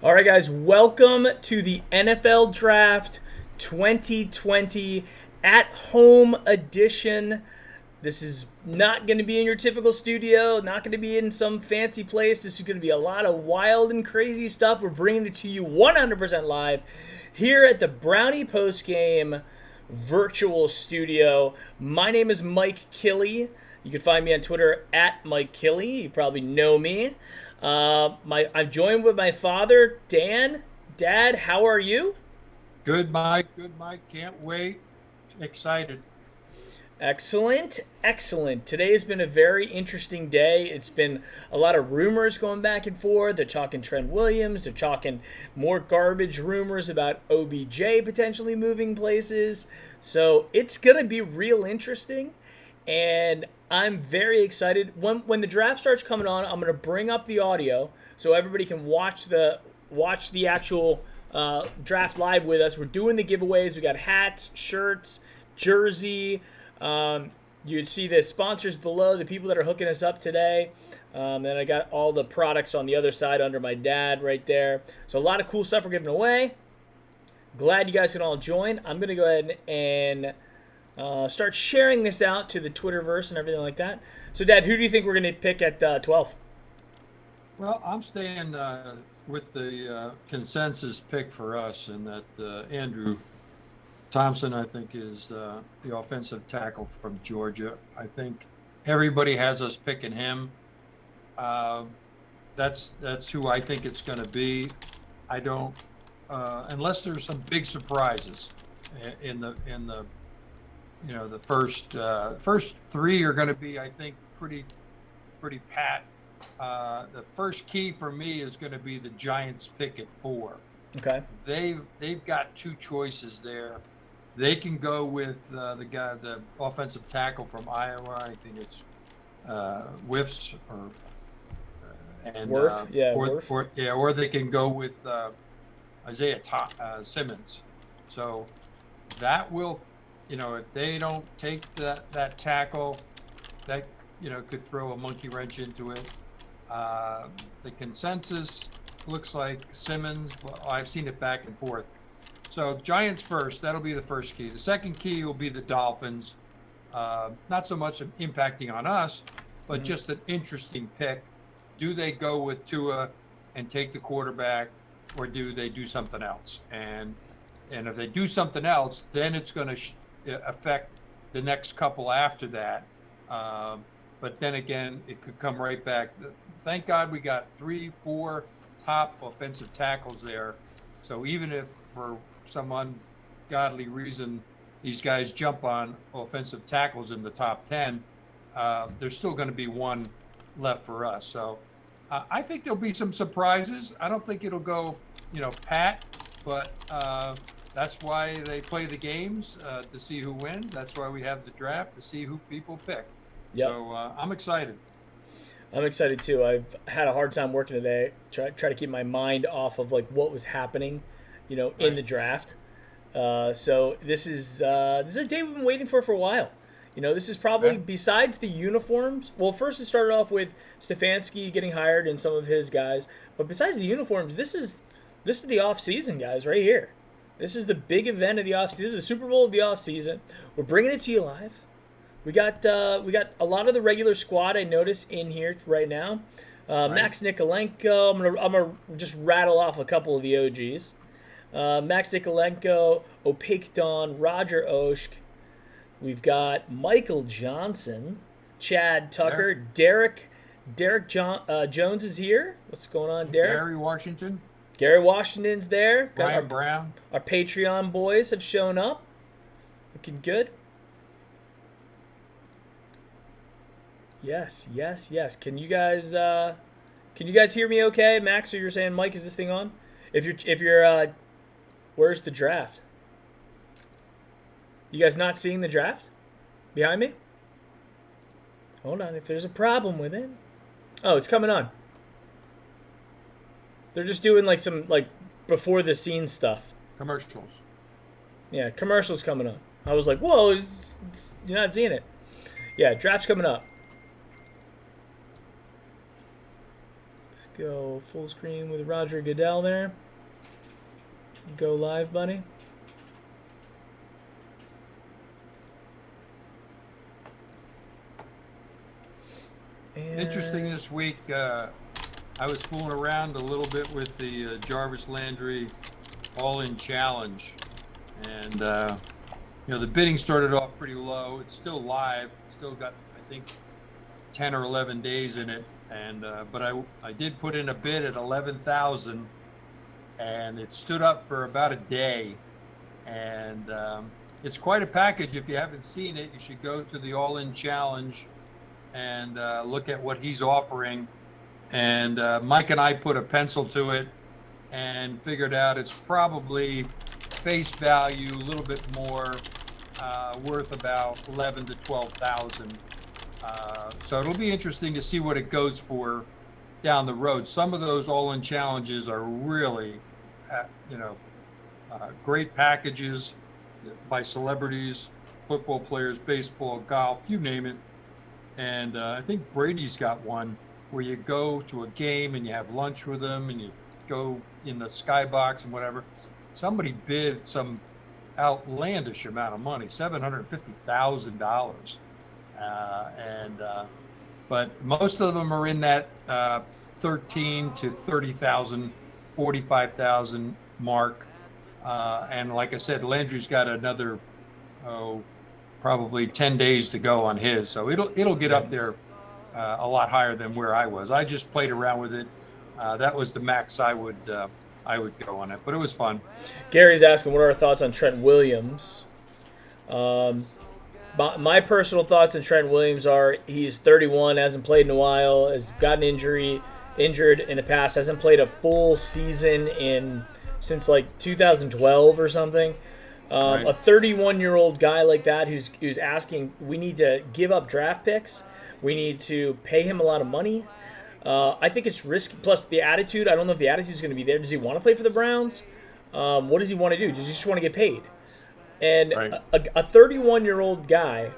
All right, guys, welcome to the NFL Draft 2020 at home edition. This is not going to be in your typical studio, not going to be in some fancy place. This is going to be a lot of wild and crazy stuff. We're bringing it to you 100% live here at the Brownie Postgame virtual studio. My name is Mike Killey. You can find me on Twitter at Mike Killey. You probably know me. I'm joined with my father, Dan. Dad, how are you? Good, Mike. Good, Mike. Can't wait. Excited. Excellent, excellent. Today has been a very interesting day. It's been a lot of rumors going back and forth. They're talking Trent Williams. They're talking more garbage rumors about OBJ potentially moving places. So it's going to be real interesting. And I'm very excited. When the draft starts coming on, I'm going to bring up the audio so everybody can watch the actual draft live with us. We're doing the giveaways. We got hats, shirts, jersey. You'd see the sponsors below, the people that are hooking us up today. Then I got all the products on the other side under my dad right there. So a lot of cool stuff we're giving away. Glad you guys can all join. I'm going to go ahead and start sharing this out to the Twitterverse and everything like that. So, Dad, who do you think we're going to pick at 12? Well, I'm staying with the consensus pick for us, and that Andrew Thompson, I think, is the offensive tackle from Georgia. I think everybody has us picking him. That's who I think it's going to be. I don't, unless there's some big surprises in the the first three are going to be, I think, pretty pat. The first key for me is going to be the Giants pick at 4. Okay. They've got two choices there. They can go with the offensive tackle from Iowa. I think it's Whiffs Worth? Worth. Or they can go with Isiah Simmons. So that will, if they don't take that tackle, that could throw a monkey wrench into it. The consensus looks like Simmons. Well, I've seen it back and forth. So Giants first, that'll be the first key. The second key will be the Dolphins. Not so much impacting on us, but just an interesting pick. Do they go with Tua and take the quarterback, or do they do something else? And if they do something else, then it's going to affect the next couple after that. But then again, it could come right back. Thank God we got 3-4 top offensive tackles there. So even if for some ungodly reason these guys jump on offensive tackles in the top 10, there's still going to be one left for us. So I think there'll be some surprises. I don't think it'll go, pat, but that's why they play the games, to see who wins. That's why we have the draft, to see who people pick. Yep. So I'm excited. I'm excited too. I've had a hard time working today. Try to keep my mind off of what was happening, right, in the draft. So this is a day we've been waiting for a while. This is probably, besides the uniforms. Well, first it started off with Stefanski getting hired and some of his guys. But besides the uniforms, this is the off season, guys, right here. This is the big event of the off season. This is the Super Bowl of the off season. We're bringing it to you live. We got a lot of the regular squad, I notice, in here right now. Right. Max Nikolenko. I'm gonna just rattle off a couple of the OGs. Max Nikolenko, Opaque Dawn, Roger Oshk. We've got Michael Johnson, Chad Tucker, Derek Jones is here. What's going on, Derek? Gary Washington's there. Got Ryan Brown. Our Patreon boys have shown up. Looking good. Yes. Can you guys hear me okay? Max, so you're saying, Mike, is this thing on? If you're where's the draft? You guys not seeing the draft behind me? Hold on, if there's a problem with it. Oh, it's coming on. They're just doing some before the scenes stuff. Commercials. Yeah, commercials coming up. I was like, whoa, you're not seeing it. Yeah, draft's coming up. Go full screen with Roger Goodell there. Go live, buddy. And Interesting this week. I was fooling around a little bit with the Jarvis Landry all-in challenge, and the bidding started off pretty low. It's still live. Still got, I think, 10 or 11 days in it, and but I did put in a bid at 11,000, and it stood up for about a day, and it's quite a package. If you haven't seen it, you should go to the all-in challenge and look at what he's offering. And Mike and I put a pencil to it and figured out it's probably face value a little bit more, worth about 11 to 12,000. So it'll be interesting to see what it goes for down the road. Some of those all-in challenges are really, great packages by celebrities, football players, baseball, golf, you name it. And I think Brady's got one where you go to a game and you have lunch with them and you go in the skybox and whatever. Somebody bid some outlandish amount of money, $750,000. But most of them are in that 13 to 30,000, 45,000 mark. And like I said, Landry's got another, probably 10 days to go on his. So it'll get up there a lot higher than where I was. I just played around with it. That was the max I would go on it, but it was fun. Gary's asking, what are our thoughts on Trent Williams? My personal thoughts on Trent Williams are he's 31, hasn't played in a while, has gotten injured in the past, hasn't played a full season since like 2012 or something. Right. A 31-year-old guy like that who's asking, we need to give up draft picks, we need to pay him a lot of money. I think it's risky. Plus the attitude, I don't know if the attitude is going to be there. Does he want to play for the Browns? What does he want to do? Does he just want to get paid? And Right. a 31-year-old guy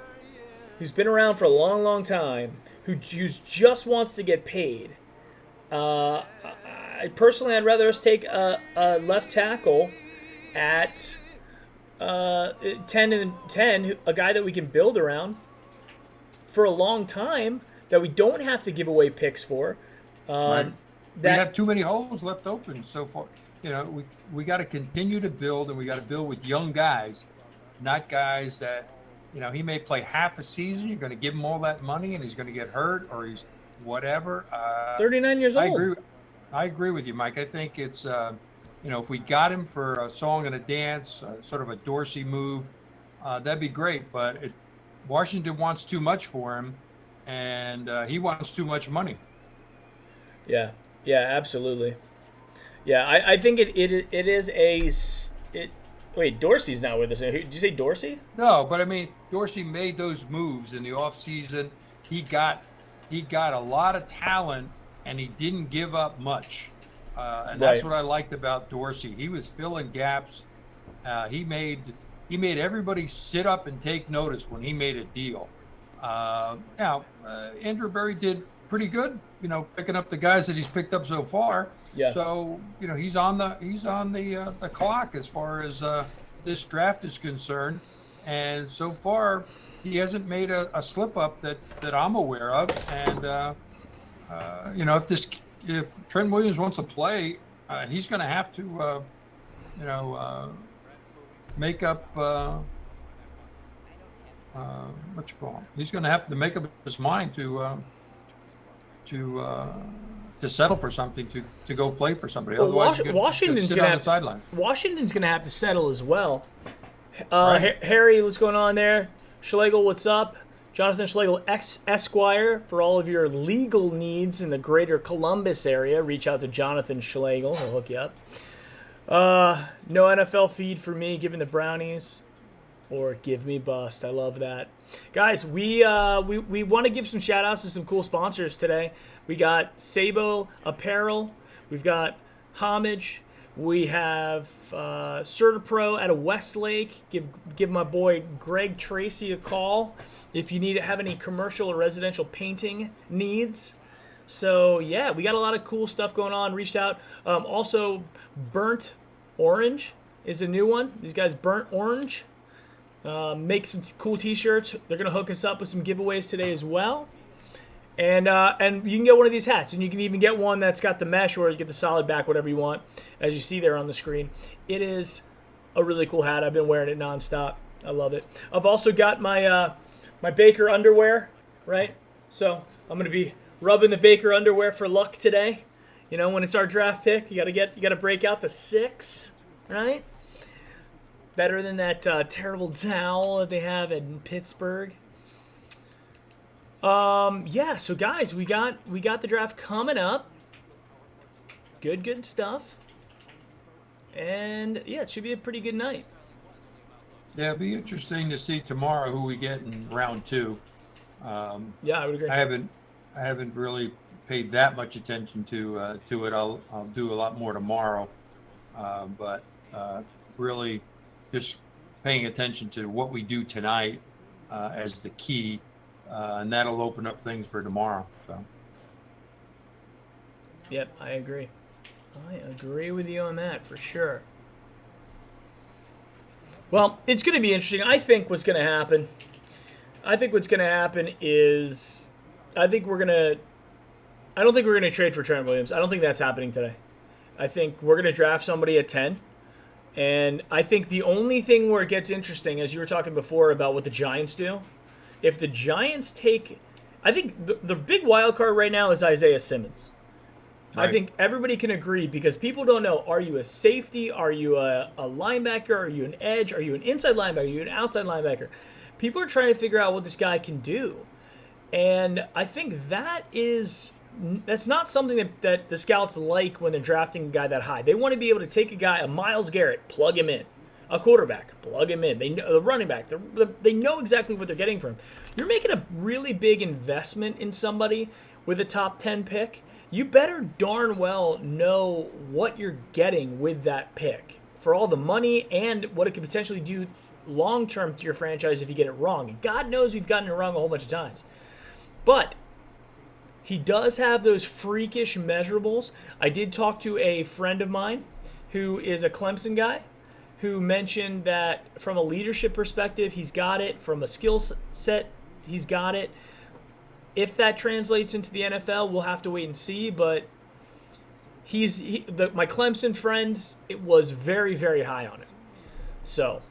who's been around for a long, long time, who just wants to get paid. I'd rather us take a left tackle at 10 and 10, a guy that we can build around for a long time, that we don't have to give away picks for. Right. We have too many holes left open so far. We got to continue to build, and we got to build with young guys, not guys that, he may play half a season. You're going to give him all that money, and he's going to get hurt, or he's whatever. 39 years old. I agree with you, Mike. I think it's, if we got him for a song and a dance, sort of a Dorsey move, that'd be great. But Washington wants too much for him, and he wants too much money. Yeah, absolutely. Yeah, I think it is wait, Dorsey's not with us. Did you say Dorsey? No, but I mean, Dorsey made those moves in the offseason. He got a lot of talent, and he didn't give up much. And that's what I liked about Dorsey. He was filling gaps. He made everybody sit up and take notice when he made a deal. Now, Andrew Berry did pretty good, picking up the guys that he's picked up so far. Yeah. So, he's on the clock as far as this draft is concerned. And so far, he hasn't made a slip up that I'm aware of. And if Trent Williams wants to play, he's going to have to make up he's going to have to make up his mind to settle for something, to go play for somebody. Well, Otherwise, Washington's sit gonna on the sideline. Washington's going to have to settle as well. Right. Harry, what's going on there? Schlegel, what's up? Jonathan Schlegel, Esquire, for all of your legal needs in the greater Columbus area. Reach out to Jonathan Schlegel. He'll hook you up. No NFL feed for me, giving the Brownies. Or give me bust. I love that. Guys, we want to give some shout-outs to some cool sponsors today. We got Sabo Apparel. We've got Homage. We have CertaPro out of Westlake. Give my boy Greg Tracy a call if you have any commercial or residential painting needs. So yeah, we got a lot of cool stuff going on. Reached out. Also, Burnt Orange is a new one. These guys, Burnt Orange, make some cool T-shirts. They're gonna hook us up with some giveaways today as well. And you can get one of these hats, and you can even get one that's got the mesh, or you get the solid back, whatever you want, as you see there on the screen. It is a really cool hat. I've been wearing it nonstop. I love it. I've also got my my Baker underwear, right? So I'm gonna be rubbing the Baker underwear for luck today. You know, when it's our draft pick, you gotta break out the 6, right? Better than that terrible towel that they have in Pittsburgh. Yeah. So guys, we got the draft coming up. Good stuff. And yeah, it should be a pretty good night. Yeah, it'll be interesting to see tomorrow who we get in round 2. Yeah, I would agree. I haven't really paid that much attention to it. I'll do a lot more tomorrow, but really just paying attention to what we do tonight as the key, and that'll open up things for tomorrow. So. Yep, I agree. I agree with you on that for sure. Well, it's going to be interesting. I think what's going to happen is I don't think we're going to trade for Trent Williams. I don't think that's happening today. I think we're going to draft somebody at 10. And I think the only thing where it gets interesting, as you were talking before about what the Giants do, if the Giants take, I think the big wild card right now is Isaiah Simmons. Right. I think everybody can agree, because people don't know, are you a safety? Are you a linebacker? Are you an edge? Are you an inside linebacker? Are you an outside linebacker? People are trying to figure out what this guy can do. And I think that's not something that the scouts like when they're drafting a guy that high. They want to be able to take a guy, a Myles Garrett, plug him in. A quarterback, plug him in. They know the running back. They know exactly what they're getting from him. You're making a really big investment in somebody with a top 10 pick. You better darn well know what you're getting with that pick for all the money and what it could potentially do long-term to your franchise if you get it wrong. And God knows we've gotten it wrong a whole bunch of times. But he does have those freakish measurables. I did talk to a friend of mine who is a Clemson guy who mentioned that from a leadership perspective, he's got it. From a skill set, he's got it. If that translates into the NFL, we'll have to wait and see. But my Clemson friend, it was very, very high on it. So,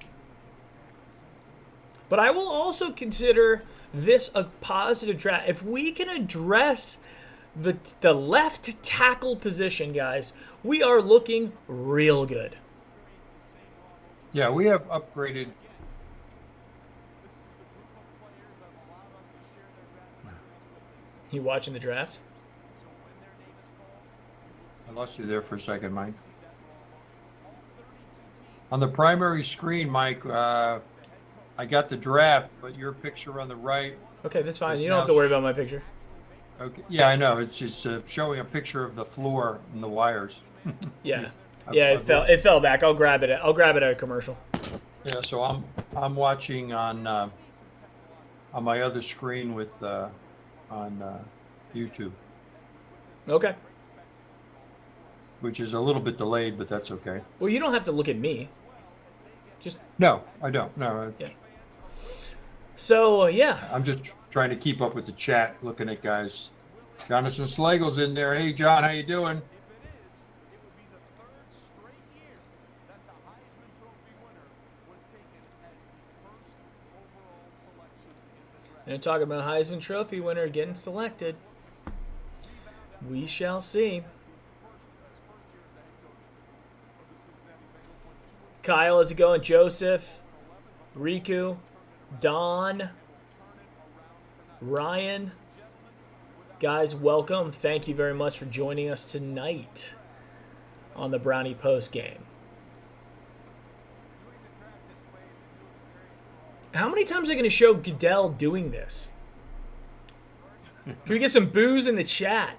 but I will also consider this a positive draft. If we can address the left tackle position, guys, we are looking real good. Yeah, we have upgraded. You watching the draft? I lost you there for a second, Mike. On the primary screen, Mike, I got the draft, but your picture on the right. Okay, that's fine. You don't have to worry about my picture. Okay. Yeah, I know. It's just showing a picture of the floor and the wires. Yeah. It fell back. I'll grab it at a commercial. Yeah, so I'm watching on my other screen with on YouTube. Okay. Which is a little bit delayed, but that's okay. Well, you don't have to look at me. No, I don't. No. Yeah. So yeah. I'm just trying to keep up with the chat, looking at guys. Jonathan Slagle's in there. Hey, John, how you doing? And talking about Heisman Trophy winner getting selected. We shall see. Kyle, how's it going? Joseph, Riku, Don, Ryan. Guys, welcome. Thank you very much for joining us tonight on the Brownie Post Game. How many times are they going to show Goodell doing this? Can we get some boos in the chat?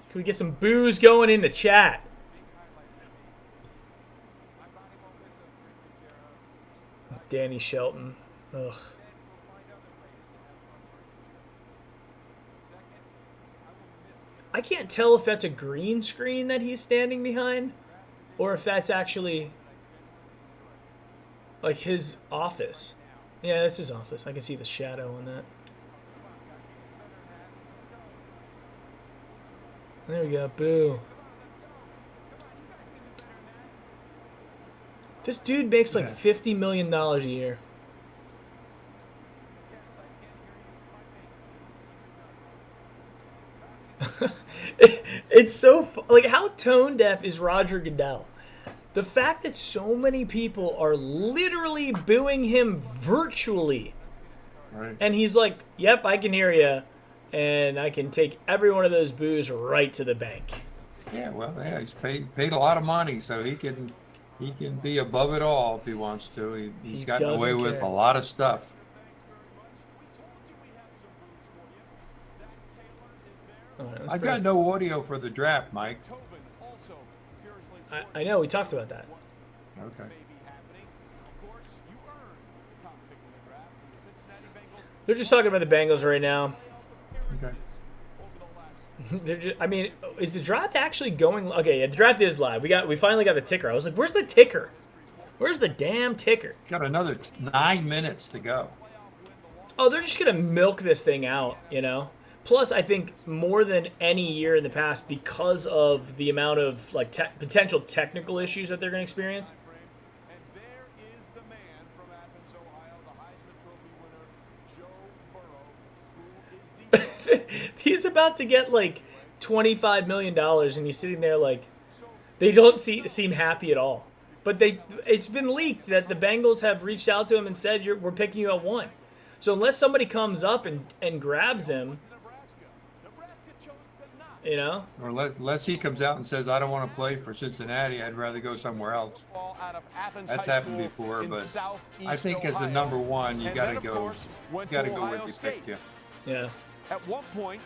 Can we get some boos going in the chat? Danny Shelton. Ugh. I can't tell if that's a green screen that he's standing behind or if that's actually like his office. Yeah, that's his office. I can see the shadow on that. There we go. Boo. This dude makes like $50 million a year. It's so like, how tone deaf is Roger Goodell? The fact that so many people are literally booing him virtually, Right. and he's like, "Yep, I can hear you, and I can take every one of those boos right to the bank." Yeah, well, yeah, he's paid a lot of money, so he can be above it all if he wants to. He's gotten away doesn't with care. a lot of stuff. All right, let's I've bring got no audio for the draft, Mike. I know we talked about that. Okay. They're just talking about the Bengals right now. Okay. They're just, I mean, is the draft actually going? Okay, yeah, the draft is live. We finally got the ticker. I was like, where's the ticker? Where's the damn ticker? Got another 9 minutes to go. Oh, they're just gonna milk this thing out, you know. Plus, I think more than any year in the past, because of the amount of like potential technical issues that they're gonna experience. He's about to get like $25 million, and he's sitting there like they don't seem happy at all. But it's been leaked that the Bengals have reached out to him and said, we're picking you at 1. So unless somebody comes up and grabs him, you know, Or unless he comes out and says, I don't want to play for Cincinnati, I'd rather go somewhere else. That's happened before, but I think as the number one, you got to go where they picked you. yeah. At one point,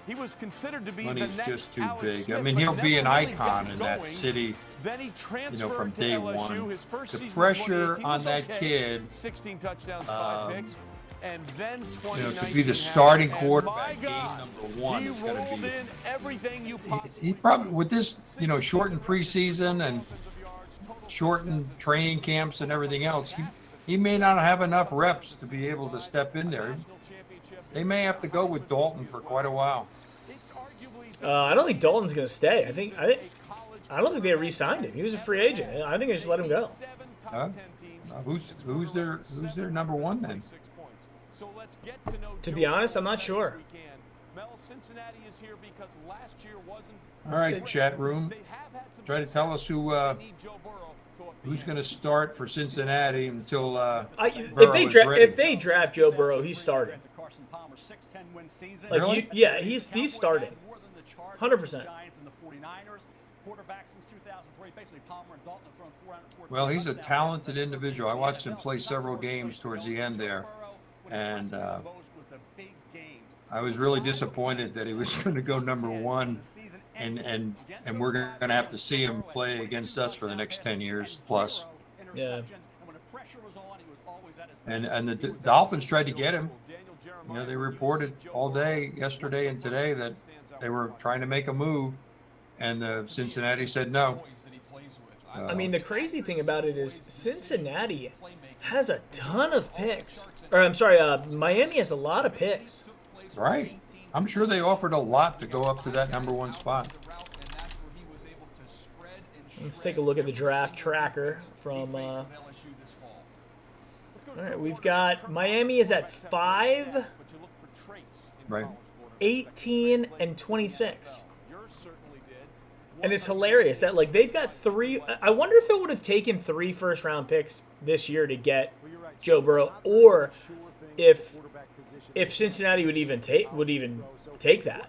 he was considered to be Money's the next just too Alex big. Smith, I mean, but he'll be an never really icon got in that going. city, Then he transferred from to day LSU. one. His first The season in pressure 2018 on was that okay. kid, 16 touchdowns, 5 picks. And then to be the starting happened, quarterback, and game my God, number one he is going to rolled be. in everything you He probably, with this, shortened preseason and shortened training camps and everything else, he may not have enough reps to be able to step in there. They may have to go with Dalton for quite a while. I don't think Dalton's gonna stay. I don't think they re-signed him. He was a free agent. I think they just let him go. Who's their number one then? To be honest, I'm not sure. All right, chat room. Try to tell us who's going to start for Cincinnati until if they draft Joe Burrow, he's starting. Like, Really? He's starting. 100%. Well, he's a talented individual. I watched him play several games towards the end there, and I was really disappointed that he was going to go number one, and we're going to have to see him play against us for the next 10 years plus. Yeah. And the Dolphins tried to get him. They reported all day yesterday and today that they were trying to make a move, and Cincinnati said no. I mean, the crazy thing about it is Cincinnati has a ton of picks. Or I'm sorry, Miami has a lot of picks. Right. I'm sure they offered a lot to go up to that number one spot. Let's take a look at the draft tracker from. All right, we've got Miami is at 5, Right. 18, and 26. And it's hilarious that like they've got 3. I wonder if it would have taken 3 first-round picks this year to get Joe Burrow, or if Cincinnati would even take that.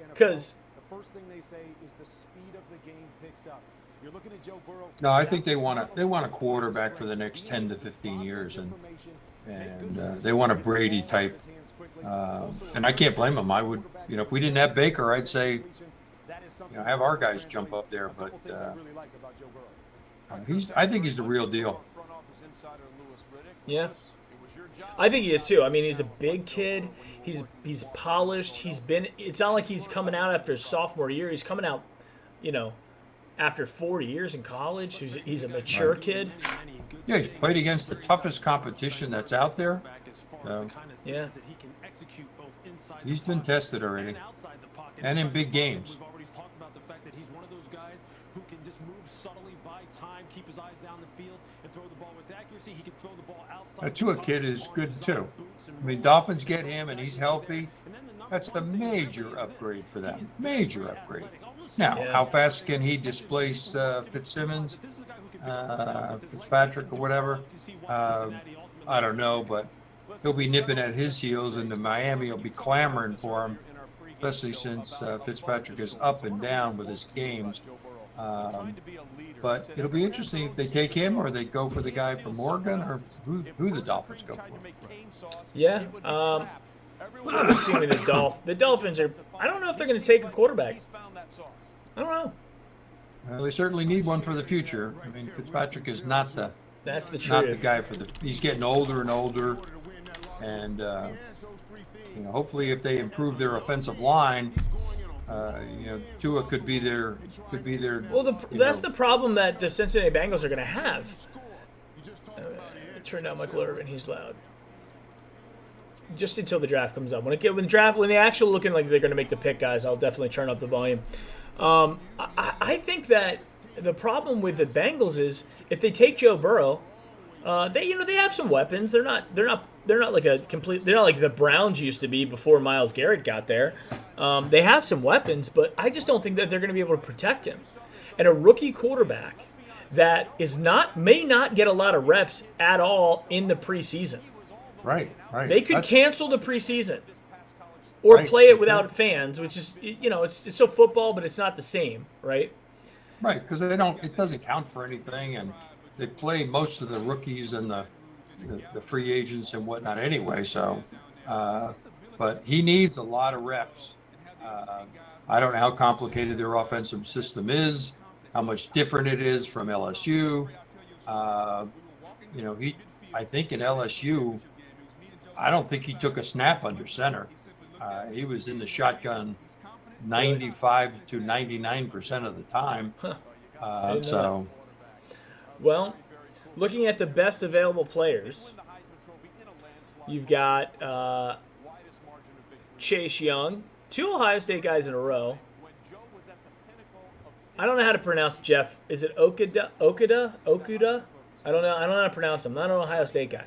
Because the first thing they say is the speed of the game picks up. You're looking at Joe Burrow. No, I think they want a quarterback for the next 10 to 15 years, and they want a Brady type. And I can't blame them. I would, if we didn't have Baker, I'd say, have our guys jump up there. But I think he's the real deal. yeah, I think he is too. I mean, he's a big kid. He's polished. It's not like he's coming out after his sophomore year. He's coming out, after 4 years in college. He's a mature kid. Yeah, he's played against the toughest competition that's out there. Yeah. He's been tested already, and in big games. We've already talked about the fact that he's one of those guys who can just move subtly, buy time, keep his eyes down the field, and throw the ball with accuracy. He can throw the ball outside. A Tua kid is good too. I mean, Dolphins get him, and he's healthy. That's a major upgrade for them. Major upgrade. Now, how fast can he displace Fitzsimmons, Fitzpatrick, or whatever? I don't know, but he'll be nipping at his heels, and the Miami will be clamoring for him, especially since Fitzpatrick is up and down with his games. But it'll be interesting if they take him or they go for the guy from Oregon, or who the Dolphins go for. Yeah. I'm assuming the Dolphins are. I don't know if they're going to take a quarterback. I don't know. Well, they certainly need one for the future. I mean, Fitzpatrick is not the guy for the. He's getting older and older, and hopefully, if they improve their offensive line, Tua could be their. Well, that's the problem that the Cincinnati Bengals are going to have. Turn down Michael Irvin. He's loud. Just until the draft comes up. When the actual looking like they're going to make the pick, guys, I'll definitely turn up the volume. I think that the problem with the Bengals is if they take Joe Burrow, they have some weapons. They're not like the Browns used to be before Myles Garrett got there. They have some weapons, but I just don't think that they're going to be able to protect him. And a rookie quarterback that may not get a lot of reps at all in the preseason. Right. They could cancel the preseason or play it without fans, which is, it's still football, but it's not the same, right? Right, because it doesn't count for anything, and they play most of the rookies and the free agents and whatnot anyway. So, but he needs a lot of reps. I don't know how complicated their offensive system is, how much different it is from LSU. I think in LSU, I don't think he took a snap under center. He was in the shotgun 95 to 99% of the time. Well, looking at the best available players, you've got Chase Young, 2 Ohio State guys in a row. I don't know how to pronounce Jeff. Is it Okuda? I don't know. I don't know how to pronounce him. Not an Ohio State guy.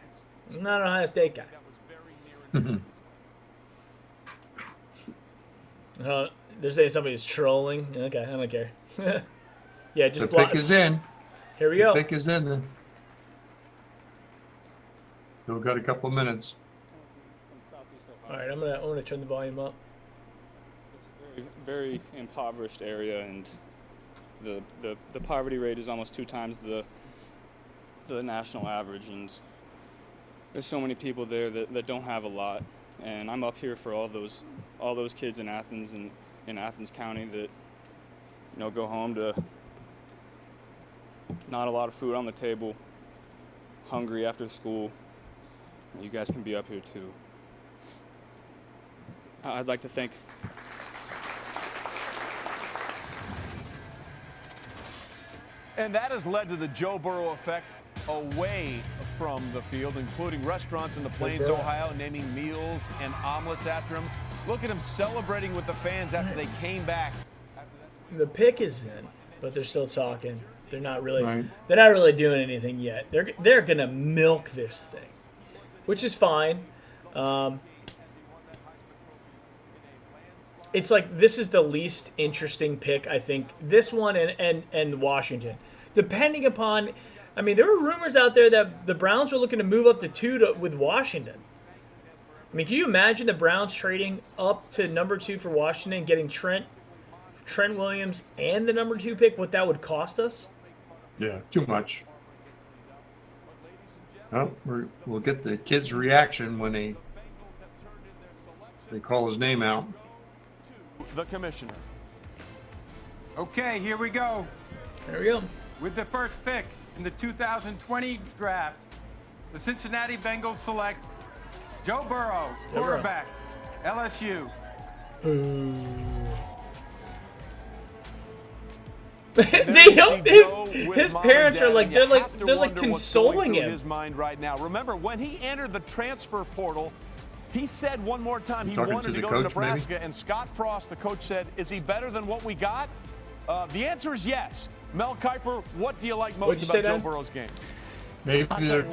They're saying somebody's trolling. Okay, I don't care. Yeah, just the pick is in. Here we go. The pick is in. Still got a couple of minutes. All right, I'm gonna turn the volume up. It's a very impoverished area, and the poverty rate is almost 2 times the national average, and there's so many people there that don't have a lot. And I'm up here for all those kids in Athens and in Athens County that go home to not a lot of food on the table, hungry after school. You guys can be up here too. I'd like to thank And that has led to the Joe Burrow effect away from the field, including restaurants in the Plains, Ohio, naming meals and omelets after him. Look at him celebrating with the fans after they came back. The pick is in, but they're still talking. They're not really. They're not really doing anything yet. They're gonna milk this thing, which is fine. It's like this is the least interesting pick, I think. This one and Washington, depending upon. I mean, there were rumors out there that the Browns were looking to move up to 2 with Washington. I mean, can you imagine the Browns trading up to number 2 for Washington and getting Trent Williams and the number 2 pick? What that would cost us? Yeah, too much. Well, we'll get the kid's reaction when they call his name out. The commissioner. Okay, here we go. There we go. With the first pick in the 2020 draft, the Cincinnati Bengals select Joe Burrow, quarterback, LSU. His parents are like they're like consoling him. His mind right now. Remember when he entered the transfer portal, he said one more time he wanted to go to Nebraska, and Scott Frost, the coach, said, "Is he better than what we got?" The answer is yes. Mel Kiper, what do you like most about Joe Burrow's game? Maybe the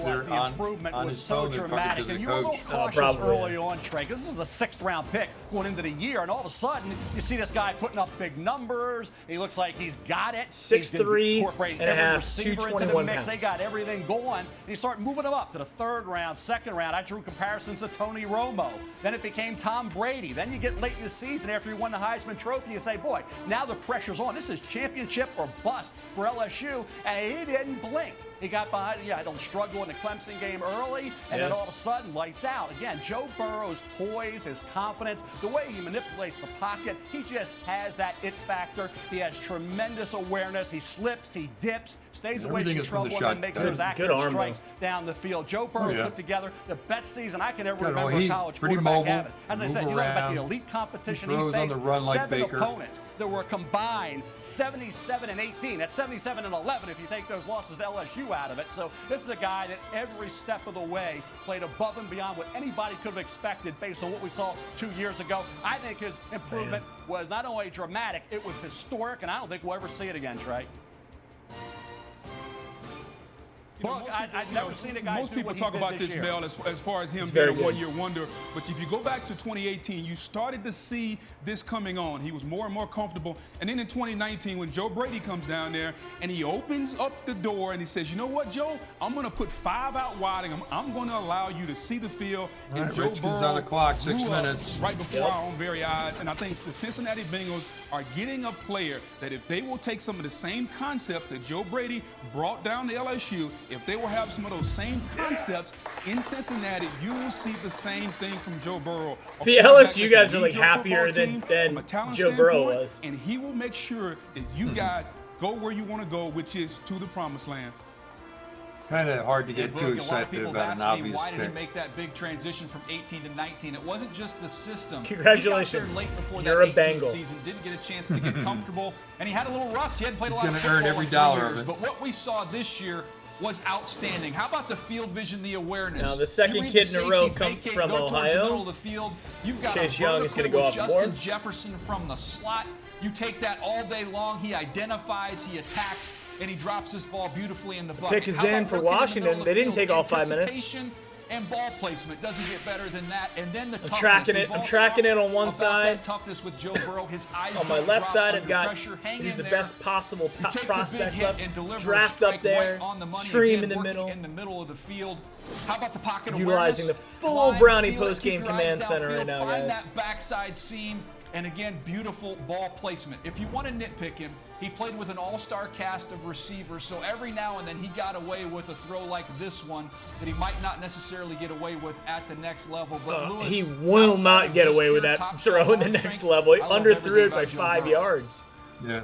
improvement was so dramatic, and you were a little cautious early on, Trey, because this is a 6th-round pick going into the year, and all of a sudden you see this guy putting up big numbers. He looks like he's got it. 6'3" and a half, 221 pounds. They got everything going. And you start moving him up to the 3rd round, 2nd round. I drew comparisons to Tony Romo. Then it became Tom Brady. Then you get late in the season after he won the Heisman Trophy, you say, boy, now the pressure's on. This is championship or bust for LSU, and he didn't blink. He got behind, had a struggle in the Clemson game early, and then all of a sudden, lights out. Again, Joe Burrow's poise, his confidence, the way he manipulates the pocket, he just has that it factor. He has tremendous awareness. He slips, he dips, stays away from trouble, and then makes those accurate strikes down the field. Joe Burrow put together the best season I can ever remember a college quarterback having. As I said, you look at the elite competition he faced, 7 opponents that were combined 77-18. That's 77-11 if you take those losses to LSU out of it. So this is a guy that every step of the way played above and beyond what anybody could have expected based on what we saw 2 years ago. I think his improvement was not only dramatic, it was historic, and I don't think we'll ever see it again, Trey. Look, I've never seen a guy. Most people talk about this, Mel, as far as him being a one-year wonder. But if you go back to 2018, you started to see this coming on. He was more and more comfortable. And then in 2019, when Joe Brady comes down there and he opens up the door and he says, you know what, Joe, I'm going to put 5 out wide and I'm going to allow you to see the field. All and right, Joe Richmond's Burrow on the clock, 6 minutes. Right before our own very eyes. And I think the Cincinnati Bengals are getting a player that if they will take some of the same concepts that Joe Brady brought down to LSU, if they will have some of those same concepts in Cincinnati, you will see the same thing from Joe Burrow. The LSU guys are like happier than Joe Burrow was. And he will make sure that you guys go where you want to go, which is to the promised land. Kind of hard to get too excited about an obvious why pick. did he make that big transition from 18 to 19? It wasn't just the system. Congratulations. He got there late before You're that a Bengal. season, didn't get a chance to get comfortable, and he had a little rust. He hadn't played a lot of football. football He's going to earn every in 3 dollar years, of it. but what we saw this year was outstanding. How about the field vision, the awareness? Now, the second kid in a row come from Ohio. You've got Chase Young is going to go off the board. Justin Jefferson from the slot. You take that all day long. He identifies, he attacks, and he drops this ball beautifully in the bucket. Pick is in for Washington. They didn't take all 5 minutes. And ball placement doesn't get better than that. And then the toughness. I'm tracking it on one side. Toughness with Joe Burrow. His eyes on my left side, I've got who's the best possible prospects left. Draft up there, stream in the middle. In the middle of the field. How about the pocket utilizing the full Brownie post-game command center right now, guys. Find that backside seam. And again, beautiful ball placement. If you want to nitpick him, he played with an all-star cast of receivers, so every now and then he got away with a throw like this one that he might not necessarily get away with at the next level. But Lewis, he will not get away with that throw in the next level. He underthrew it by 5 yards. Yeah.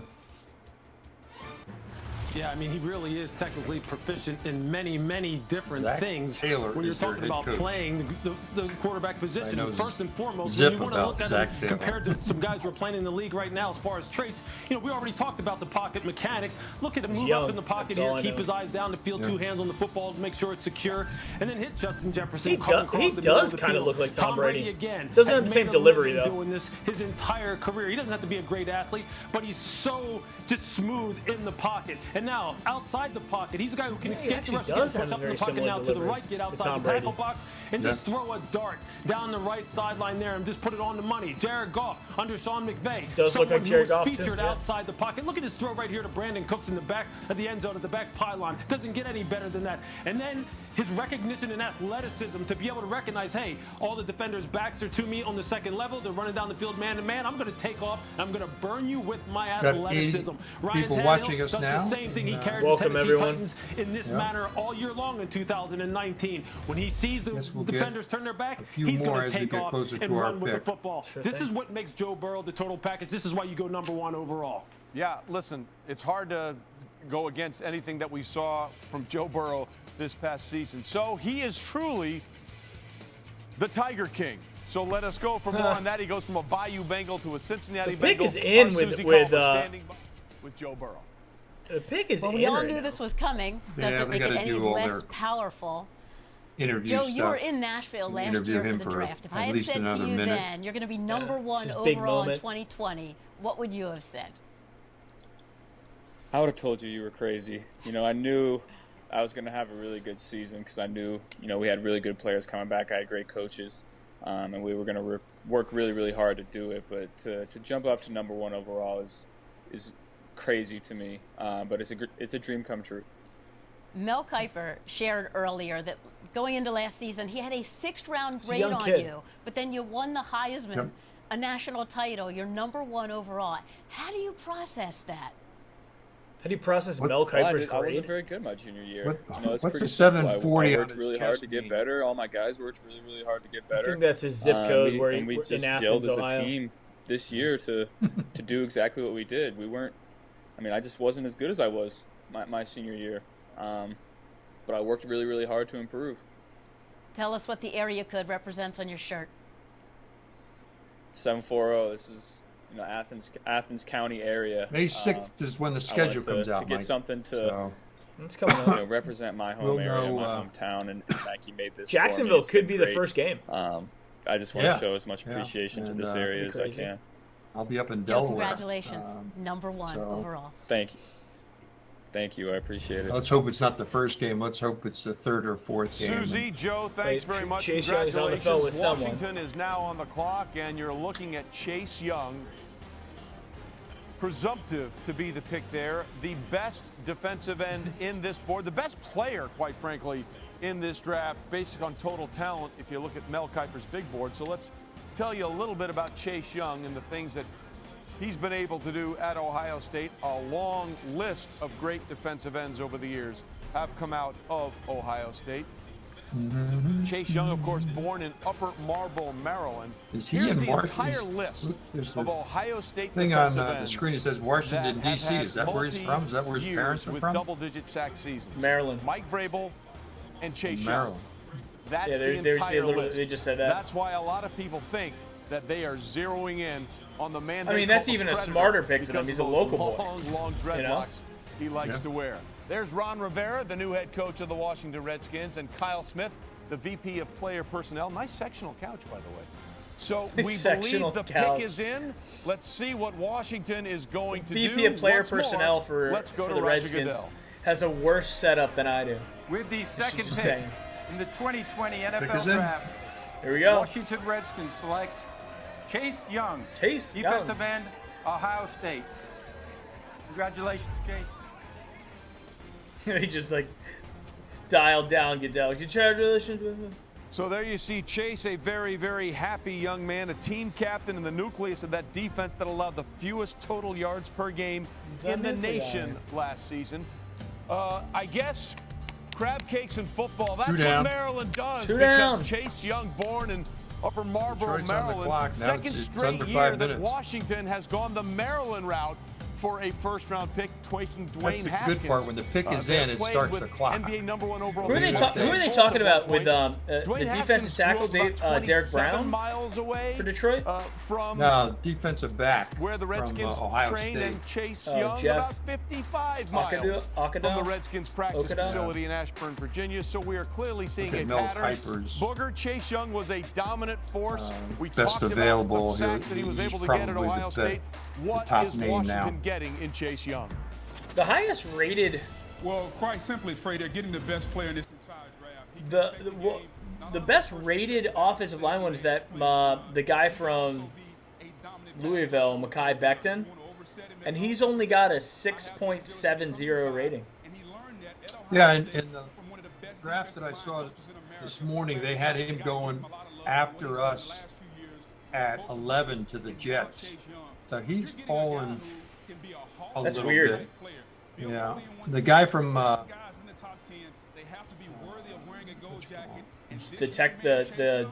Yeah, I mean, he really is technically proficient in many, many different things. Taylor when you're talking about coach. playing the quarterback position, first and foremost, when you want to look at it compared to some guys who are playing in the league right now as far as traits. You know, we already talked about the pocket mechanics. Look at him move up in the pocket here, keep his eyes down the field, 2 hands on the football to make sure it's secure, and then hit Justin Jefferson. He does kind of look like Tom Brady. Again, doesn't have the same delivery, though. Doing this his entire career. He doesn't have to be a great athlete, but he's so just smooth in the pocket. And now, outside the pocket, he's a guy who can escape the rest of the up in the pocket now to the right, get outside the tackle box, and just throw a dart down the right sideline there and just put it on the money. Jared Goff under Sean McVay. Does look like Jared Goff, featured outside the pocket. Look at this throw right here to Brandon Cooks in the back of the end zone at the back pylon. Doesn't get any better than that. And then his recognition and athleticism to be able to recognize, hey, all the defenders' backs are to me on the second level. They're running down the field man to man. I'm going to take off. I'm going to burn you with my athleticism. Ryan people Tannehill watching us does now. the same thing. He carried Welcome, the Tennessee everyone. Titans in this manner all year long in 2019. When he sees the defenders turn their back, he's going to take off and run with the football. This is what makes Joe Burrow the total package. This is why you go #1 overall. Yeah, listen, it's hard to go against anything that we saw from Joe Burrow this past season. So he is truly the Tiger King. So let us go for more on that. He goes from a Bayou Bengal to a Cincinnati Pick Bengal. is in with Joe Burrow. The pick is well, in. we all right knew now. this was coming. Doesn't make it any less powerful. Interview Joe, stuff. you were in Nashville last year for the draft. If I had said to you then, you're going to be number one overall in 2020, what would you have said? I would have told you were crazy. I knew I was going to have a really good season because I knew, we had really good players coming back. I had great coaches, and we were going to work really, really hard to do it. But to jump up to number one overall is crazy to me. But it's a dream come true. Mel Kiper shared earlier that going into last season, he had a 6th-round grade on you, but then you won the Heisman, a national title. You're number one overall. How do you process that? How do you process Mel Kiper's grade? I wasn't very good my junior year. What's the 740? I worked really hard to get better. All my guys worked really, really hard to get better. I think that's his zip code where we just in Athens, gelled as Ohio. a team this year to do exactly what we did. We weren't. I just wasn't as good as I was my senior year. But I worked really, really hard to improve. Tell us what the area code represents on your shirt. 740. This is Athens County area. May 6th is when the schedule comes out. To get something to it's coming up. represent my home area, my hometown, and Nike made this. Jacksonville could be the first game. I just want to show as much appreciation to this area as I can. I'll be up in Joe, Delaware. congratulations, number one overall. Thank you. I appreciate it. Let's hope it's not the first game. Let's hope it's the 3rd or 4th game. Susie, Joe, thanks very much. Chase Young is on the phone with Washington is now on the clock, and you're looking at Chase Young, presumptive to be the pick there, the best defensive end in this board, the best player, quite frankly, in this draft, based on total talent, if you look at Mel Kiper's big board. So let's tell you a little bit about Chase Young and the things that he's been able to do at Ohio State. A long list of great defensive ends over the years have come out of Ohio State. Chase Young, of course, born in Upper Marlboro, Maryland. Is he Here's in the entire list of Ohio State thing on defensive the ends screen? It says Washington, D.C. Is that where he's from? Is that where his parents are with from? double-digit sack seasons. Maryland. Mike Vrabel and Chase Maryland. Young. That's the entire list. They just said that. That's why a lot of people think that they are zeroing in on the man. I mean, that's even a smarter pick for them. He's a local boy. Long dreadlocks he likes to wear. There's Ron Rivera, the new head coach of the Washington Redskins, and Kyle Smith, the VP of Player Personnel. Nice sectional couch, by the way. So we believe the pick is in. Let's see what Washington is going to do. VP of Player Personnel for the Redskins has a worse setup than I do. With the second pick in the 2020 NFL Draft, here we go. Washington Redskins select Chase Young, defensive end, Ohio State. Congratulations, Chase. He just dialed down Goodell. Congratulations. So there you see Chase, a very, very happy young man, a team captain in the nucleus of that defense that allowed the fewest total yards per game in the nation last season. I guess crab cakes and football, that's what Maryland does. Chase Young, born in Upper Marlboro, Maryland, second straight year that Washington has gone the Maryland route for a first-round pick, taking Dwayne Haskins. That's the good part. When the pick is in, it starts the clock. NBA number one overall. Who are they talking about with the defensive tackle, Derek Brown, for Detroit? From defensive back. Where the Redskins trained and Chase Young, about 55 miles from the Redskins practice facility in Ashburn, Virginia. So we are clearly seeing a pattern. Booger, Chase Young was a dominant force. We best talked available. about what sacks that he was able to get at Ohio State. What is Washington getting in Chase Young? The highest rated. Well, quite simply, Frey, they're getting the best player in this entire draft. The best rated offensive lineman is that the guy from Louisville, Mekhi Becton, and he's only got a 6.70 rating. Yeah, in the draft that I saw this morning, they had him going after us at 11 to the Jets. So he's fallen a That's little weird. bit. Yeah. The guy from the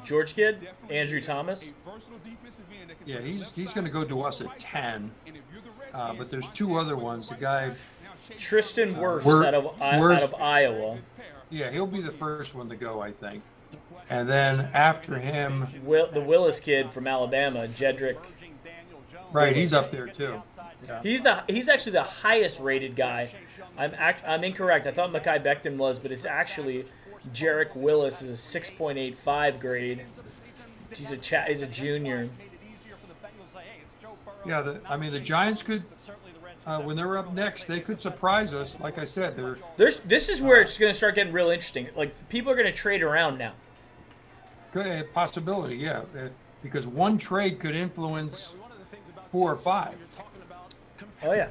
George kid, Andrew Thomas. Yeah, he's going to go to us at 10. But there's two other ones. The guy Tristan Wirfs out of Iowa. Yeah, he'll be the first one to go, I think. And then after him, the Willis kid from Alabama, Jedrick. Right, he's up there too. Yeah. He's actually the highest rated guy. I'm incorrect. I thought Mekhi Becton was, but it's actually Jarek Willis is a 6.85 grade. He's a junior. Yeah, the Giants could, when they're up next, they could surprise us. Like I said, this is where it's going to start getting real interesting. Like, people are going to trade around now. Good possibility, yeah, because one trade could influence 4 or 5. Oh yeah.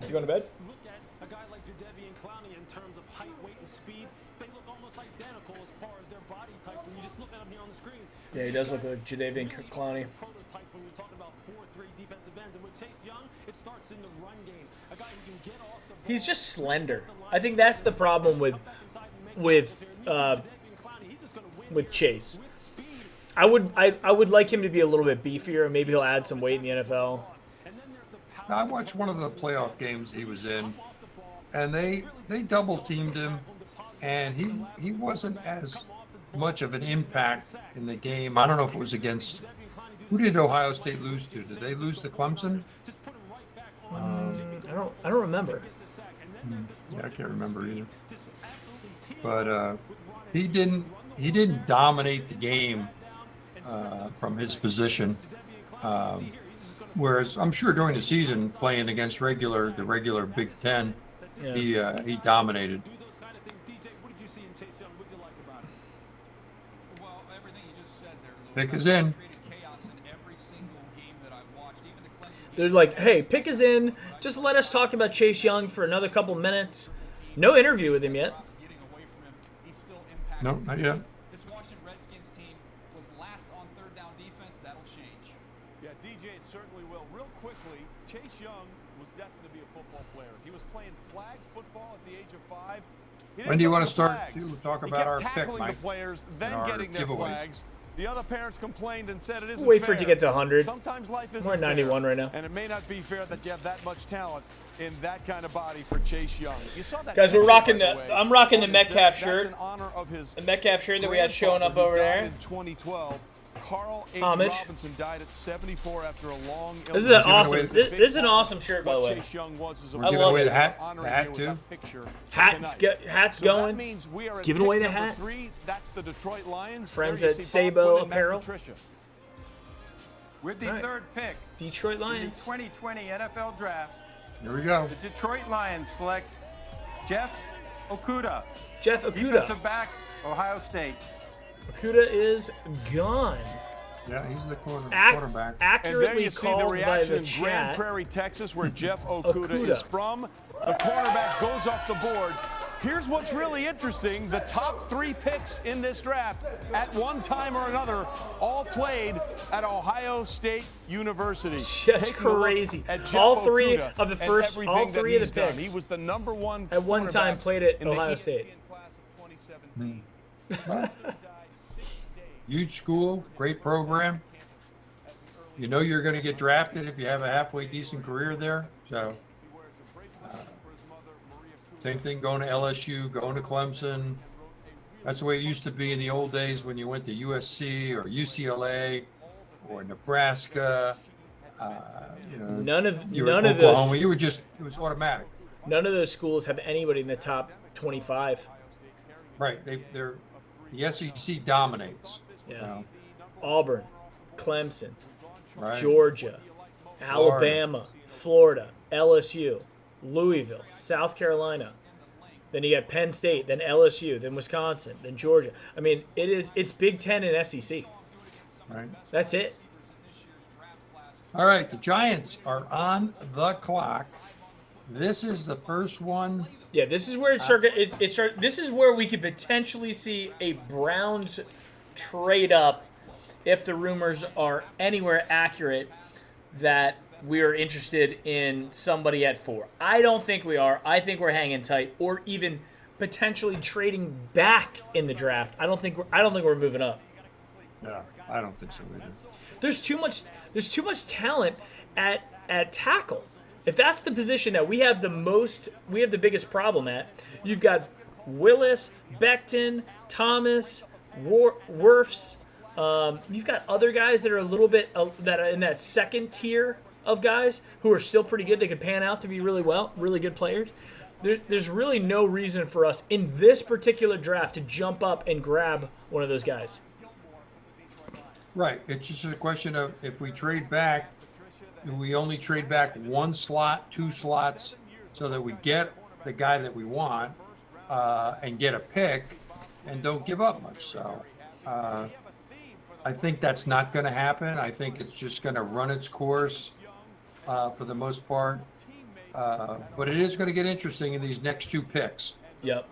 You going to bed? Look at a guy like Devon in terms of height, weight, and speed. They look almost identical as far as their body type when you just look at them here on the screen. Yeah, he does look like Jadeveon Clowney. Prototype when you're talking about 4-3 defensive ends, and with Chase Young, it starts in the run game. A guy who can get off the ball. He's just slender. I think that's the problem with Chase. I would like him to be a little bit beefier. Maybe he'll add some weight in the NFL. I watched one of the playoff games he was in, and they double teamed him, and he wasn't as much of an impact in the game. I don't know if it was against, who did Ohio State lose to? Did they lose to Clemson? I don't remember. Yeah, I can't remember either. But he didn't dominate the game from his position. Whereas I'm sure during the season, playing against the regular Big Ten, he dominated. Pick is in. They're like, hey, pick is in. Just let us talk about Chase Young for another couple minutes. No interview with him yet. No, not yet. This Washington Redskins team was last on third down defense. That'll change. Yeah, DJ, it certainly will. Real quickly, Chase Young was destined to be a football player. He was playing flag football at the age of 5. When do you want to start to talk about our pick, tackling Mike? The players, then our getting their giveaways. Flags. The other parents complained and said it isn't Wait fair. for it to get to 100. Sometimes life isn't We're at 91 fair, right now. and it may not be fair that you have that much talent in that kind of body for Chase Young. You saw that. Guys, we're rocking the. I'm rocking the Metcalf shirt. That's in honor of his the Metcalf shirt that we had showing up over there. In 2012, Carl H. Homage. Robinson died at 74 after a long illness. This is an awesome. This is an awesome shirt, by the way. We're giving away the hat too. Hat's going. Giving away the hat. That's the Detroit Lions. Friends at Sabo Apparel. With the third pick, Detroit Lions. In the 2020 NFL Draft. Here we go. The Detroit Lions select Jeff Okudah. Jeff Okudah. Defensive back, Ohio State. Okudah is gone. Yeah, he's the quarterback. Accurately and there you see called the reaction by the in chat. Grand Prairie, Texas, where Jeff Okudah is from. The cornerback goes off the board. Here's what's really interesting. The top 3 picks in this draft, at one time or another, all played at Ohio State University. That's crazy. All 3 of the first, all 3 of the picks. He was the number 1 at one time played at Ohio State. Huge school, great program. You know you're going to get drafted if you have a halfway decent career there. So, same thing going to LSU, going to Clemson. That's the way it used to be in the old days when you went to USC or UCLA or Nebraska. None of Oklahoma. those. You were just, it was automatic. None of those schools have anybody in the top 25. Right. They're the SEC dominates. Yeah. You know? Auburn, Clemson, right. Georgia, Alabama, Florida, LSU, Louisville, South Carolina. Then you got Penn State, then LSU, then Wisconsin, then Georgia. I mean, it's Big Ten and SEC. Right. That's it. All right, the Giants are on the clock. This is the first one. Yeah, this is where this is where we could potentially see a Browns trade up if the rumors are anywhere accurate that we are interested in somebody at 4. I don't think we are. I think we're hanging tight, or even potentially trading back in the draft. I don't think we're moving up. No, I don't think so either. There's too much talent at tackle. If that's the position that we have the biggest problem at, you've got Willis, Becton, Thomas, Wirfs. You've got other guys that are a little bit that are in that second tier of guys who are still pretty good. They could pan out to be really good players. There's really no reason for us in this particular draft to jump up and grab one of those guys. Right. It's just a question of if we trade back, we only trade back one slot, two slots, so that we get the guy that we want and get a pick and don't give up much. So I think that's not going to happen. I think it's just going to run its course for the most part. But it is going to get interesting in these next two picks. Yep.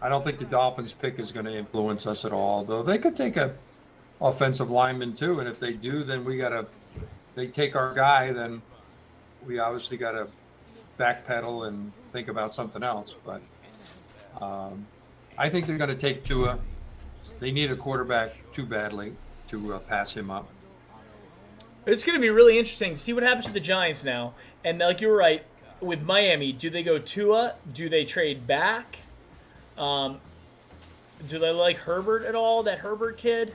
I don't think the Dolphins pick is going to influence us at all, though they could take a offensive lineman too. And if they do, then they take our guy, then we obviously got to backpedal and think about something else. But I think they're going to take Tua. They need a quarterback too badly to pass him up. It's going to be really interesting to see what happens to the Giants now. And like you were right, with Miami, do they go Tua? Do they trade back? Do they like Herbert at all? That Herbert kid?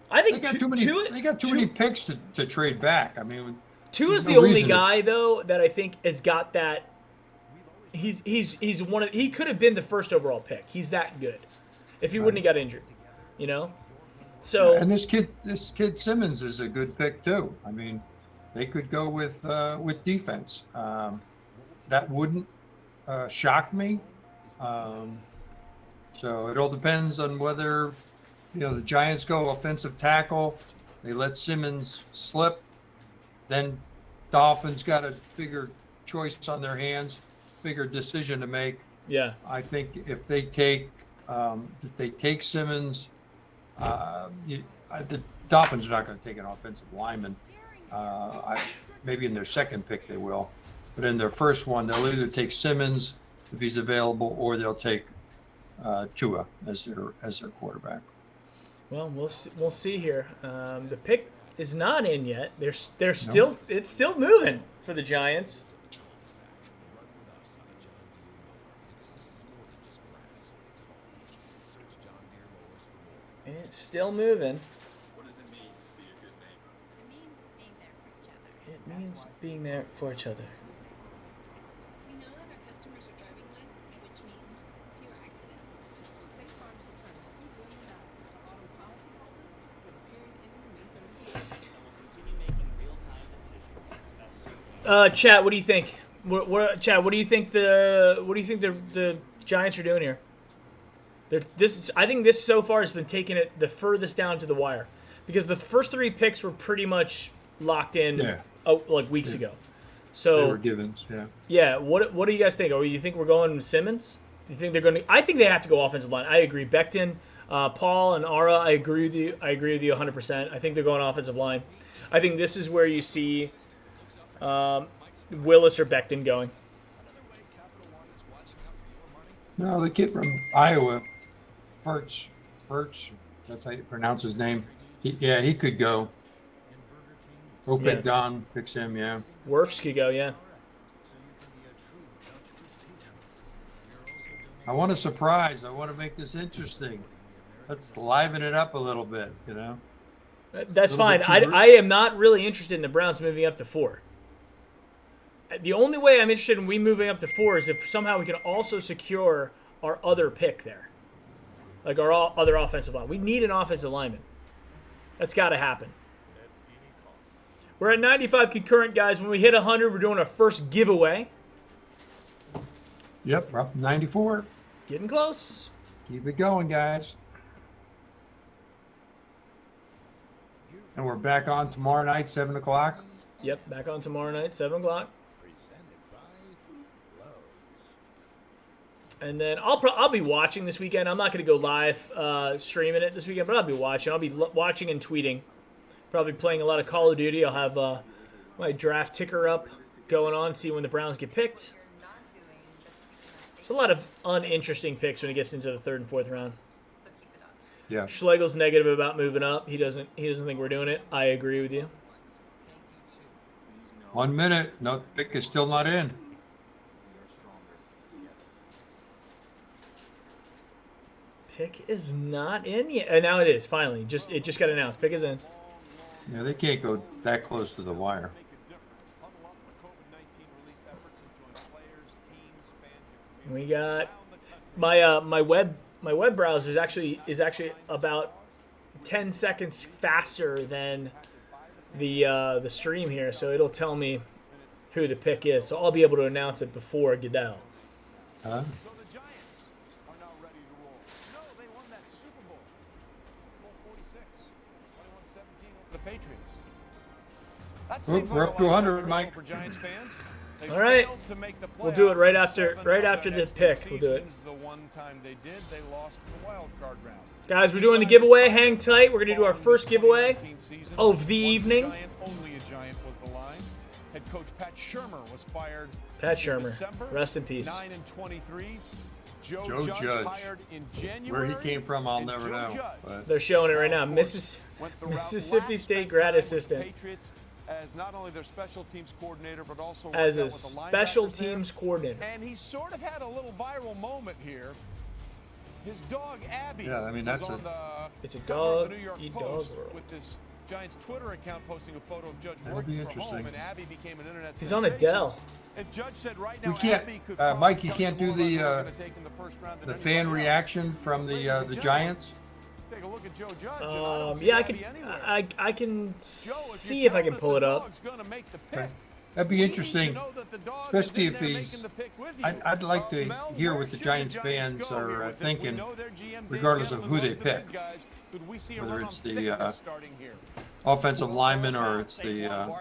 I think they got too many picks to trade back. I mean, Tua's the only guy though that I think has got that. He's one of. He could have been the first overall pick. He's that good. If he wouldn't have got injured, you know. So and this kid Simmons is a good pick too. I mean, they could go with defense. That wouldn't shock me. So it all depends on whether, the Giants go offensive tackle, they let Simmons slip, then Dolphins got a bigger choice on their hands, bigger decision to make. Yeah. I think if they take Simmons, the Dolphins are not going to take an offensive lineman. Maybe in their second pick they will, but in their first one they'll either take Simmons if he's available, or they'll take Tua as their quarterback. Well, we'll see here. The pick is not in yet. It's still moving for the Giants. It's still moving. What does it mean to be a good neighbor? It means being there for each other. We know that our customers are driving less, which means fewer accidents. So State Farm is returning $2 billion to auto policyholders for the period ending May 31st. And will continue making real-time decisions to best serve. Chat, what do you think? Chat, what do you think the Giants are doing here? I think this so far has been taking it the furthest down to the wire, because the first three picks were pretty much locked in like weeks ago. So they were givens, yeah. Yeah, what do you guys think? You think we're going Simmons? You think they're going to? I think they have to go offensive line. I agree. Becton, Paul, and Ara. I agree with you. 100%. I think they're going offensive line. I think this is where you see Willis or Becton going. No, the kid from Iowa, Birch, that's how you pronounce his name. He could go. Opek Don picks him, yeah. Wirfs could go, yeah. I want a surprise. I want to make this interesting. Let's liven it up a little bit, That's fine. I am not really interested in the Browns moving up to 4. The only way I'm interested in we moving up to 4 is if somehow we can also secure our other pick there. Like our other offensive line. We need an offensive lineman. That's got to happen. We're at 95 concurrent, guys. When we hit 100, we're doing our first giveaway. Yep, we're up 94. Getting close. Keep it going, guys. And we're back on tomorrow night, 7 o'clock. Yep, back on tomorrow night, 7 o'clock. And then I'll be watching this weekend. I'm not going to go live streaming it this weekend, but I'll be watching. I'll be watching and tweeting. Probably playing a lot of Call of Duty. I'll have my draft ticker up going on, see when the Browns get picked. It's a lot of uninteresting picks when it gets into the 3rd and 4th round. Yeah. Schlegel's negative about moving up. He doesn't think we're doing it. I agree with you. 1 minute. No, pick is still not in. Pick is not in yet. Now it is, finally. It just got announced. Pick is in. Yeah, they can't go that close to the wire. We got my web browser is actually about 10 seconds faster than the stream here, so it'll tell me who the pick is. So I'll be able to announce it before Goodell. Huh? So the Giants are now ready to roll. No, they won that Super Bowl. Super Bowl 46, 21-17 over the Patriots. That seems We're like up to 100, Mike. for Giants fans. They All right. failed to make the We'll do it right playoffs after in right 7 after the next pick. two We'll do it. seasons. The one time they did, they lost in the wild card round. Guys, we're doing the giveaway. Hang tight. We're going to do our first giveaway of the evening. Only a Giant was the line. Head coach Pat Shurmur was fired. Pat in Shurmur, December, rest in peace. 9-23. Joe Judge. hired in January. Where he came from, I'll never Joe know. Judge But They're showing it right now. went the route Mississippi last, State spent grad time with the assistant. Patriots as not only their special teams coordinator, but also As worked a out with the special linebackers there. teams coordinator. And he sort of had a little viral moment here. His dog Abby. Yeah, I mean, was that's on the It's a cover of dog the New York eat Post dog world. with this Giants Twitter account posting a photo of Judge That'll be working from interesting. home, and Abby became an internet He's on a sensation. Dell. And Judge said right We now can't, Abby could Mike. You probably can't tell do you more about who they're the gonna take in the first round than fan anybody else. reaction from the Giants. Take a look at Joe Judge. and I don't see Yeah, I Abby can. anywhere. I can Joe, see you're if I can telling us pull the it up. dog's gonna make the pick, Okay. That'd be we need to interesting, know that the dog especially is in if there he's. making the pick with you. I'd like to Mel, hear where what the should Giants go fans here are with this? We thinking, know their GM, Dave regardless of Gettleman, who was they the pick. big guys. Could we see a Whether run it's on the, thickness starting here? offensive lineman or it's the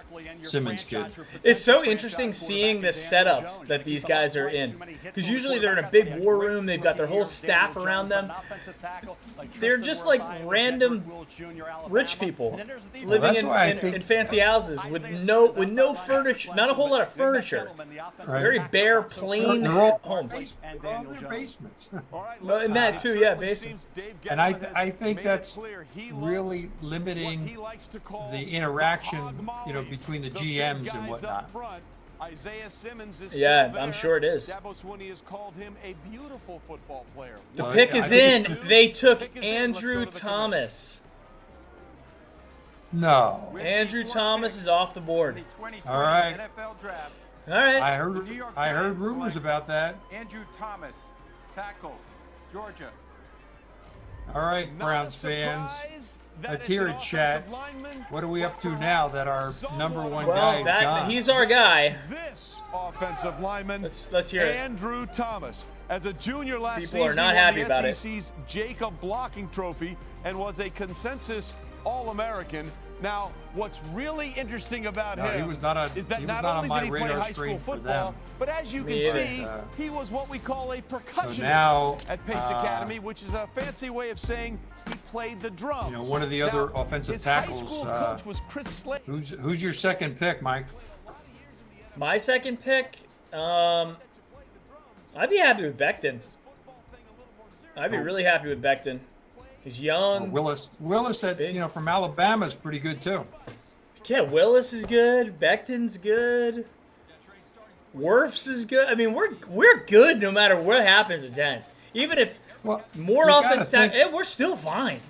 Simmons kid. It's so interesting seeing the setups that these guys are in. Because usually they're in a big war room. They've got their whole staff around them. They're just like random rich people living in fancy houses with no furniture, not a whole lot of furniture. Very bare, plain They're all homes. they're all in their basements. Well, and that too, yeah, basement. And I think that's really limiting the interaction, between the GMs and whatnot. Isiah Simmons is Yeah, still I'm there. sure it is. Dabo Swinney has called him a beautiful football player. The Well, pick I is think in. They took Andrew Let's go to the Thomas. No. Andrew Thomas is off the board. All right. NFL draft. All right. I heard rumors about that. Andrew Thomas, tackle, Georgia. All right, Browns fans. Let's hear it, chat. What are we up to now that our number one guy is gone? He's our guy. This offensive lineman, let's hear it. Andrew Thomas. As a junior last People are season, not he won happy the about it. SEC's Jacob Blocking Trophy and was a consensus All-American. Now, what's really interesting about him he was not on- is that he not was not on only my did he play radar high school screen for football, them. but as you Me can either. see, he was what we call a percussionist now, at Pace Academy, which is a fancy way of saying he played the drums. One of the other Now, offensive his tackles. high school coach was Chris Slade. Who's your second pick, Mike? My second pick, I'd be happy with Becton. I'd be really happy with Becton. He's young. Willis from Alabama is pretty good too. Yeah, Willis is good. Becton's good. Wirfs is good. I mean, we're good no matter what happens at 10. Even if more offense tackle, we're still fine.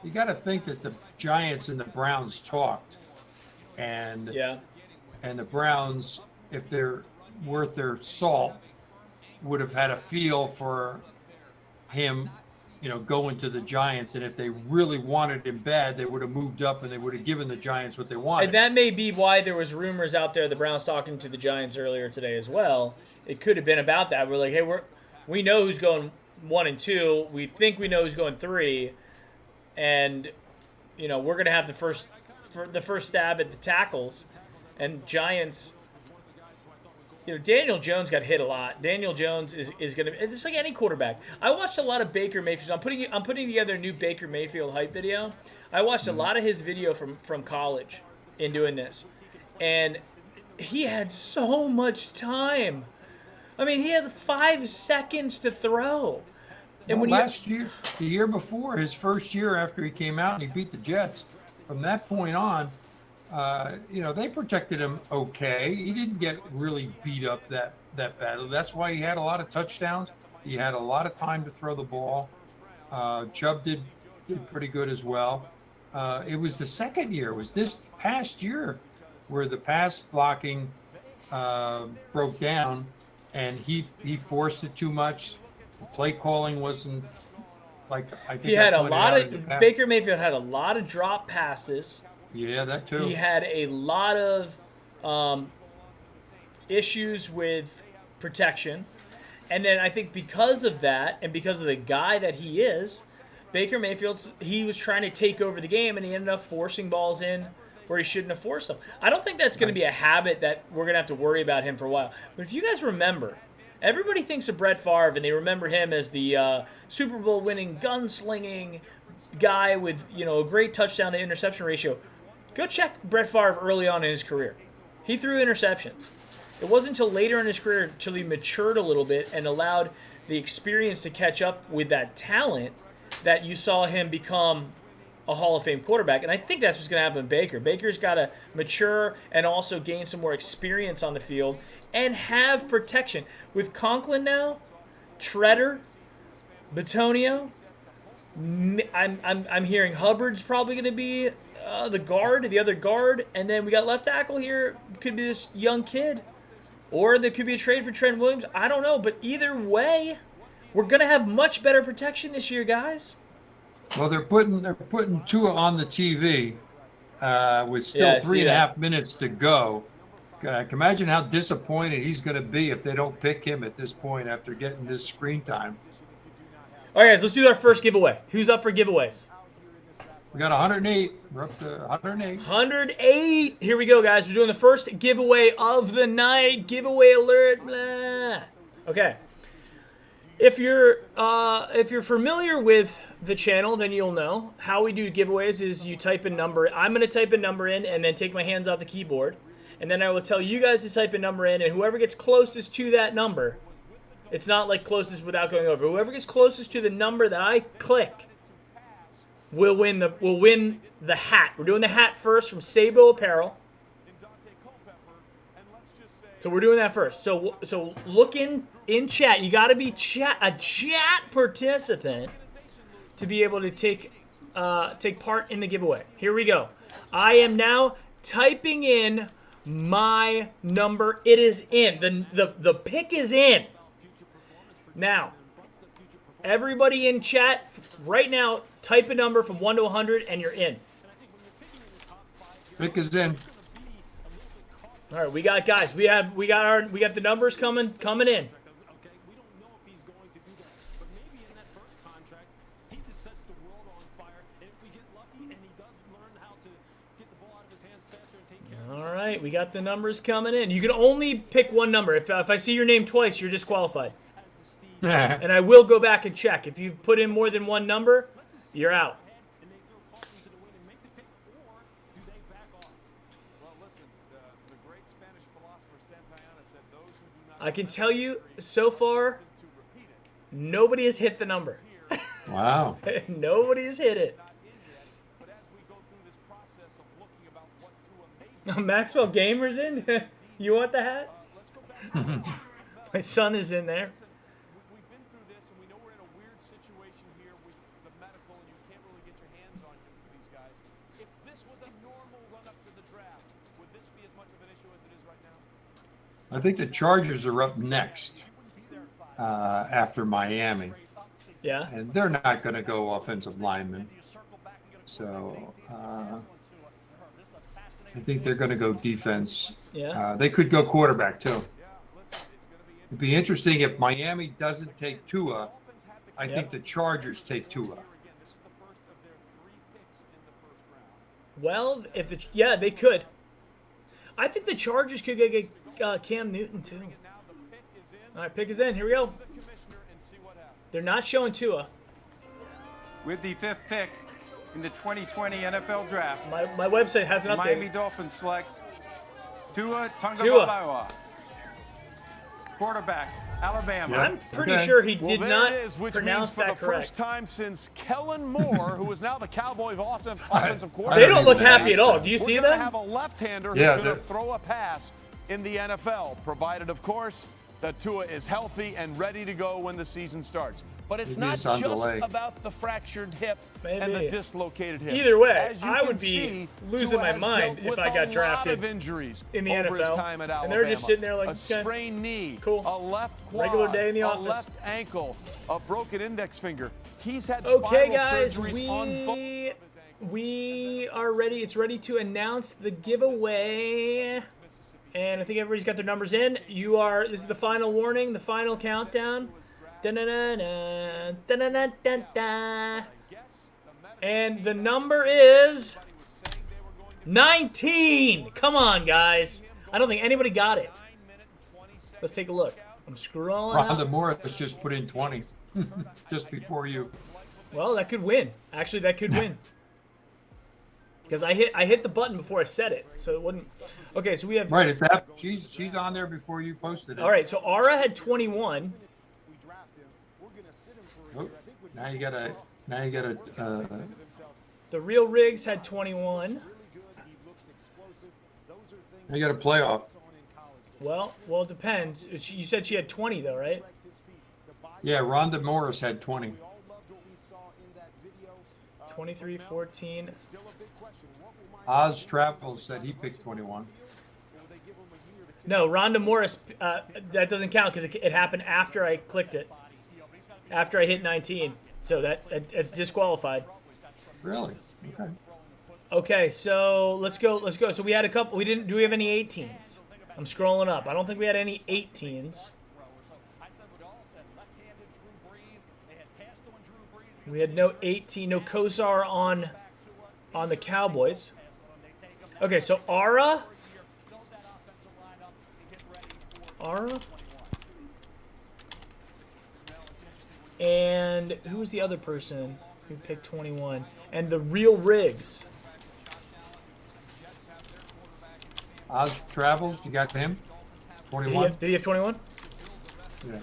You got to think that the Giants and the Browns talked, and the Browns, if they're worth their salt, would have had a feel for him, going to the Giants. And if they really wanted him bad, they would have moved up and they would have given the Giants what they wanted. And that may be why there was rumors out there, the Browns talking to the Giants earlier today as well. It could have been about that. We're like, hey, we know who's going 1 and 2. We think we know who's going 3. And, we're going to have the first stab at the tackles. And Giants, Daniel Jones got hit a lot. Daniel Jones is going to. It's like any quarterback. I watched a lot of Baker Mayfield. I'm putting together a new Baker Mayfield hype video. I watched a lot of his video from college in doing this, and he had so much time. I mean, he had 5 seconds to throw. And when the year before, his first year after he came out and he beat the Jets, from that point on, they protected him okay. He didn't get really beat up that badly. That's why he had a lot of touchdowns. He had a lot of time to throw the ball. Chubb did pretty good as well. It was the second year. It was this past year where the pass blocking broke down, and he forced it too much. The play calling wasn't like I think he had a lot of Baker Mayfield had a lot of drop passes. Yeah, that too. He had a lot of issues with protection. And then I think because of that and because of the guy that he is, Baker Mayfield, he was trying to take over the game, and he ended up forcing balls in where he shouldn't have forced them. I don't think that's going to be a habit that we're going to have to worry about him for a while. But if you guys remember, everybody thinks of Brett Favre, and they remember him as the Super Bowl winning, gunslinging guy with a great touchdown to interception ratio. Go check Brett Favre early on in his career. He threw interceptions. It wasn't until later in his career, until he matured a little bit and allowed the experience to catch up with that talent, that you saw him become a Hall of Fame quarterback. And I think that's what's going to happen with Baker. Baker's got to mature and also gain some more experience on the field and have protection. With Conklin now, Treader, Bitonio, I'm hearing Hubbard's probably going to be the other guard, and then we got left tackle here. Could be this young kid, or there could be a trade for Trent Williams. I don't know, but either way, we're gonna have much better protection this year, guys. Well, they're putting Tua on the TV with still 3.5 minutes to go. Imagine how disappointed he's going to be if they don't pick him at this point after getting this screen time. All right, guys, let's do our first giveaway. Who's up for giveaways? We got 108. We're up to 108. 108. Here we go, guys. We're doing the first giveaway of the night. Giveaway alert. Blah. Okay. If you're familiar with the channel, then you'll know how we do giveaways is you type a number. I'm going to type a number in and then take my hands off the keyboard. And then I will tell you guys to type a number in, and whoever gets closest to that number, it's not like closest without going over. Whoever gets closest to the number that I click will win the hat. We're doing the hat first from Sabo Apparel. So we're doing that first. So look in chat. You got to be a chat participant to be able to take part in the giveaway. Here we go. I am now typing in my number. It is in. The pick is in. Now, everybody in chat right now, type a number from 1 to 100 and you're in. Pick is in. All right, we got the numbers coming in. All right, we got the numbers coming in. You can only pick one number. If I see your name twice, you're disqualified. And I will go back and check. If you've put in more than one number, you're out. I can tell you, so far, nobody has hit the number. Wow. Nobody has hit it. Maxwell Gamer's in? You want the hat? My son is in there. We've been through this, and we know we're in a weird situation here with the medical, and you can't really get your hands on these guys. If this was a normal run-up to the draft, would this be as much of an issue as it is right now? I think the Chargers are up next after Miami. Yeah. And they're not going to go offensive linemen. So I think they're going to go defense. Yeah. They could go quarterback, too. It'd be interesting if Miami doesn't take Tua. I think the Chargers take Tua. Well, they could. I think the Chargers could get Cam Newton, too. All right, pick is in. Here we go. They're not showing Tua. With the 5th pick in the 2020 NFL Draft, my website hasn't updated. Miami Dolphins select Tua Tagovailoa, quarterback, Alabama. I'm pretty sure he did not which pronounce means for that the correct. first time since Kellen Moore, who is now the Cowboys offensive coordinator. They don't look happy at all. Do you see them? We're them? going to have a left-hander who's going to throw a pass in the NFL, provided, of course, that Tua is healthy and ready to go when the season starts. But it's Maybe not it's on just delay. about the fractured hip and the dislocated hip. Either way, As you I can would be see, losing Tua my has mind dealt if with I got a drafted lot of injuries in the over his NFL, time at Alabama. and they're just sitting there like, a sprained knee, cool, a left quad, regular day in the a office. left ankle, a broken index finger. He's had Okay, spiral guys, surgeries on both. we are ready. It's ready to announce the giveaway. And I think everybody's got their numbers in. This is the final warning, the final countdown. Da-na-na-na, da-na-na-da-da. And the number is 19. Come on, guys. I don't think anybody got it. Let's take a look. I'm scrolling Rhonda up. Morris just put in 20 just before you. Well, that could win. Actually, that could win. Because I hit the button before I said it, so it wouldn't. Okay, so we have. Right, it's that. She's on there before you posted it. All right, so Ara had 21. Oh, now you got a. The real Riggs had 21. You got a playoff. Well, it depends. You said she had 20 though, right? Yeah, Rhonda Morris had 20. 23, 14. Oz Travels said he picked 21. No, Rhonda Morris, that doesn't count because it happened after I clicked it. After I hit 19. So it's disqualified. Really? Okay. Okay, so let's go. So we had a couple. Do we have any 18s? I'm scrolling up. I don't think we had any 18s. We had no 18, no Kosar on the Cowboys. Okay, so Ara. And who was the other person who picked 21? And the real Riggs. Oz Travels, you got him? 21? Did he have 21? Yeah.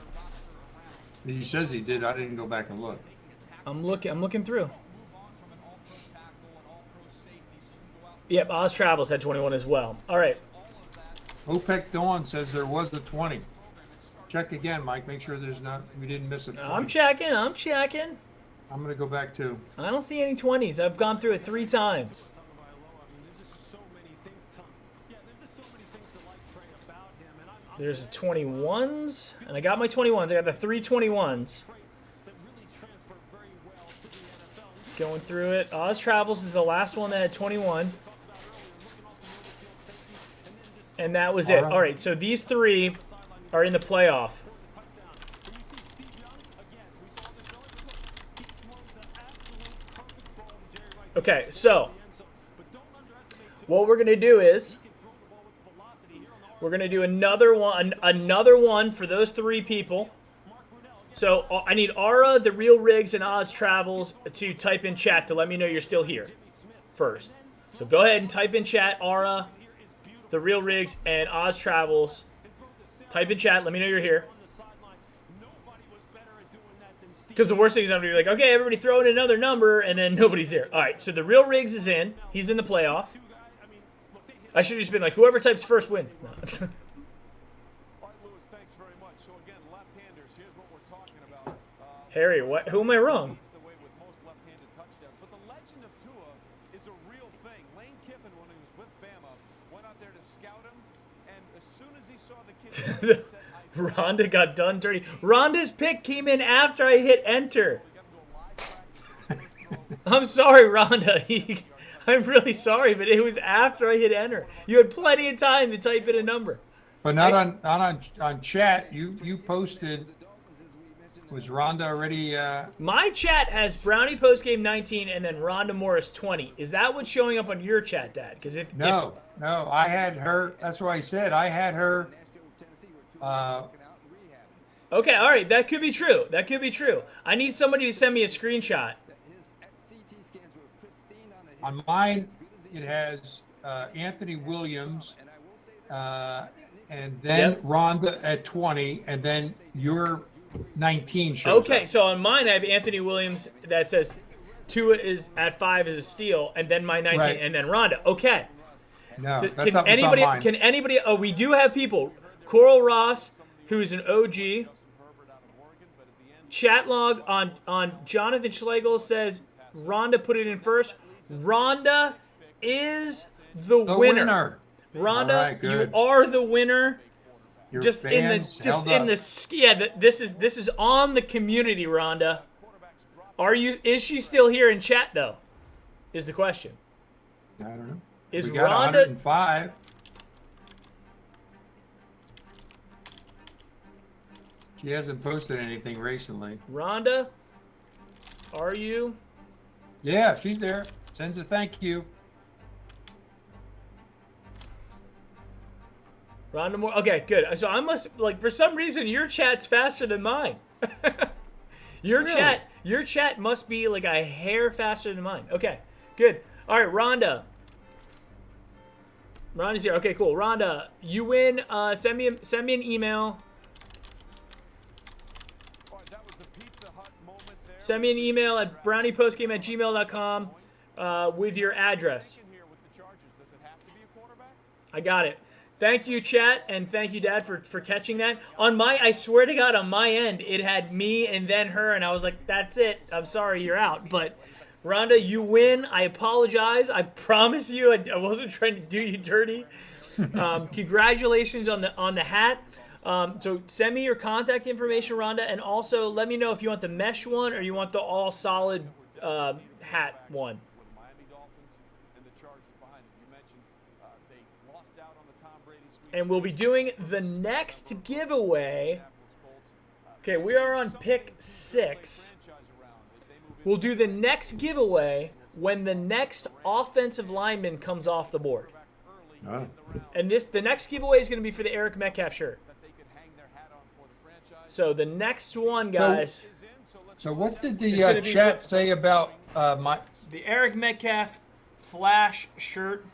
He says he did. I didn't go back and look. I'm looking through. Yep, Oz Travels had 21 as well. All right. OPEC Dawn says there was the 20. Check again, Mike. Make sure we didn't miss it. I'm checking. I'm going to go back too. I don't see any 20s. I've gone through it 3 times. There's 21s, and I got my 21s. I got the 3 21s. Going through it. Oz Travels is the last one that had 21. And that was it. All right, so these 3 are in the playoff. Okay, so what we're going to do is we're going to do another one for those 3 people. So I need Ara, the real Riggs, and Oz Travels to type in chat to let me know you're still here first. So go ahead and type in chat, Ara, the real Riggs, and Oz Travels. Type in chat, let me know you're here. Because the worst thing is I'm going to be like, okay, everybody throw in another number, and then nobody's here. All right, so the real Riggs is in. He's in the playoff. I should have just been like, whoever types first wins. No. Harry, what? Who am I wrong? But the legend of Tua is a real thing. Lane Kiffin, when he was with Bama, went out there to scout him, and as soon as he saw the kid, Rhonda got done dirty. Rhonda's pick came in after I hit enter. I'm sorry, Rhonda. I'm really sorry, but it was after I hit enter. You had plenty of time to type in a number. But not on chat. You posted. Was Rhonda already? My chat has Brownie postgame 19 and then Rhonda Morris 20. Is that what's showing up on your chat, Dad? Because no, I had her. That's why I said I had her. Okay, all right, that could be true. I need somebody to send me a screenshot. On mine, it has Anthony Williams, and then Rhonda at 20, and then your 19 shows Okay, up. so on mine I have Anthony Williams that says Tua is at 5 as a steal, and then my 19, and then Rhonda. Okay. No, that's can not what's anybody? on mine. Can anybody? Oh, we do have people. Coral Ross who's an OG. Chat log on Jonathan Schlegel says Rhonda put it in first. Rhonda is the winner. Rhonda, right, you are the winner. Your Just in the fans just held in the this is on the community, Rhonda. Is she still here in chat though? Is the question. I don't know. Is we got Rhonda 105? She hasn't posted anything recently. Rhonda, are you? Yeah, she's there. Sends a thank you. Rhonda Moore. Okay, good. So I must for some reason your chat's faster than mine. Your chat must be like a hair faster than mine. Okay, good. All right, Rhonda. Rhonda's here. Okay, cool. Rhonda, you win. Send me an email. Send me an email at browniepostgame@gmail.com with your address. I got it. Thank you, chat, and thank you, Dad, for catching that. I swear to God, on my end, it had me and then her, and I was like, that's it. I'm sorry, you're out. But, Rhonda, you win. I apologize. I promise you I wasn't trying to do you dirty. Congratulations on the hat. So send me your contact information, Rhonda, and also let me know if you want the mesh one or you want the all solid hat one. And we'll be doing the next giveaway. Okay, we are on pick 6. We'll do the next giveaway when the next offensive lineman comes off the board. Oh. And the next giveaway is going to be for the Eric Metcalf shirt. So the next one, guys. So what did the chat say about the Eric Metcalf Flash shirt?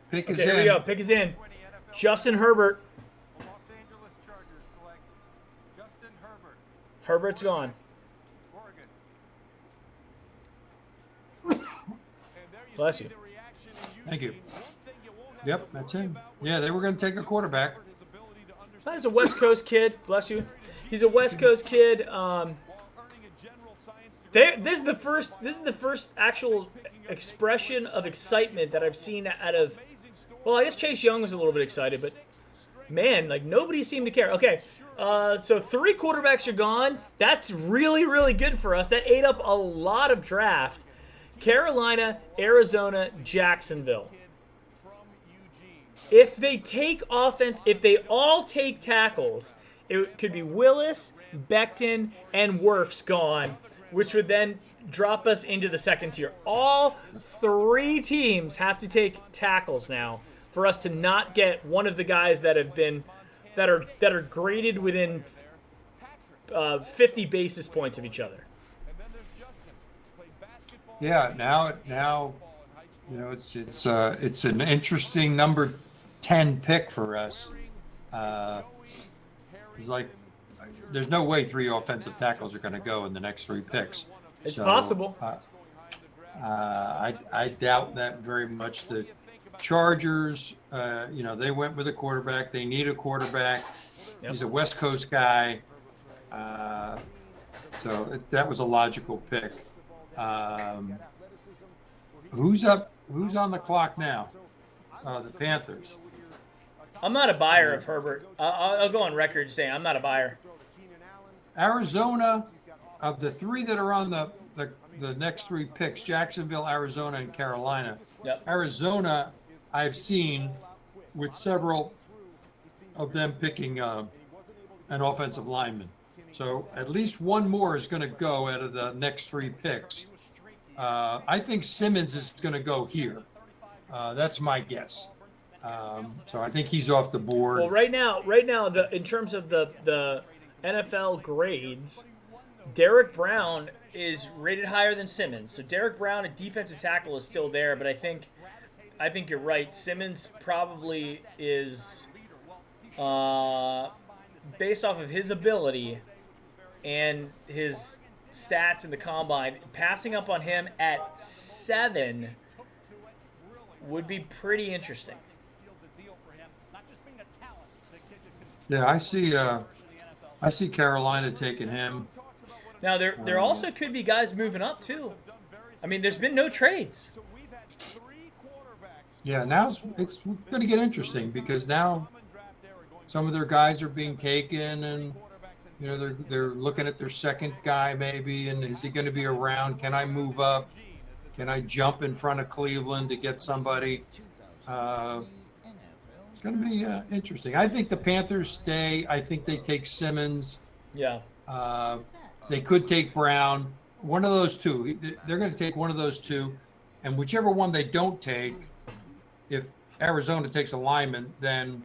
Pick is okay, in. Here we go. Pick is in. Justin Herbert. Herbert's gone. Bless you. Thank you. Yep, that's him. Yeah, they were going to take a quarterback. He's a West Coast kid. Bless you. He's a West Coast kid. This is the first actual expression of excitement that I've seen out of. Well, I guess Chase Young was a little bit excited, but man, nobody seemed to care. Okay, so 3 quarterbacks are gone. That's really, really good for us. That ate up a lot of draft. Carolina, Arizona, Jacksonville. If they take offense, if they all take tackles, it could be Willis, Becton, and Wirfs gone, which would then drop us into the second tier. All 3 teams have to take tackles now for us to not get one of the guys that are graded within 50 basis points of each other. Yeah, now it's an interesting number 10 pick for us. It's like there's no way 3 offensive tackles are going to go in the next 3 picks. It's possible. I doubt that very much. The Chargers, they went with a quarterback. They need a quarterback. Yep. He's a West Coast guy. So that was a logical pick. Who's up? Who's on the clock now? The Panthers. I'm not a buyer of Herbert. I'll go on record saying I'm not a buyer. Arizona, of the 3 that are on the next 3 picks, Jacksonville, Arizona, and Carolina. Yep. Arizona, I've seen with several of them picking an offensive lineman. So at least one more is going to go out of the next 3 picks. I think Simmons is going to go here. That's my guess. So I think he's off the board. Well, right now, in terms of the NFL grades, Derek Brown is rated higher than Simmons. So Derek Brown, a defensive tackle, is still there, but I think you're right. Simmons probably is, based off of his ability and his stats in the combine, passing up on him at 7 would be pretty interesting. Yeah, I see Carolina taking him. Now there also could be guys moving up too. I mean, there's been no trades. Yeah, now it's going to get interesting because now some of their guys are being taken, and you know they're looking at their second guy maybe, and is he going to be around? Can I move up? Can I jump in front of Cleveland to get somebody? It's going to be interesting. I think the Panthers stay. I think they take Simmons. Yeah. They could take Brown. One of those two. They're going to take one of those two, and whichever one they don't take, if Arizona takes a lineman, then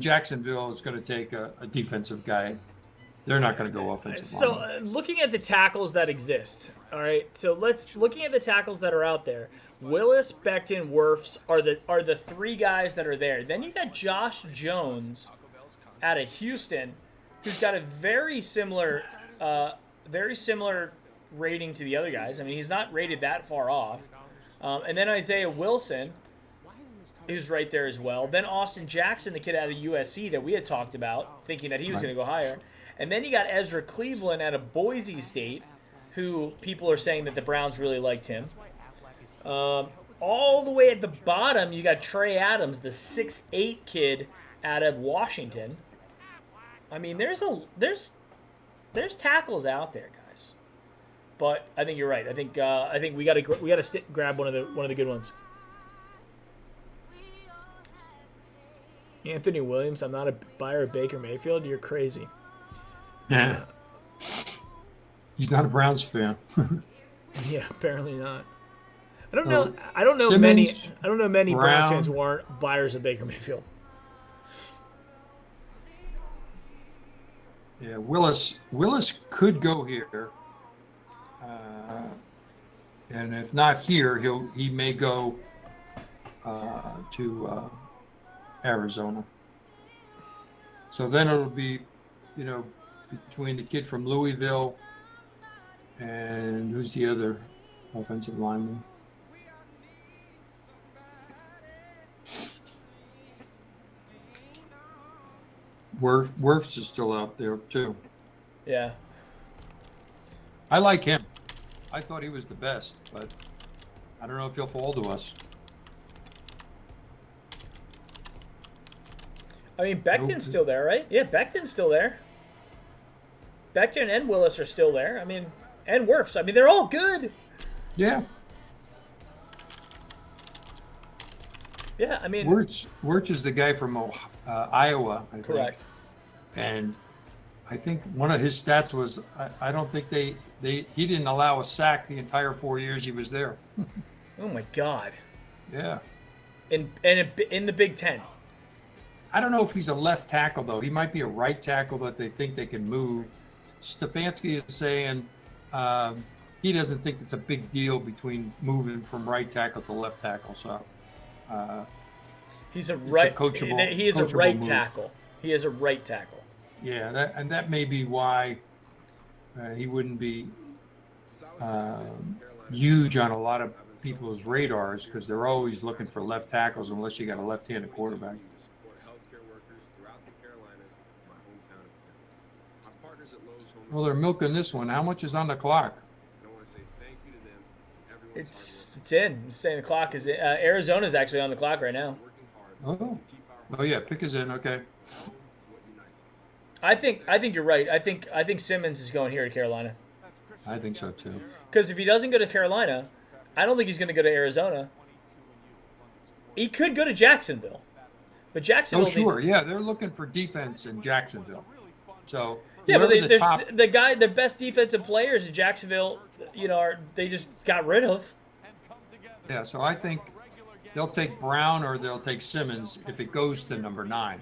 Jacksonville is going to take a defensive guy. They're not going to go offensive. So looking at the tackles that exist, all right. So looking at the tackles that are out there. Willis, Becton, Wirfs are the three guys that are there. Then you got Josh Jones out of Houston, who's got a very similar rating to the other guys. I mean, he's not rated that far off. And then Isaiah Wilson, who's right there as well. Then Austin Jackson, the kid out of USC that we had talked about, thinking that he was going to go higher. And then you got Ezra Cleveland out of Boise State, who people are saying that the Browns really liked him. All the way at the bottom, you got Trey Adams, the 6'8" kid out of Washington. I mean, there's tackles out there, guys. But I think you're right. I think we got to grab one of the good ones. Anthony Williams, I'm not a buyer of Baker Mayfield. You're crazy. Yeah. He's not a Browns fan. Yeah, apparently not. I don't know Simmons, many Brown. Browns fans who aren't buyers of Baker Mayfield. Yeah, Willis could go here, and if not here, he may go to Arizona. So then it'll be, between the kid from Louisville and who's the other offensive lineman? Wirfs is still out there too. Yeah. I like him. I thought he was the best, but I don't know if he'll fall to us. I mean, Becton's still there, right? Yeah, Becton's still there. Becton and Willis are still there. I mean, and Wirfs. I mean, they're all good. Yeah. Yeah, I mean. Wirtz is the guy from Iowa, I think. Correct. And I think one of his stats was I don't think he didn't allow a sack the entire 4 years he was there. Oh my God. Yeah. In the Big Ten. I don't know if he's a left tackle though. He might be a right tackle that they think they can move. Stefanski is saying he doesn't think it's a big deal between moving from right tackle to left tackle. So he's a right. He is a right move. tackle. He is a right tackle. Yeah, that may be why he wouldn't be huge on a lot of people's radars because they're always looking for left tackles unless you got a left-handed quarterback. Well, they're milking this one. How much is on the clock? It's in. I'm saying the clock is in. Arizona's actually on the clock right now. Oh yeah, pick is in. Okay. I think you're right. I think Simmons is going here to Carolina. I think so too. Because if he doesn't go to Carolina, I don't think he's going to go to Arizona. He could go to Jacksonville, but Jacksonville. Oh sure, yeah, they're looking for defense in Jacksonville. So yeah, but the best defensive players in Jacksonville, they just got rid of. Yeah, so I think they'll take Brown or they'll take Simmons if it goes to number 9.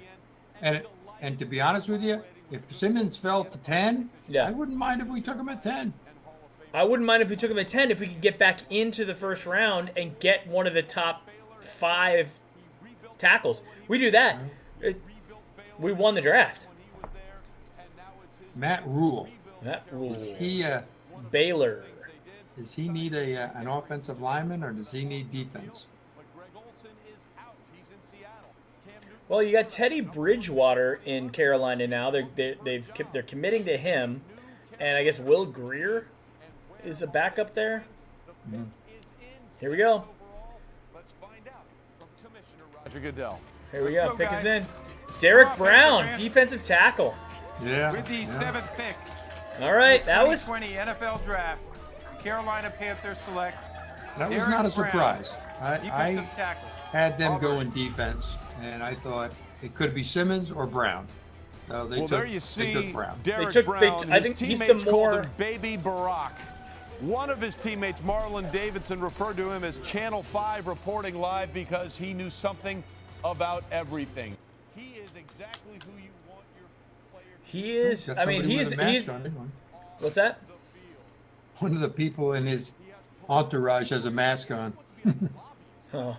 And to be honest with you, if Simmons fell to 10, I wouldn't mind if we took him at 10. I wouldn't mind if we took him at 10 if we could get back into the first round and get one of the top 5 tackles. We do that. We won the draft. Matt Rule. Is he Baylor? Does he need an offensive lineman or does he need defense? Well, you got Teddy Bridgewater in Carolina now. They're committing to him, and I guess Will Greer is the backup there. Mm. Here we go. Roger Goodell. Here we go. Pick us in. Derek Brown, defensive tackle. Yeah. With the 7th pick. All right, that was 2020 NFL Draft. Carolina Panthers select. That was Derek not a Brown, surprise. I defensive tackle. had them Auburn. go in defense, and I thought it could be Simmons or Brown. So they Well, took, there you they took see Brown. Derek Brown. I His think he's the teammates more. called him Baby Barack. One of his teammates, Marlon Davidson, referred to him as Channel 5 reporting live because he knew something about everything. He is exactly who you want your player to be. He is. Got I mean, somebody with he's. a mask on, didn't he? What's that? One of the people in his entourage has a mask on. Oh.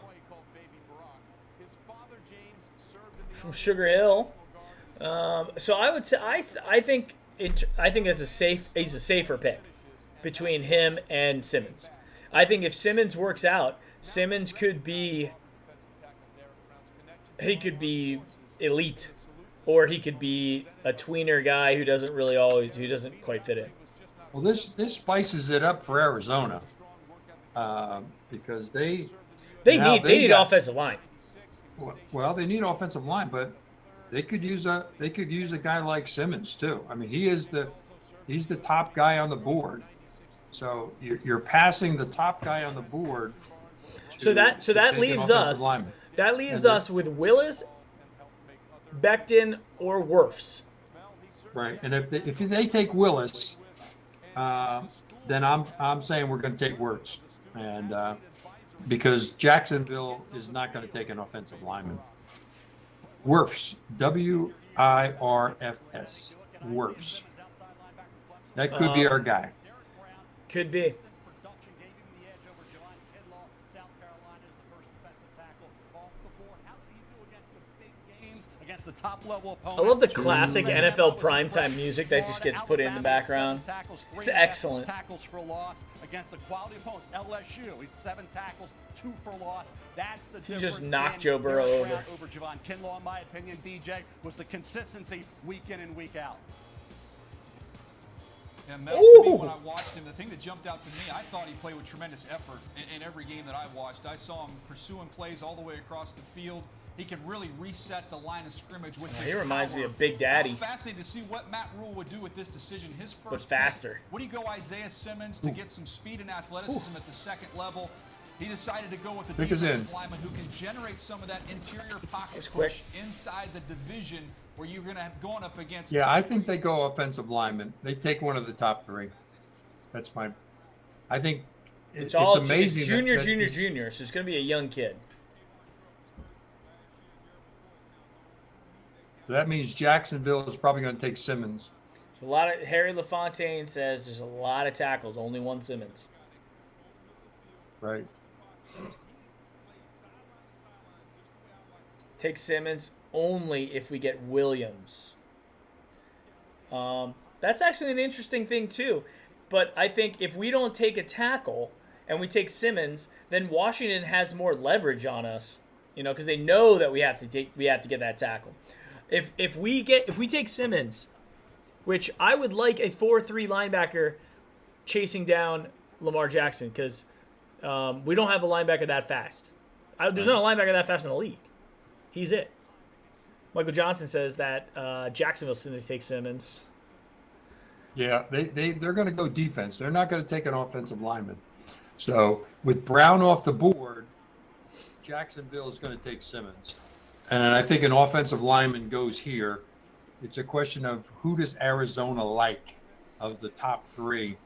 From Sugar Hill. So I would say I think it's a safe. He's a safer pick between him and Simmons. I think if Simmons works out, Simmons could be. He could be elite, or he could be a tweener guy who doesn't quite fit in. Well, this spices it up for Arizona because they need offensive line. Well, they need offensive line, but they could use a guy like Simmons too. I mean, he's the top guy on the board. So you're passing the top guy on the board. So that leaves us. Lineman. That leaves us with Willis, Becton, or Wirfs. Right, and if they take Willis, then I'm saying we're going to take Wirfs, and because Jacksonville is not going to take an offensive lineman. Wirfs, W-I-R-F-S, Wirfs. That could be our guy. Could be. The top level I love the classic NFL primetime music that just gets put in the background. It's excellent. Tackles for loss against the quality opponents. LSU, he's 7 tackles, 2 for loss. That's the difference. He just knocked Joe Burrow over. Over Javon Kinlaw, in my opinion, DJ, was the consistency week in and week out. And Mel, to me, when I watched him, the thing that jumped out to me, I thought he played with tremendous effort in every game that I watched. I saw him pursuing plays all the way across the field. He can really reset the line of scrimmage with his He reminds power. me of Big Daddy. I was fascinated to see what Matt Rule would do with this decision. His first but faster. Pick, would he go Isiah Simmons to get some speed and athleticism at the second level? He decided to go with a defensive lineman who can generate some of that interior pocket push inside the division where you're going to have going up against. Yeah, I think they go offensive lineman. They take one of the top 3. That's my. I think it's amazing. It's junior. So it's going to be a young kid. So that means Jacksonville is probably going to take Simmons. It's a lot of Harry LaFontaine says there's a lot of tackles, only one Simmons. Right. Take Simmons only if we get Williams. That's actually an interesting thing too. But I think if we don't take a tackle and we take Simmons, then Washington has more leverage on us, because they know that we have to get that tackle. If we take Simmons, which I would like a 4-3 linebacker chasing down Lamar Jackson because we don't have a linebacker that fast. There's not a linebacker that fast in the league. He's it. Michael Johnson says that Jacksonville's going to take Simmons. Yeah, they're going to go defense. They're not going to take an offensive lineman. So with Brown off the board, Jacksonville is going to take Simmons. And I think an offensive lineman goes here. It's a question of who does Arizona like of the top 3.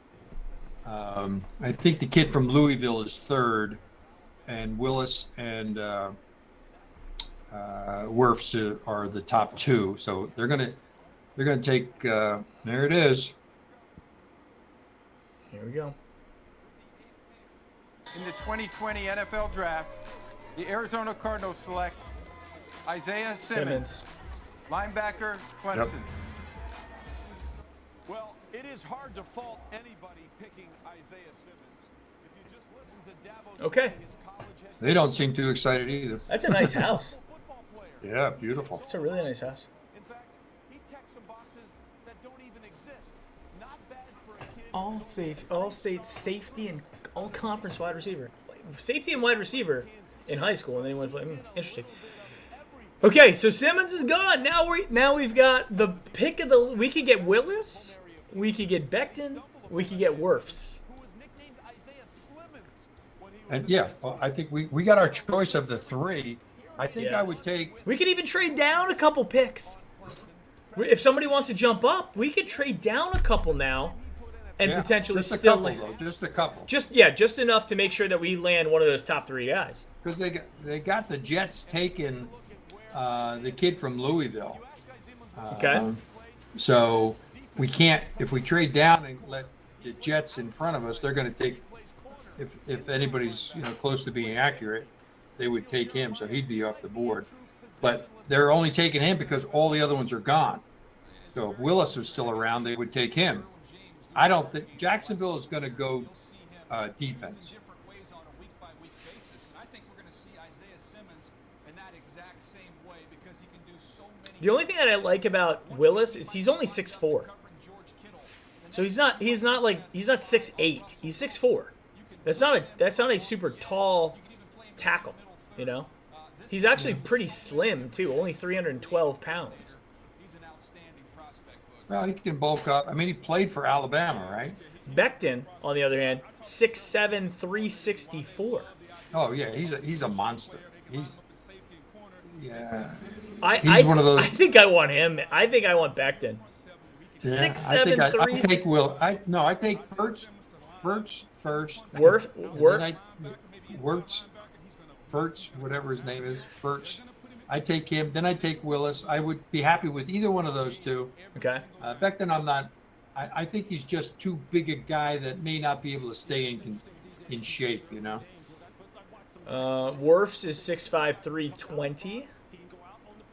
I think the kid from Louisville is 3rd, and Willis and Wirfs are the top 2. So they're gonna take. There it is. Here we go. In the 2020 NFL Draft, the Arizona Cardinals select Isiah Simmons. Linebacker, Clemson. Yep. Well, it is hard to fault anybody picking Isiah Simmons. If you just listen to Davos, okay. They don't seem too excited either. That's a nice house. Yeah, beautiful. It's a really nice house. In fact, he checked some boxes that don't even exist. Not bad for a kid. All state safety and all conference wide receiver. Safety and wide receiver in high school, and then he went to play. Interesting. Okay, so Simmons is gone. Now we've got the pick of the. We could get Willis, we could get Becton, we could get Wirfs. And yeah, well, I think we got our choice of the three. I think I would take. We could even trade down a couple picks. If somebody wants to jump up, we could trade down a couple now, and potentially just still land. Just a couple. Just enough to make sure that we land one of those top 3 guys. Because they got the Jets taking the kid from Louisville. Okay. So we can't, if we trade down and let the Jets in front of us, they're going to take. If anybody's close to being accurate, they would take him, so he'd be off the board. But they're only taking him because all the other ones are gone. So if Willis was still around, they would take him. I don't think Jacksonville is going to go defense. The only thing that I like about Willis is he's only 6'4". So he's not 6'8". He's 6'4". That's not a super tall tackle, He's actually pretty slim too, only 312 pounds. Well, he can bulk up. I mean, he played for Alabama, right? Becton, on the other hand, 6'7", 364. Oh yeah, he's a monster. He's one of those. I think I want him. I think I want Becton. 6'7", 3. I take Will. I take Wirtz first. Wirtz, whatever his name is, Wirtz. I take him. Then I take Willis. I would be happy with either one of those two. Okay. Becton, I'm not. I think he's just too big a guy that may not be able to stay in shape. Wirfs is 6'5", 320.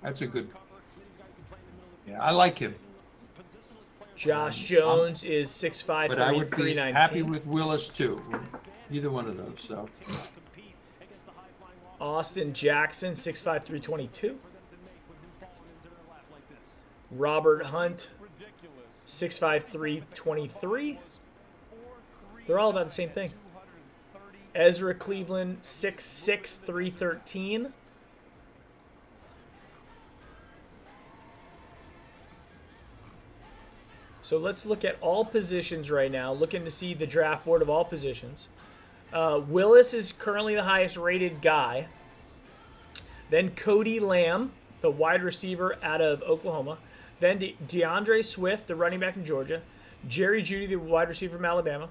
That's a good. Yeah, I like him. Josh Jones is 6'5", but I would be 319. happy with Willis too. Either one of those. So. Austin Jackson, 6'5", 322. Robert Hunt, 6'5", 323. They're all about the same thing. Ezra Cleveland, 6'6", 313. So let's look at all positions right now, looking to see the draft board of all positions. Willis is currently the highest rated guy. Then Cody Lamb, the wide receiver out of Oklahoma. Then DeAndre Swift, the running back from Georgia. Jerry Jeudy, the wide receiver from Alabama.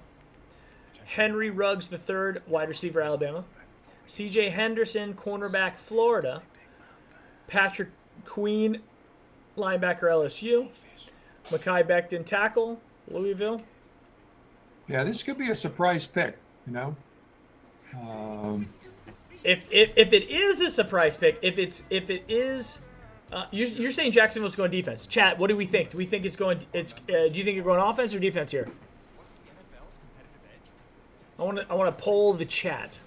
Henry Ruggs, the third wide receiver, Alabama. C.J. Henderson, cornerback, Florida. Patrick Queen, linebacker, LSU. Mekhi Becton, tackle, Louisville. Yeah, this could be a surprise pick, If it is a surprise pick, if it is, you're saying Jacksonville's going defense. Chat, what do we think? Do we think it's going? Do you think you're going offense or defense here? I want to poll the chat.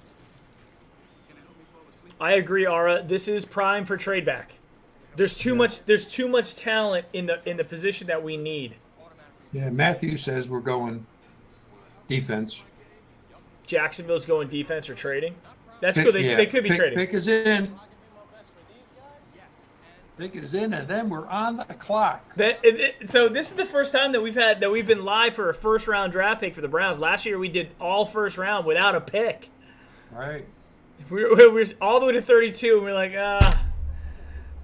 I agree, Ara. This is prime for trade back. There's too much talent in the position that we need. Yeah, Matthew says we're going defense. Jacksonville's going defense or trading. That's good. They could be trading. Pick is in. Pick is in, and then we're on the clock. So this is the first time that we've been live for a first round draft pick for the Browns. Last year we did all first round without a pick. Right. We're all the way to 32, and we're like,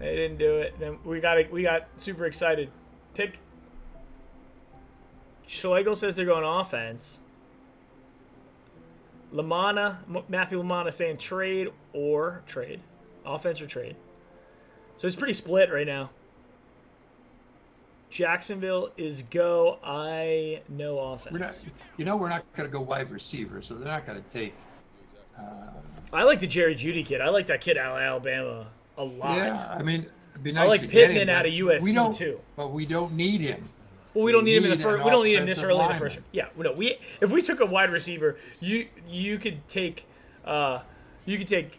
they didn't do it. Then we got super excited. Pick. Schlegel says they're going offense. Matthew Lamana saying trade, offense or trade. So it's pretty split right now. Jacksonville is go. I know offense. We're not going to go wide receiver, so they're not going to take. I like the Jerry Jeudy kid. I like that kid out of Alabama a lot. Yeah, I mean, it'd be nice. I like to Pittman get him, out of USC too. But we don't need him. Well, we don't need him in the first. We don't need him this early in the first. Yeah, no. If we took a wide receiver, you could take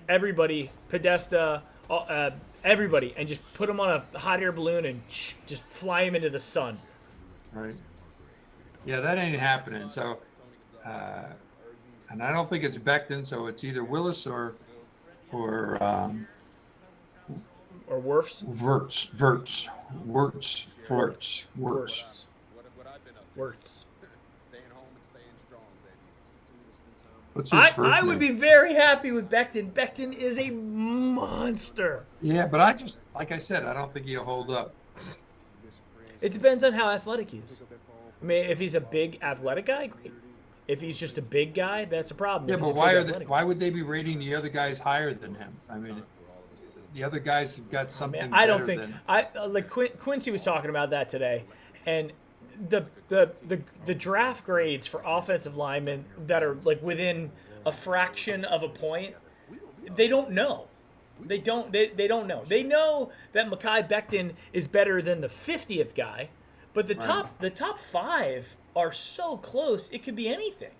everybody, Podesta, everybody, and just put him on a hot air balloon and just fly him into the sun. Right. Yeah, that ain't happening. So, and I don't think it's Becton. So it's either Willis or Wirfs. Wirtz. What's his first I name? would be very happy with Becton. Becton is a monster. Yeah, but like I said, I don't think he'll hold up. It depends on how athletic he is. I mean, if he's a big athletic guy, great. If he's just a big guy, that's a problem. Yeah, but why would they be rating the other guys higher than him? I mean, the other guys have got something. I don't think like Quincy was talking about that today, and the draft grades for offensive linemen that are like within a fraction of a point, they don't know. They don't know. They know that Mekhi Becton is better than the 50th guy, but the top 5 are so close. It could be anything.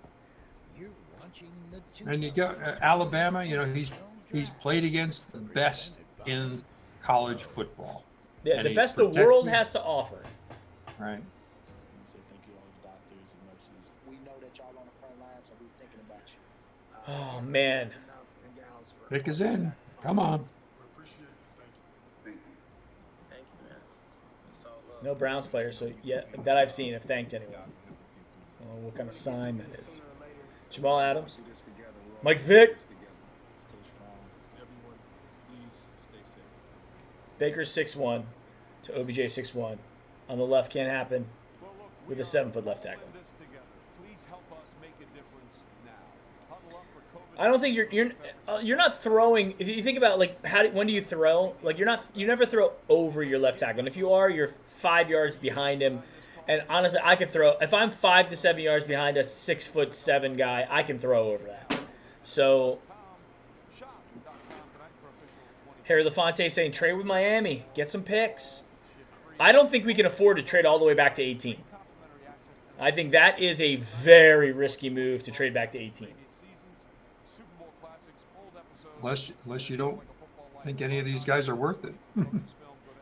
And you got Alabama. You know, he's played against the best in college football. Yeah, the best the world has to offer. Right. Oh man. Pick is in. Come on. No Browns players, so that I've seen have thanked anyone. Oh, what kind of sign that is? Jamal Adams, Mike Vick, Baker's 6'1" to OBJ 6'1". On the left can't happen with a 7-foot left tackle. I don't think you're not throwing. If you think about like when do you throw? Like you never throw over your left tackle. And if you are, you're 5 yards behind him. And honestly, I could throw if I'm 5 to 7 yards behind a 6'7" guy. I can throw over that. So Harry LaFontaine saying trade with Miami, get some picks. I don't think we can afford to trade all the way back to 18. I think that is a very risky move to trade back to 18. Unless you don't think any of these guys are worth it.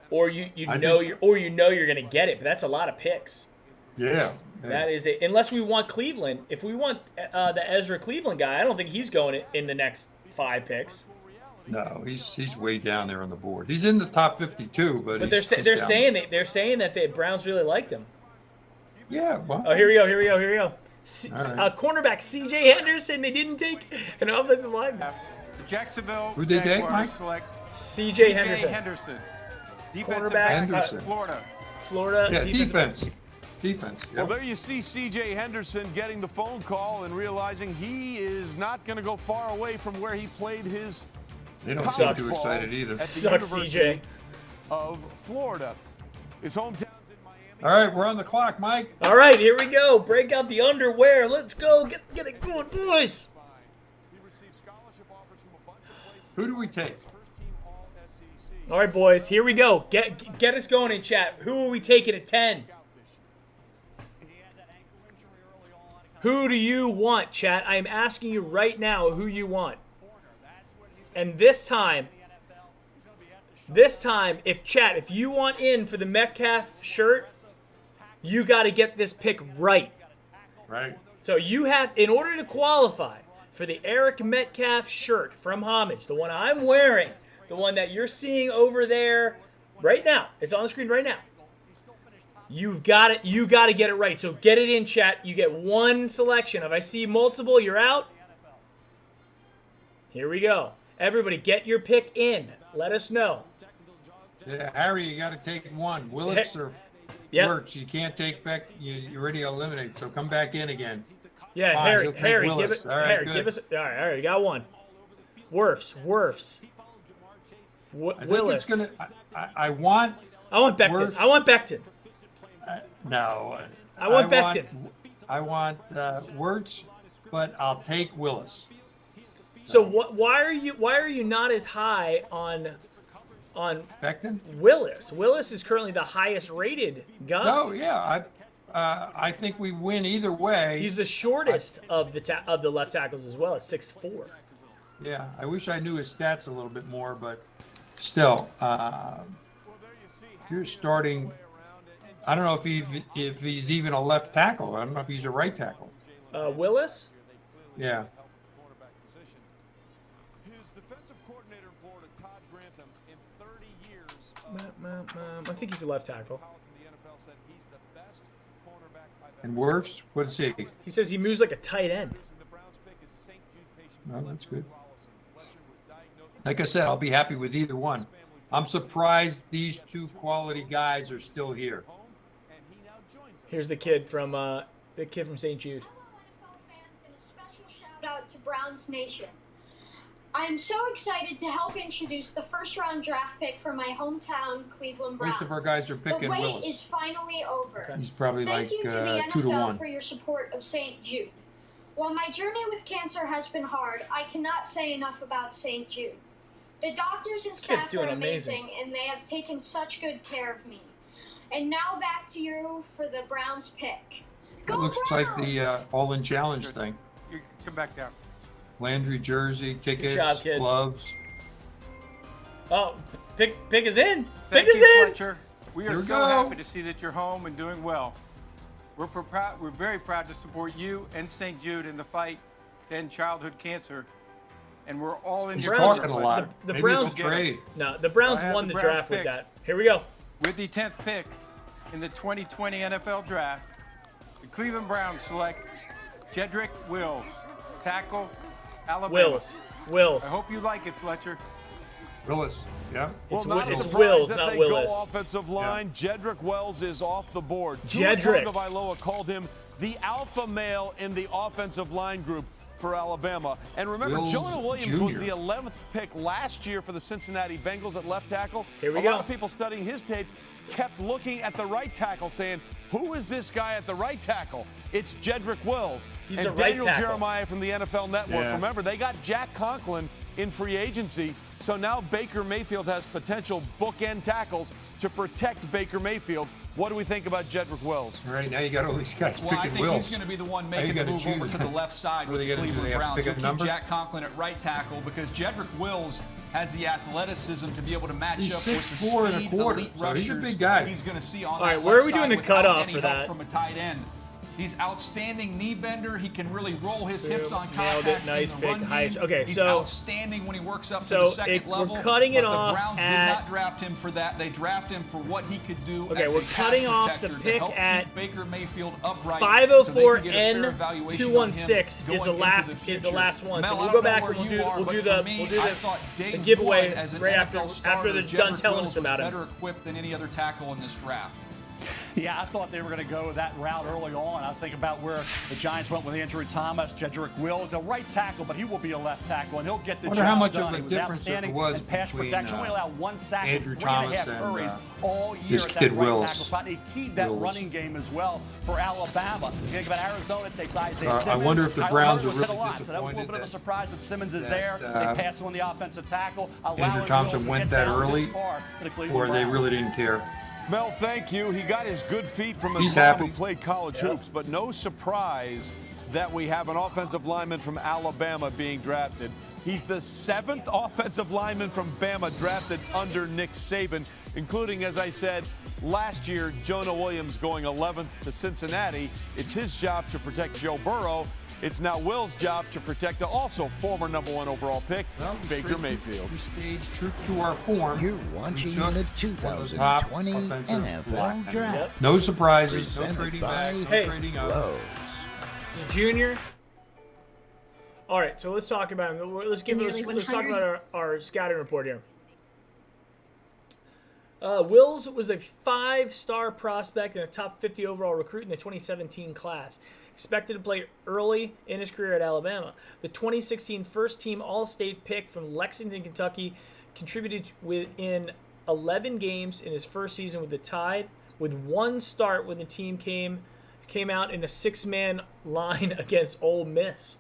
Or you know you're going to get it, but that's a lot of picks. Yeah. That is it. Unless we want Cleveland. If we want the Ezra Cleveland guy, I don't think he's going in the next 5 picks. No, he's way down there on the board. He's in the top 52, but they're saying that the Browns really liked him. Yeah. Well, here we go. Cornerback C.J. Henderson. They didn't take an offensive lineman. The Jacksonville Who did they take, Mike? C.J. Henderson. Cornerback, Florida. Yeah, defense. Yep. Well, there you see C.J. Henderson getting the phone call and realizing he is not going to go far away from where he played his. They don't seem too excited either. Sucks, C.J. Of Florida. His hometown's in Miami. All right, we're on the clock, Mike. All right, here we go. Break out the underwear. Let's go. Get it going, boys. Who do we take? All right, boys. Here we go. Get us going in chat. Who are we taking at 10? Who do you want, chat? I am asking you right now who you want. And this time, if you want in for the Metcalf shirt, you got to get this pick right. Right. So you have, in order to qualify for the Eric Metcalf shirt from Homage, the one I'm wearing, the one that you're seeing over there right now, it's on the screen right now. You got to get it right. So get it in, chat. You get one selection. If I see multiple, you're out. Here we go. Everybody, get your pick in. Let us know. Yeah, Harry, you got to take one. Willis or Wirtz. You can't take back. You already eliminated. So come back in again. Yeah, Fine, Harry, Willis. give it. All right, Harry, good. give us. All right, you got one. Wirfs. Willis. I want Becton. Wirfs. I want Becton. No. I want Becton. I want Wirtz, but I'll take Willis. So why are you not as high on Becton? Willis? Willis is currently the highest rated guy. No, yeah, I think we win either way. He's the shortest of the left tackles as well at 6'4". Yeah, I wish I knew his stats a little bit more, but still, you're starting. I don't know if he's even a left tackle. I don't know if he's a right tackle. Willis? Yeah. His defensive coordinator in Florida, Todd Grantham, in 30 years. I think he's a left tackle. And Wirfs, what is he? He says he moves like a tight end. Well, that's good. Like I said, I'll be happy with either one. I'm surprised these two quality guys are still here. Here's the kid from St. Jude. Shout out to Browns Nation. I am so excited to help introduce the first-round draft pick for my hometown, Cleveland Browns. Most of our guys are picking The wait Willis. is finally over. He's probably Thank you to the 2-1. NFL for your support of St. Jude. While my journey with cancer has been hard, I cannot say enough about St. Jude. The doctors and staff are amazing, and they have taken such good care of me. And now back to you for the Browns pick. It looks like the All-In Challenge thing. You come back down. Landry jersey, tickets, job, kid. gloves. Oh, pick is in. Thank Pick is you, in. Fletcher. We Here are we so go. happy to see that you're home and doing well. We're very proud to support you and St. Jude in the fight to end childhood cancer. And we're all in He's your talking corner. a lot. The Maybe Browns it's a trade. No, the Browns I have won the the Browns draft with pick. that. Here we go. With the 10th pick in the 2020 NFL Draft, the Cleveland Browns select Jedrick Wills, tackle, Alabama. Wills. I hope you like it, Fletcher. Willis, yeah. It's Well, not a it's surprise Wills, that not they Willis. go offensive line. Jedrick Wells is off the board. Jedrick. Tua Tagovailoa called him the alpha male in the offensive line group for Alabama. And remember, Wills Jonah Williams was Jr. the 11th pick last year for the Cincinnati Bengals at left tackle. Here we A go. lot of people studying his tape kept looking at the right tackle saying, who is this guy at the right tackle? It's Jedrick Wills. He's and a right Daniel tackle. Jeremiah from the NFL Network. Yeah. Remember, they got Jack Conklin in free agency. So now Baker Mayfield has potential bookend tackles to protect Baker Mayfield. What do we think about Jedrick Wills? All right, now you got all these guys Well, I picking think Wills. he's going to be the one Now you making the gotta move over choose. to the left side What are with they the gonna do? Cleveland They have to Browns. pick He'll a keep number? Jack Conklin at right tackle because Jedrick Wills has the athleticism to be able to match He's up with the 6'4" and a speed quarter, elite so he's a rushers big guy. he's going to see on All that right, where are left we doing side the without cutoff any for help that? from a tight end. He's outstanding knee bender. He can really roll his hips on Nailed contact it. Nice in the big run high. game. Okay, He's so outstanding when he works up to so the second level. we're cutting it but off the Browns at- did not draft him for that. They drafted him for what he could do. Okay, as we're a pass cutting off the protector to pick help at keep Baker Mayfield upright. 504 so they can get a fair evaluation on him N216 is going the into last the is the future. last one. Mel, So I we'll don't go know back where and you are, we'll but do for the me, we'll do I thought the day giveaway one as an right NFL after they're starter, done Jedrick telling Wills us about was him. better equipped than any other tackle in this draft. Yeah, I thought they were going to go that route early on. I think about where the Giants went with Andrew Thomas. Jedrick Wills, a right tackle, but he will be a left tackle, and he'll get the Wonder job how much done. of a He was difference there outstanding was in pass between, protection. Only allowed one sack Andrew and 3.5 Thomas and, hurries all year this at that kid right Wills. tackle spot. He keyed that Wills. running game as well for Alabama. You think about Arizona, it takes Isiah Simmons. I wonder if the Kyler Browns Murray are was hit really a lot, so that was a little disappointed bit of a that- surprise that Simmons is that, there. They pass on the offensive tackle. Andrew allowing Thompson Wills to went get that down this early, far to the Cleveland or they Browns. really didn't care. Mel, thank you. He got his good feet from his He's mom happy. who played college hoops, but no surprise that we have an offensive lineman from Alabama being drafted. He's the 7th offensive lineman from Bama drafted under Nick Saban, including, as I said, last year, Jonah Williams going 11th to Cincinnati. It's his job to protect Joe Burrow. It's now Will's job to protect the also former #1 overall pick, Baker Mayfield. We stayed true to our form. You're watching We took the one of the top 2020 offensive NFL linemen. Draft. No surprises, no Presented trading by back, no Hey. trading up. Lowe's. Junior. All right, so let's talk about him. Let's talk about our scouting report here. Wills was a 5-star prospect and a top 50 overall recruit in the 2017 class. Expected to play early in his career at Alabama. The 2016 first-team All-State pick from Lexington, Kentucky, contributed in 11 games in his first season with the Tide, with one start when the team came out in a 6-man line against Ole Miss.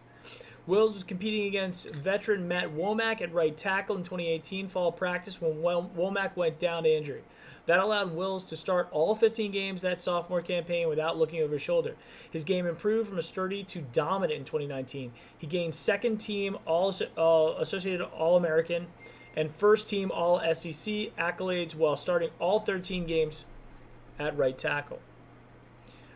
Wills was competing against veteran Matt Womack at right tackle in 2018 fall practice when Womack went down to injury. That allowed Wills to start all 15 games that sophomore campaign without looking over his shoulder. His game improved from a sturdy to dominant in 2019. He gained second-team Associated All-American and first-team All-SEC accolades while starting all 13 games at right tackle.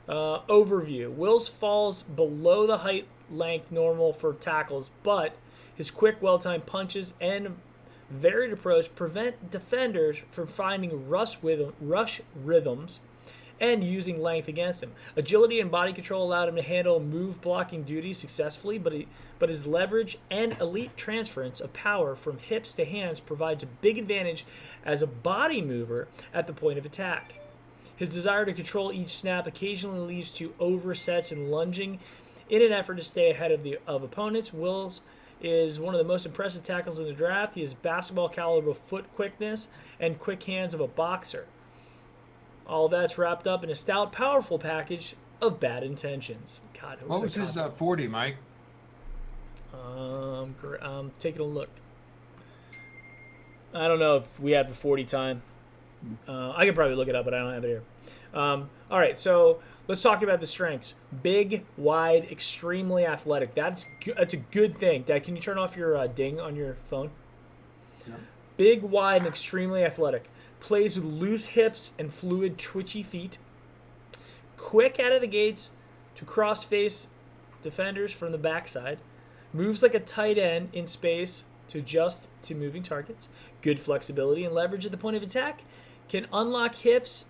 Overview. Wills falls below the height length normal for tackles, but his quick, well-timed punches and varied approach prevent defenders from finding rush rhythms and using length against him. Agility and body control allowed him to handle move blocking duties successfully, but his leverage and elite transference of power from hips to hands provides a big advantage as a body mover at the point of attack. His desire to control each snap occasionally leads to oversets and lunging in an effort to stay ahead of opponents. Wills is one of the most impressive tackles in the draft. He has basketball caliber foot quickness and quick hands of a boxer. All that's wrapped up in a stout, powerful package of bad intentions. God, what was his 40, Mike? I'm taking a look. I don't know if we have the 40 time. I could probably look it up, but I don't have it here. All right, so let's talk about the strengths. Big, wide, extremely athletic. That's a good thing. Dad, can you turn off your ding on your phone? Yeah. Big, wide, and extremely athletic. Plays with loose hips and fluid, twitchy feet. Quick out of the gates to cross-face defenders from the backside. Moves like a tight end in space to adjust to moving targets. Good flexibility and leverage at the point of attack. Can unlock hips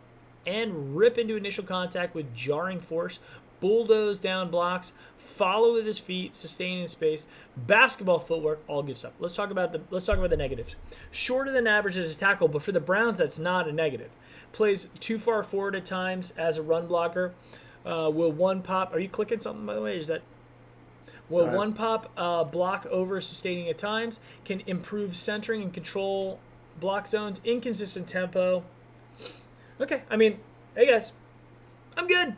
and rip into initial contact with jarring force. Bulldoze down blocks. Follow with his feet. Sustain in space. Basketball footwork. All good stuff. Let's talk about the negatives. Shorter than average as a tackle, but for the Browns, that's not a negative. Plays too far forward at times as a run blocker. Will one pop? Are you clicking something, by the way? Is that? Will one pop block over sustaining at times. Can improve centering and control block zones. Inconsistent tempo. Okay, I mean, hey guys, I'm good.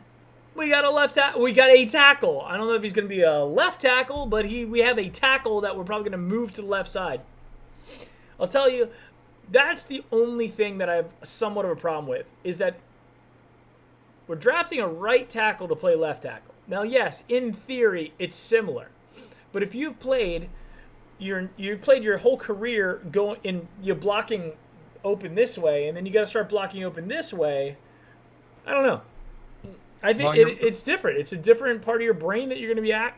We got a tackle. I don't know if he's going to be a left tackle, but we have a tackle that we're probably going to move to the left side. I'll tell you, that's the only thing that I have somewhat of a problem with, is that we're drafting a right tackle to play left tackle. Now, yes, in theory, it's similar, but if you've played your whole career you're blocking open this way, and then you got to start blocking open this way, I don't know. I think it's different. It's a different part of your brain that you're going to be at,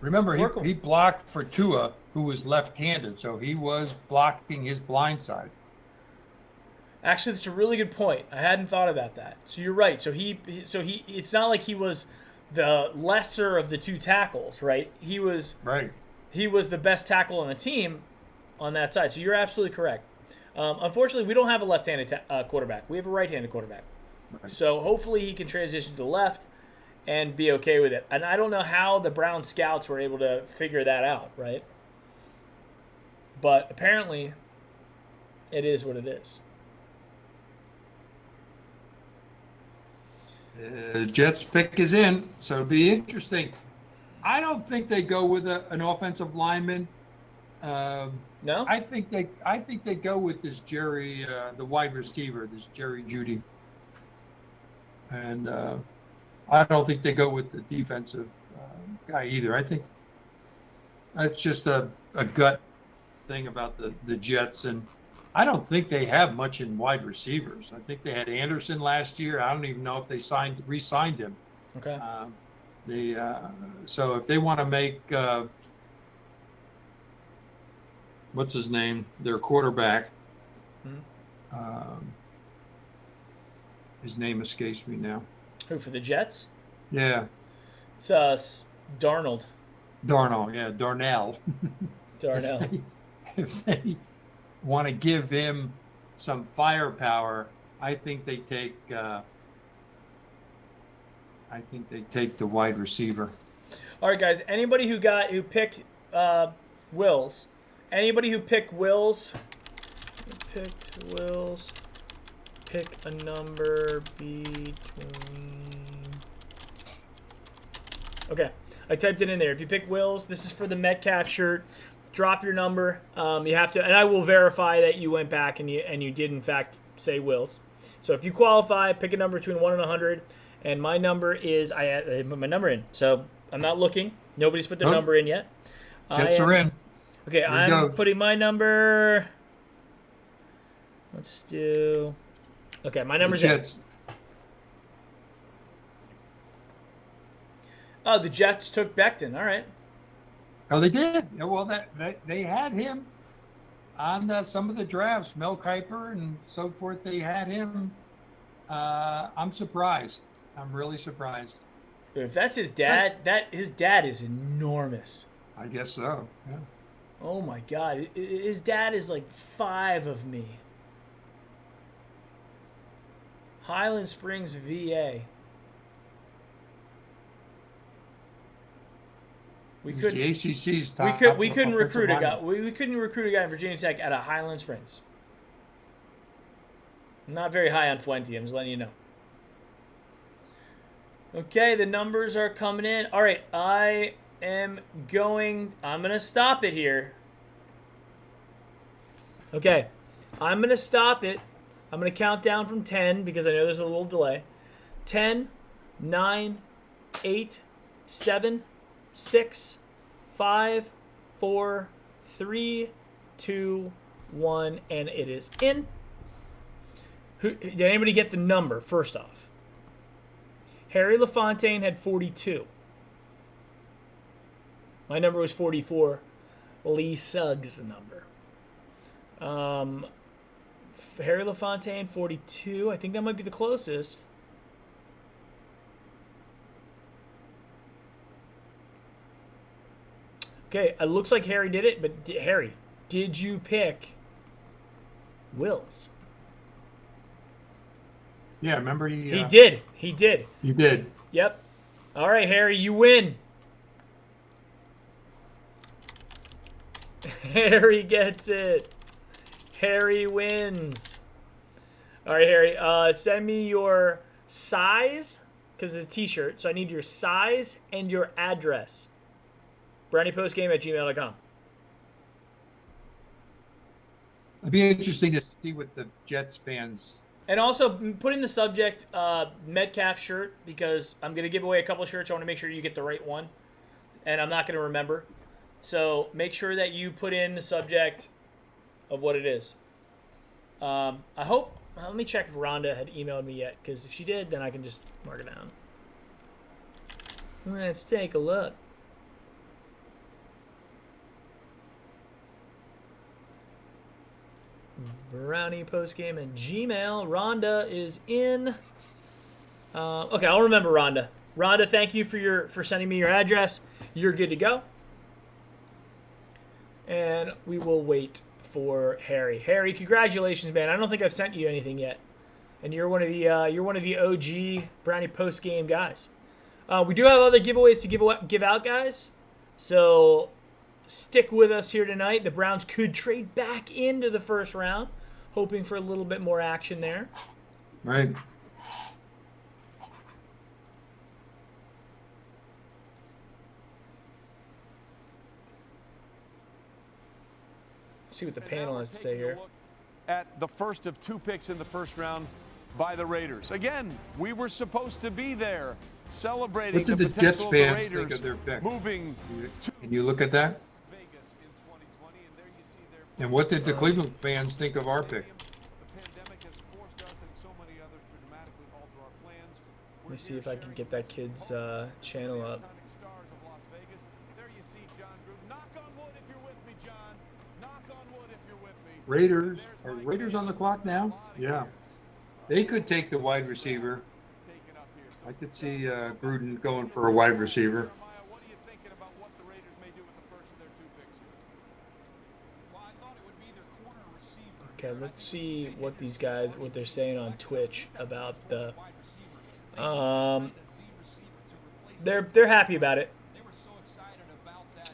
Remember, he blocked for Tua, who was left-handed, so he was blocking his blind side. Actually, that's a really good point. I hadn't thought about that. So you're right. So he it's not like he was the lesser of the two tackles, right? He was the best tackle on the team on that side. So you're absolutely correct. Unfortunately, we don't have a left-handed quarterback. We have a right-handed quarterback. Right. So hopefully he can transition to the left and be okay with it. And I don't know how the Brown scouts were able to figure that out, right? But apparently it is what it is. Jets pick is in, so it'll be interesting. I don't think they go with an offensive lineman. No, I think they go with this Jerry, the wide receiver, this Jerry Jeudy, and I don't think they go with the defensive guy either. I think that's just a gut thing about the Jets, and I don't think they have much in wide receivers. I think they had Anderson last year. I don't even know if they re-signed him. Okay. So if they want to make what's his name, their quarterback, his name escapes me now. Who, for the Jets? Yeah. It's Darnold. Yeah, Darnell. Darnell. If they want to give him some firepower, I think they take the wide receiver. All right, guys. Anybody who picked Wills? Anybody who picked Wills? Pick a number between. Okay, I typed it in there. If you pick Wills, this is for the Metcalf shirt. Drop your number. You have to, and I will verify that you went back and you did in fact say Wills. So if you qualify, pick a number between 1 and 100. And my number is I put my number in. So I'm not looking. Nobody's put their number in yet. Jets are in. Okay, I'm putting my number. Let's do. Okay, my number's in. Oh, the Jets took Becton. All right. Oh, they did. Yeah, well, they had him on some of the drafts, Mel Kiper and so forth. They had him. I'm surprised. I'm really surprised. If that's his dad, his dad is enormous. I guess so. Yeah. Oh my God, his dad is like 5 of me. Highland Springs, VA. We couldn't. The ACC's top. We couldn't recruit a guy. We couldn't recruit a guy in Virginia Tech out of Highland Springs. I'm not very high on Fuente. I'm just letting you know. Okay, the numbers are coming in. All right, I'm gonna stop it here. Okay, I'm gonna stop it. I'm gonna count down from 10 because I know there's a little delay. 10, 9, 8, 7, 6, 5, 4, 3, 2, 1, and it is in. Did anybody get the number first off? Harry LaFontaine had 42. My number was 44. Lee Suggs' number. Harry LaFontaine, 42. I think that might be the closest. Okay, it looks like Harry did it, but Harry, did you pick Wills? Yeah, remember he did. He did. You did. Yep. All right, Harry, you win. Harry gets it. Harry wins. All right, Harry, send me your size, because it's a t-shirt, so I need your size and your address. BrowniePostgame@gmail.com. It'd be interesting to see what the Jets fans... And also, put in the subject Metcalf shirt, because I'm going to give away a couple of shirts. I want to make sure you get the right one, and I'm not going to remember. So make sure that you put in the subject of what it is. I hope... let me check if Rhonda had emailed me yet, because if she did, then I can just mark it down. Let's take a look. Brownie postgame and Gmail. Rhonda is in. Okay, I'll remember Rhonda. Rhonda, thank you for sending me your address. You're good to go. And we will wait for Harry. Harry, congratulations, man. I don't think I've sent you anything yet. And you're one of the OG Brownie postgame guys. We do have other giveaways to give out, guys. So stick with us here tonight. The Browns could trade back into the first round, hoping for a little bit more action there. Right. See what the panel has to say here. At the first of 2 picks in the first round by the Raiders. Again, we were supposed to be there celebrating. What did the Jets fans think of their pick? Moving. Can you look at that? Vegas in 2020, and there you see their. And what did the Cleveland fans think of our pick? The pandemic has forced us and so many others to dramatically alter our plans. Let me see if I can get that kid's channel up. Raiders. Are Raiders on the clock now? Yeah. They could take the wide receiver. I could see Gruden going for a wide receiver. Okay, let's see what these guys, what they're saying on Twitch about the. They're happy about it.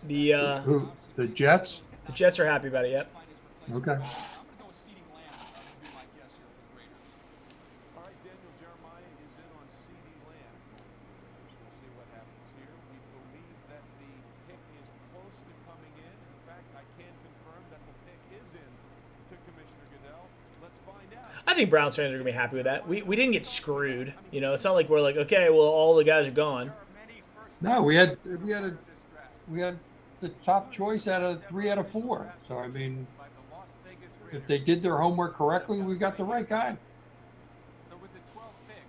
Who? The Jets? The Jets are happy about it. Yep. Okay. I think Browns fans are gonna be happy with that. We didn't get screwed. You know, it's not like we're like, okay, well, all the guys are gone. No, we had the top choice out of 3 out of 4. So I mean, if they did their homework correctly, we got the right guy. So with the 12th pick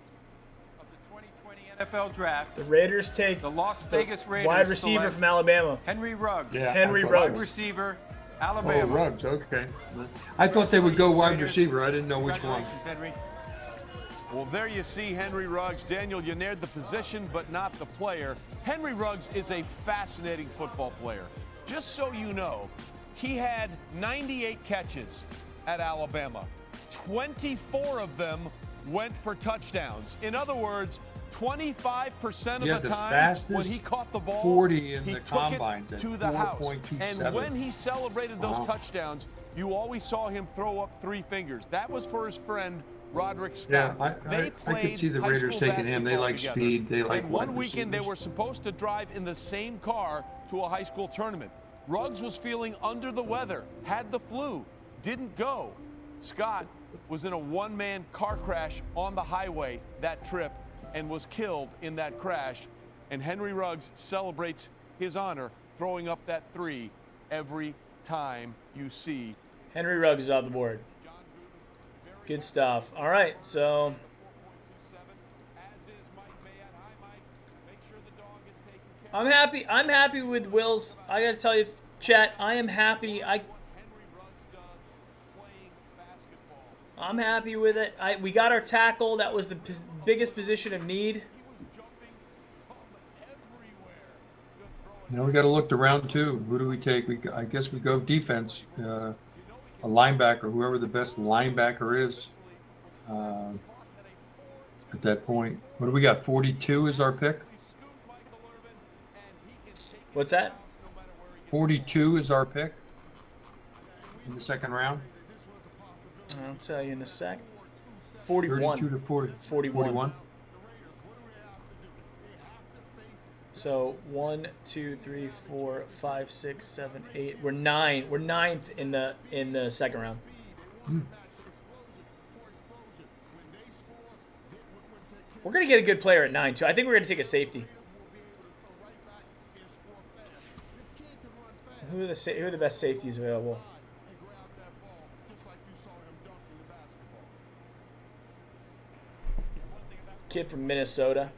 of the 2020 NFL Draft, The Raiders take the Las Vegas Raiders wide receiver select from Alabama. Henry Ruggs. Yeah, Henry I thought- Wide Ruggs. receiver, Oh, Alabama. Ruggs. Okay. I thought they would go wide receiver. I didn't know which one. Congratulations, Henry. Well, there you see Henry Ruggs. Daniel, you nared the position, but not the player. Henry Ruggs is a fascinating football player. Just so you know, he had 98 catches at Alabama. 24 of them went for touchdowns. In other words, 25% of the time when he caught the ball, 40 in he the took combines it at to the house. 4.27. And when he celebrated those touchdowns, you always saw him throw up 3 fingers. That was for his friend Roderick Scott. Yeah, I could see the Raiders taking him. They like speed. They like and wide one weekend they receivers. were supposed to drive in the same car to a high school tournament. Ruggs was feeling under the weather, had the flu, didn't go. Scott was in a one-man car crash on the highway that trip and was killed in that crash. And Henry Ruggs celebrates his honor, throwing up that 3 every time you see. Henry Ruggs is off the board. Good stuff. All right, so I'm happy. I'm happy with Will's. I got to tell you, chat. I am happy. I'm happy with it. We got our tackle. That was the biggest position of need. You know, we got to look around too. Who do we take? I guess we go defense. A linebacker, whoever the best linebacker is at that point. What do we got? 42 is our pick. What's that? 42 is our pick in the second round. I'll tell you in a sec. 41. 32 to 40. 41. So 1, 2, 3, 4, 5, 6, 7, 8. We're 9. We're 9th in the second round. We're gonna get a good player at 9 too. I think we're gonna take a safety. Who are the best safeties available? Kid from Minnesota.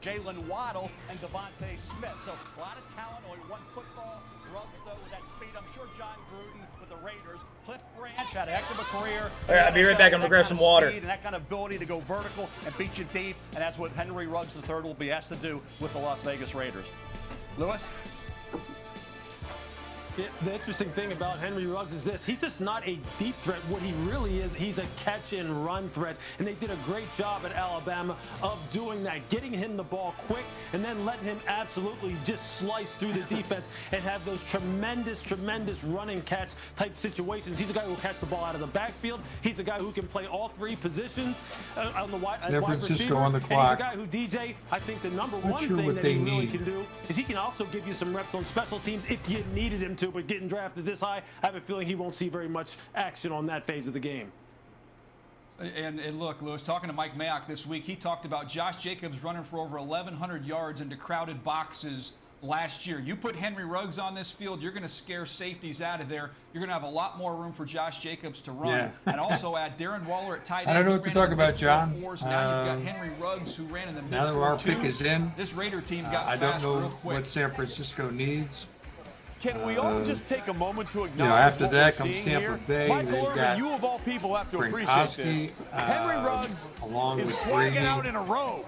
Jalen Waddle and Devontae Smith. So a lot of talent, only one football. Ruggs, though, with that speed. I'm sure John Gruden with the Raiders. Cliff Branch had a heck of a career. All right, I'll be right back. I'm going to grab some water. And that kind of ability to go vertical and beat you deep. And that's what Henry Ruggs III will be asked to do with the Las Vegas Raiders. Lewis? The interesting thing about Henry Ruggs is this. He's just not a deep threat. What he really is, he's a catch-and-run threat. And they did a great job at Alabama of doing that, getting him the ball quick and then letting him absolutely just slice through the defense and have those tremendous, tremendous running catch type situations. He's a guy who will catch the ball out of the backfield. He's a guy who can play all 3 positions on the wide receiver. On the and clock. he's a guy who, DJ, I think the number one thing that he really can do is he can also give you some reps on special teams if you needed him to. But getting drafted this high, I have a feeling he won't see very much action on that phase of the game. And look, Lewis, talking to Mike Mayock this week, he talked about Josh Jacobs running for over 1,100 yards into crowded boxes last year. You put Henry Ruggs on this field, you're going to scare safeties out of there. You're going to have a lot more room for Josh Jacobs to run. Yeah. And also add Darren Waller at tight end. I don't know what to talk about, John. Now you've got Henry Ruggs, who ran in the mid-4s. Now that our pick is in, this Raider team got I don't fast know real quick. what San Francisco needs. Can we all just take a moment to acknowledge after what that we're comes seeing Tampa here? Bay. Michael They've Irvin, got you of all people have to appreciate this. Gronkowski, Henry Ruggs along is with swagging Brady. out in a robe.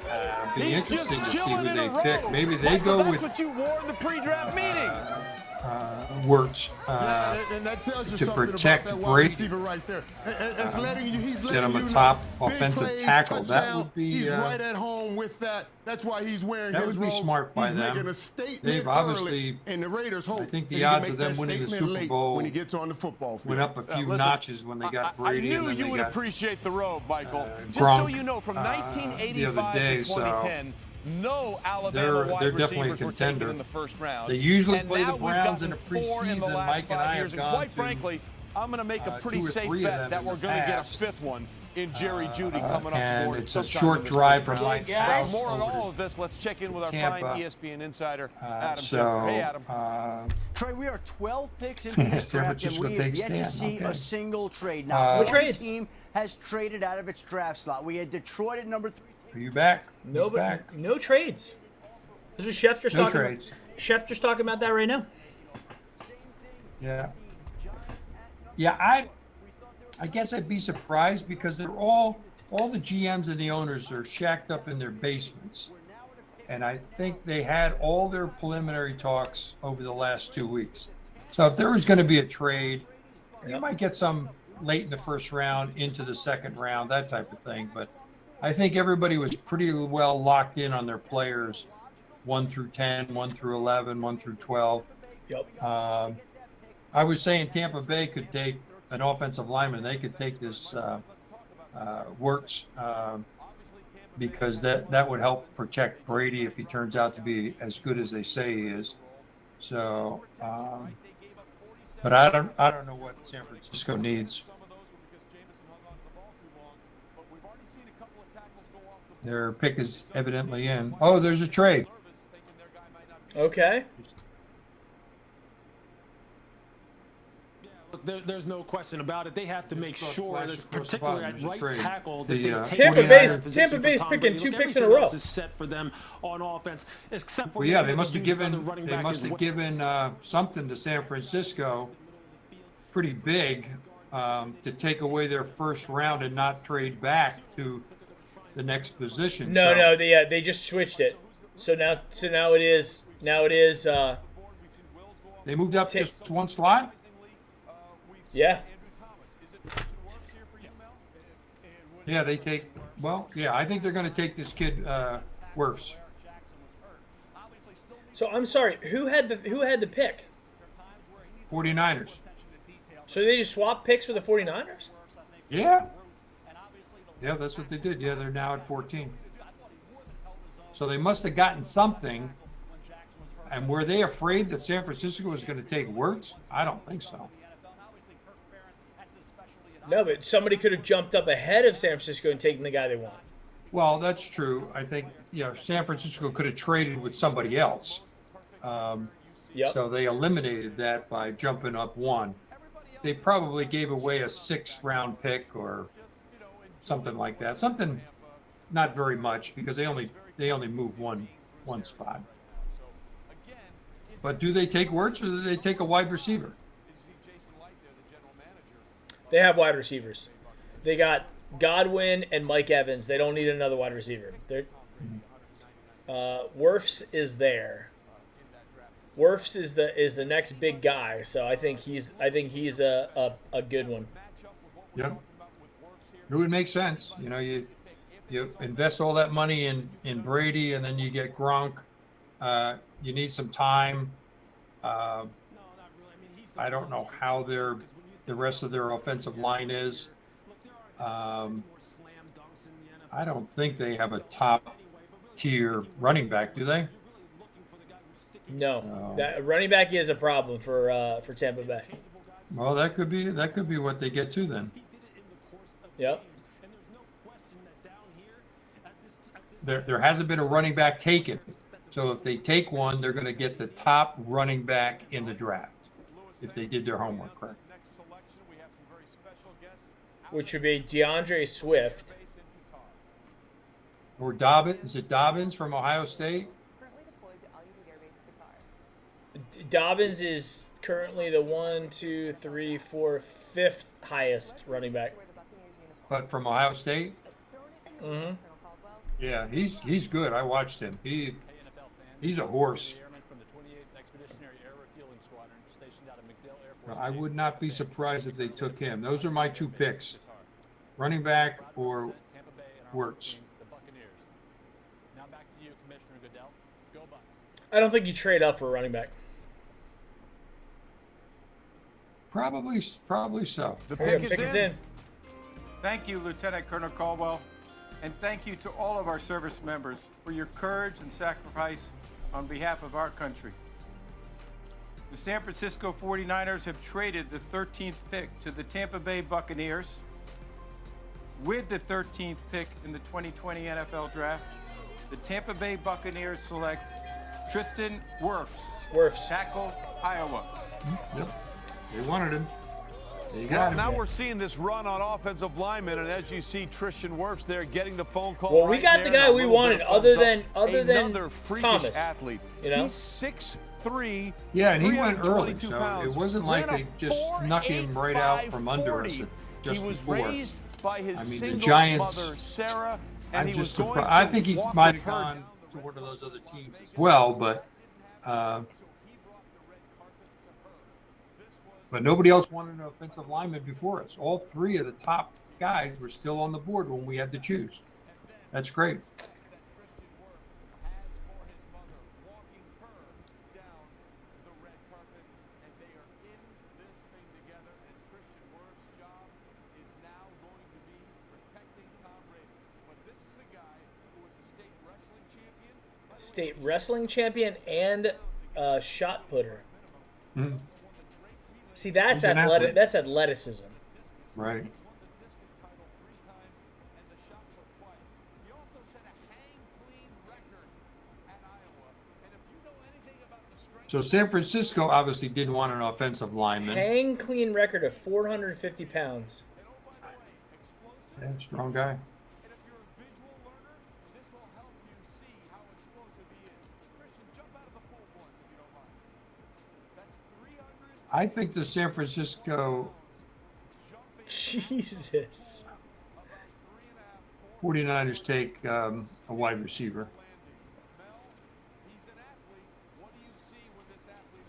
Be He's interesting just to see chilling who in they a pick. robe. Maybe they Michael, go that's with what you wore in the pre-draft meeting. Wirtz and that tells you to something protect about that wide Brady. receiver right there. It's letting you, he's Get letting him you a know, top big offensive plays, tackle. That touchdown, would be he's right at home with that. That's why he's wearing that his would be robe. smart by he's them. making a statement They've obviously, early, and the Raiders hope I think that the he can odds make of them that winning the statement Super late Bowl when he gets on the football field. went up a few Listen, notches when they got Brady. I knew and then you they would got, appreciate the robe, Michael. Just Gronk, so you know, from 1985 day, to 2010, no Alabama they're wide definitely a receivers were contender. taken in the first round. They usually And play the now we've Browns gotten in a 4 in the preseason. last Mike and 5 I years, have and gone quite to frankly, I'm going to make a pretty safe bet that we're going to get a fifth one in Jerry Judy coming up. And it's a short drive from Mike's house. More on all of this, let's check in with our fine ESPN insider, Adam. Hey, Adam. Trey, we are 12 picks into this draft, and we have yet to see a single trade. Now, what team has traded out of its draft slot. We had Detroit at number 3. Are you back? No trades. This is Schefter's talking. Trades. Schefter's talking about that right now. Yeah, I guess I'd be surprised because they're all the GMs and the owners are shacked up in their basements. And I think they had all their preliminary talks over the last 2 weeks. So if there was going to be a trade, you might get some late in the first round, into the second round, that type of thing. But I think everybody was pretty well locked in on their players, 1 through 10, 1 through 11, 1 through 12. Yep. I was saying Tampa Bay could take an offensive lineman. They could take this Wirtz because that would help protect Brady if he turns out to be as good as they say he is. So, but I don't know what San Francisco needs. Their pick is evidently in. Oh, there's a trade. Okay. There's no question about it. They have to make sure, that particularly at right tackle, that Tampa Bay's picking 2 picks in a row. Is set for them on offense, except for well, yeah, they must have given something to San Francisco, pretty big, to take away their first round and not trade back to the next position. No, they just switched it. So now it is. They moved up just one slot. Yeah. Yeah, they take. Well, yeah, I think they're going to take this kid, Wirfs. So I'm sorry, who had the pick? 49ers. So they just swapped picks with the 49ers? Yeah. Yeah, that's what they did. Yeah, they're now at 14. So they must have gotten something. And were they afraid that San Francisco was going to take Wirtz? I don't think so. No, but somebody could have jumped up ahead of San Francisco and taken the guy they want. Well, that's true. I think, San Francisco could have traded with somebody else. So they eliminated that by jumping up one. They probably gave away a 6th round pick or something like that. Something not very much because they only move one spot. But do they take Wirtz or do they take a wide receiver? They have wide receivers. They got Godwin and Mike Evans. They don't need another wide receiver. Wirfs is there. Wirfs is the next big guy. So I think he's a good one. Yep. It would make sense. You invest all that money in Brady and then you get Gronk. You need some time. I don't know how the rest of their offensive line is. I don't think they have a top tier running back, do they? No. That running back is a problem for Tampa Bay. Well, that could be what they get to then. Yep. There hasn't been a running back taken. So if they take one, they're going to get the top running back in the draft if they did their homework correct. Which would be DeAndre Swift. Or Dobbins. Is it Dobbins from Ohio State? Dobbins is currently the 5th highest running back. But from Ohio State? Mm-hmm. Yeah, he's good. I watched him. He's a horse. I would not be surprised if they took him. Those are my 2 picks. Running back or Wirtz. I don't think you trade up for a running back. Probably so. The pick is in. Thank you, Lieutenant Colonel Caldwell. And thank you to all of our service members for your courage and sacrifice on behalf of our country. The San Francisco 49ers have traded the 13th pick to the Tampa Bay Buccaneers. With the 13th pick in the 2020 NFL Draft, the Tampa Bay Buccaneers select Tristan Wirfs, tackle, Iowa. Yep. They wanted him. Now we're seeing this run on offensive linemen, and as you see, Tristan Wirfs there getting the phone call. Well, we got the guy we wanted, other than Thomas. Athlete. You know? He's 6'3". Yeah, and he went early, so it wasn't like they just snuck him right out from under us just he was before. Raised by his The Giants. mother, Sarah, and I'm he just was going surprised. I to think he walk might with have her gone to one of those other teams as well, but nobody else wanted an offensive lineman before us. All three of the top guys were still on the board when we had to choose. That's great. State wrestling champion and shot putter. Mm-hmm. See, that's He's an athlete. That's athleticism. Right. So San Francisco obviously didn't want an offensive lineman. Hang clean record of 450 pounds. Yeah, strong guy. I think the San Francisco Jesus 49ers take a wide receiver.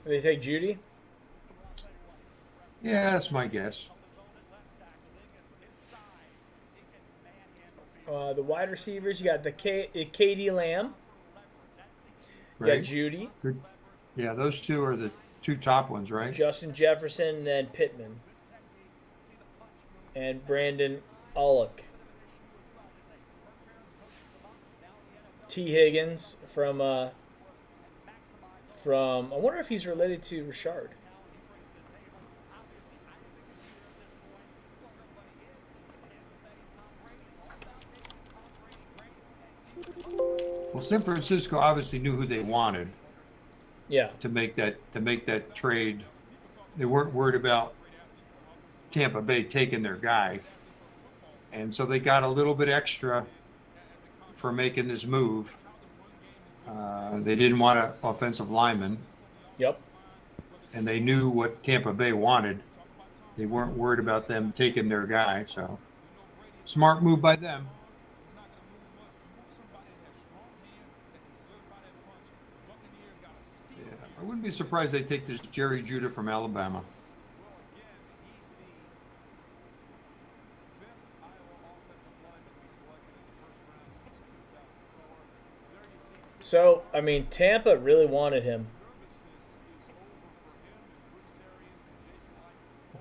They take Judy? Yeah, that's my guess. The wide receivers, you got the Katie Lamb. You Right. got Judy. Good. Yeah, those two are the two top ones, right? Justin Jefferson, and then Pittman. And Brandon Aulick. T. Higgins from I wonder if he's related to Richard. Well, San Francisco obviously knew who they wanted. Yeah. To make that trade. They weren't worried about Tampa Bay taking their guy. And so they got a little bit extra for making this move. They didn't want an offensive lineman. Yep. And they knew what Tampa Bay wanted. They weren't worried about them taking their guy. So smart move by them. Yeah, I wouldn't be surprised they take this Jerry Judah from Alabama. So, I mean, Tampa really wanted him.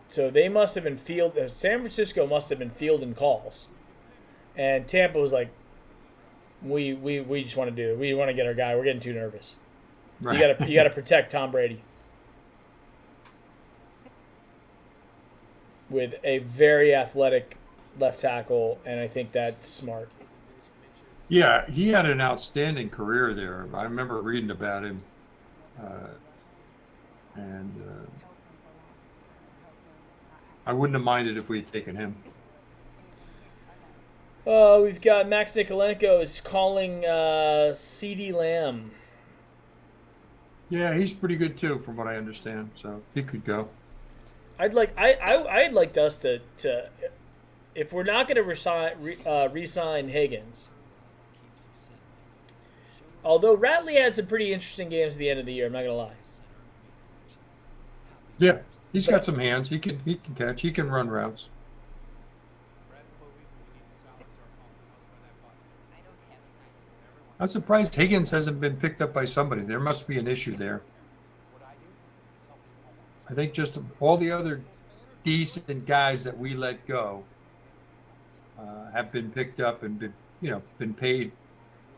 So they must have been San Francisco must have been fielding calls. And Tampa was like, we just want to do it. We want to get our guy. We're getting too nervous. Right. You gotta protect Tom Brady. With a very athletic left tackle, and I think that's smart. Yeah, he had an outstanding career there. I remember reading about him. I wouldn't have minded if we had taken him. We've got Max Nikolenko is calling CeeDee Lamb. Yeah, he's pretty good too, from what I understand. So he could go. I'd like us to if we're not going to re-sign Higgins. Although Ratley had some pretty interesting games at the end of the year, I'm not going to lie. Yeah, he's got some hands. He can catch. He can run routes. I'm surprised Higgins hasn't been picked up by somebody. There must be an issue there. I think just all the other decent guys that we let go have been picked up and been paid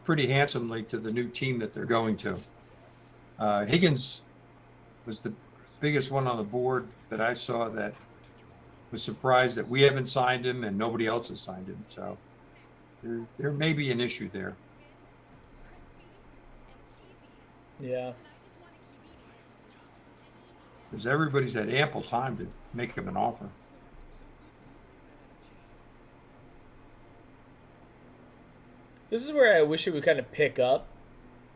pretty handsomely to the new team that they're going to. Higgins was biggest one on the board that I saw that was surprised that we haven't signed him and nobody else has signed him. So there may be an issue there. Yeah. Because everybody's had ample time to make him an offer. This is where I wish it would kind of pick up.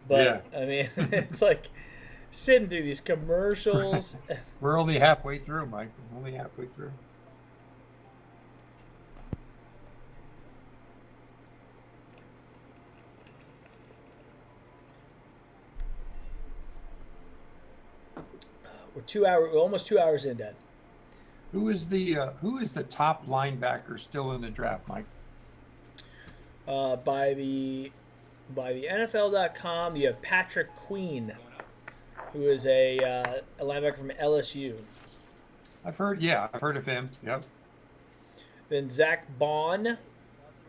But, yeah. I mean, it's like sitting through these commercials. We're only halfway through, Mike. We're only halfway through. We're almost 2 hours in, Dad. Who is the top linebacker still in the draft, Mike? By the NFL.com, you have Patrick Queen, who is a linebacker from LSU. I've heard of him. Yep. Then Zach Bond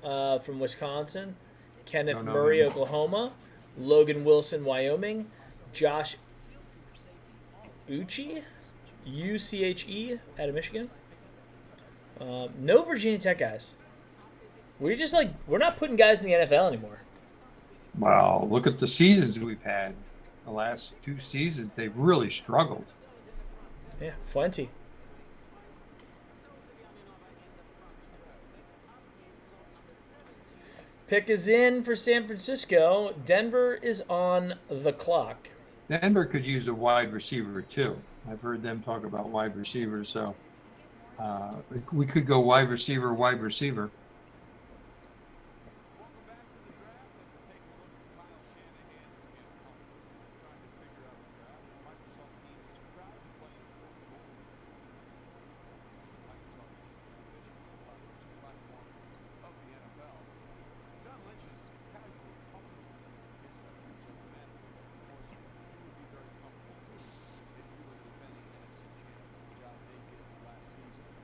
from Wisconsin, Kenneth Murray, Oklahoma, Logan Wilson, Wyoming, Josh UCHE out of Michigan. No Virginia Tech guys. We're not putting guys in the NFL anymore. Well, look at the seasons we've had. The last 2 seasons, they've really struggled. Yeah, plenty. Pick is in for San Francisco. Denver is on the clock. Denver could use a wide receiver too. I've heard them talk about wide receivers, so we could go wide receiver.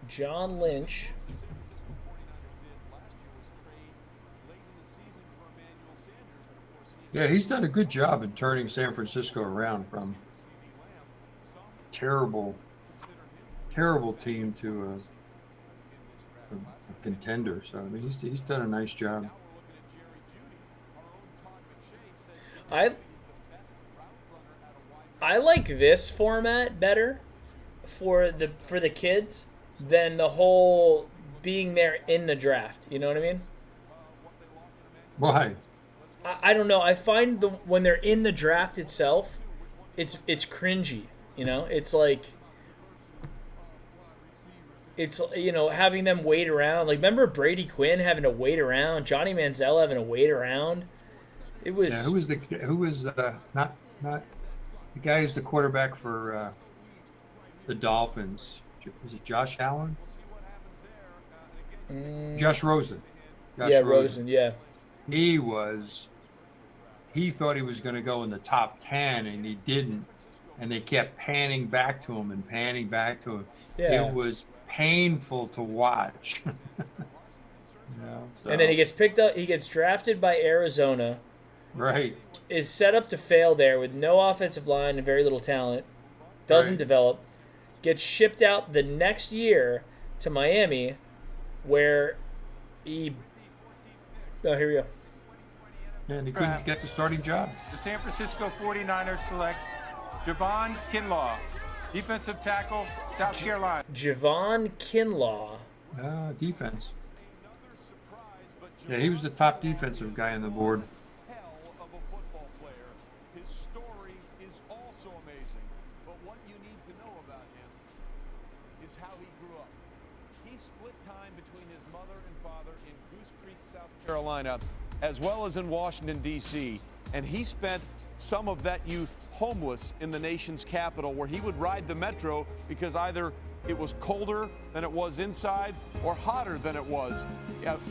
John Lynch. Yeah, he's done a good job in turning San Francisco around from terrible team to a contender. So I mean, he's done a nice job. I like this format better for the kids than the whole being there in the draft. You know what I mean? Why? I don't know. I find when they're in the draft itself, it's cringy. You know, it's like having them wait around. Like, remember Brady Quinn having to wait around, Johnny Manziel having to wait around. It was. Yeah, who was not the guy who's the quarterback for the Dolphins? Was it Josh Allen? Josh Rosen. Rosen. Yeah. He thought he was going to go in the top 10, and he didn't. And they kept panning back to him. Yeah. It was painful to watch. And then he gets picked up. He gets drafted by Arizona. Right. Is set up to fail there with no offensive line and very little talent. Doesn't develop. Gets shipped out the next year to Miami, where he. Oh, here we go. Yeah, and he couldn't get the starting job. The San Francisco 49ers select Devon Kinlaw, defensive tackle, South Carolina. Devon Kinlaw. Defense. Yeah, he was the top defensive guy on the board. Carolina, as well as in Washington, D.C., and he spent some of that youth homeless in the nation's capital, where he would ride the metro because either it was colder than it was inside or hotter than it was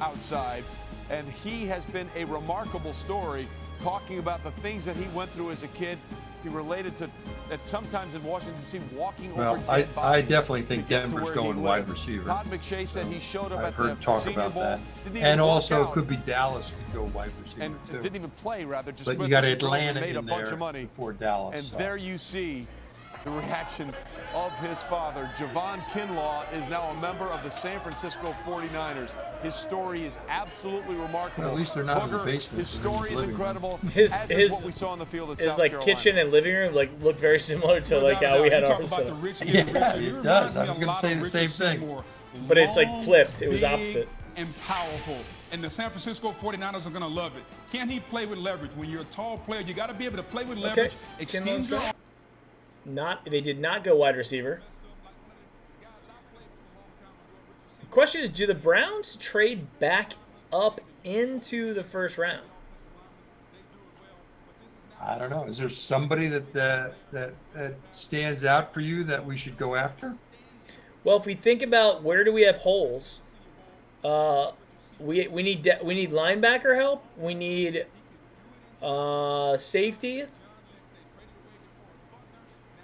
outside. And he has been a remarkable story, talking about the things that he went through as a kid. He related to that sometimes in Washington D.C. walking over dead bodies. I definitely think Denver's going wide receiver. Todd McShay said he showed up I've at heard the talk Senior about Bowl. that. And also could be Dallas could go wide receiver and too. didn't even play, rather. Just but you got Atlanta made in a bunch there of money before Dallas. And so. there you see The reaction of his father. Devon Kinlaw is now a member of the San Francisco 49ers. His story is absolutely remarkable. Well, at least they're not in the basement. His story is incredible. His what we saw on the field at South his like Carolina. kitchen and living room like looked very similar to like how we had ours. Yeah, it does. I was going to say the same thing. But it's like flipped. It was opposite. And powerful. And the San Francisco 49ers are going to love it. Can he play with leverage? When you're a tall player, you got to be able to play with leverage. Extend your They did not go wide receiver. The question is, do the Browns trade back up into the first round? I don't know. Is there somebody that stands out for you that we should go after? Well, if we think about where do we have holes, we need linebacker help. We need safety.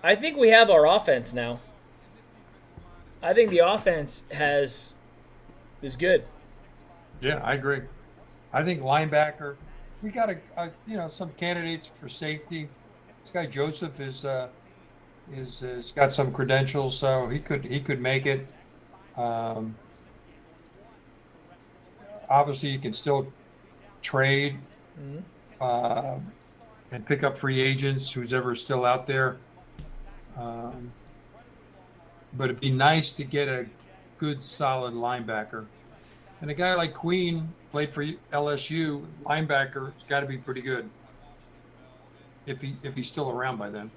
I think we have our offense now. I think the offense is good. Yeah, I agree. I think linebacker. We got some candidates for safety. This guy Joseph is got some credentials, so he could make it. Obviously, you can still trade and pick up free agents, who's ever still out there. But it'd be nice to get a good, solid linebacker. And a guy like Queen played for LSU. Linebacker has got to be pretty good. If he's still around by then.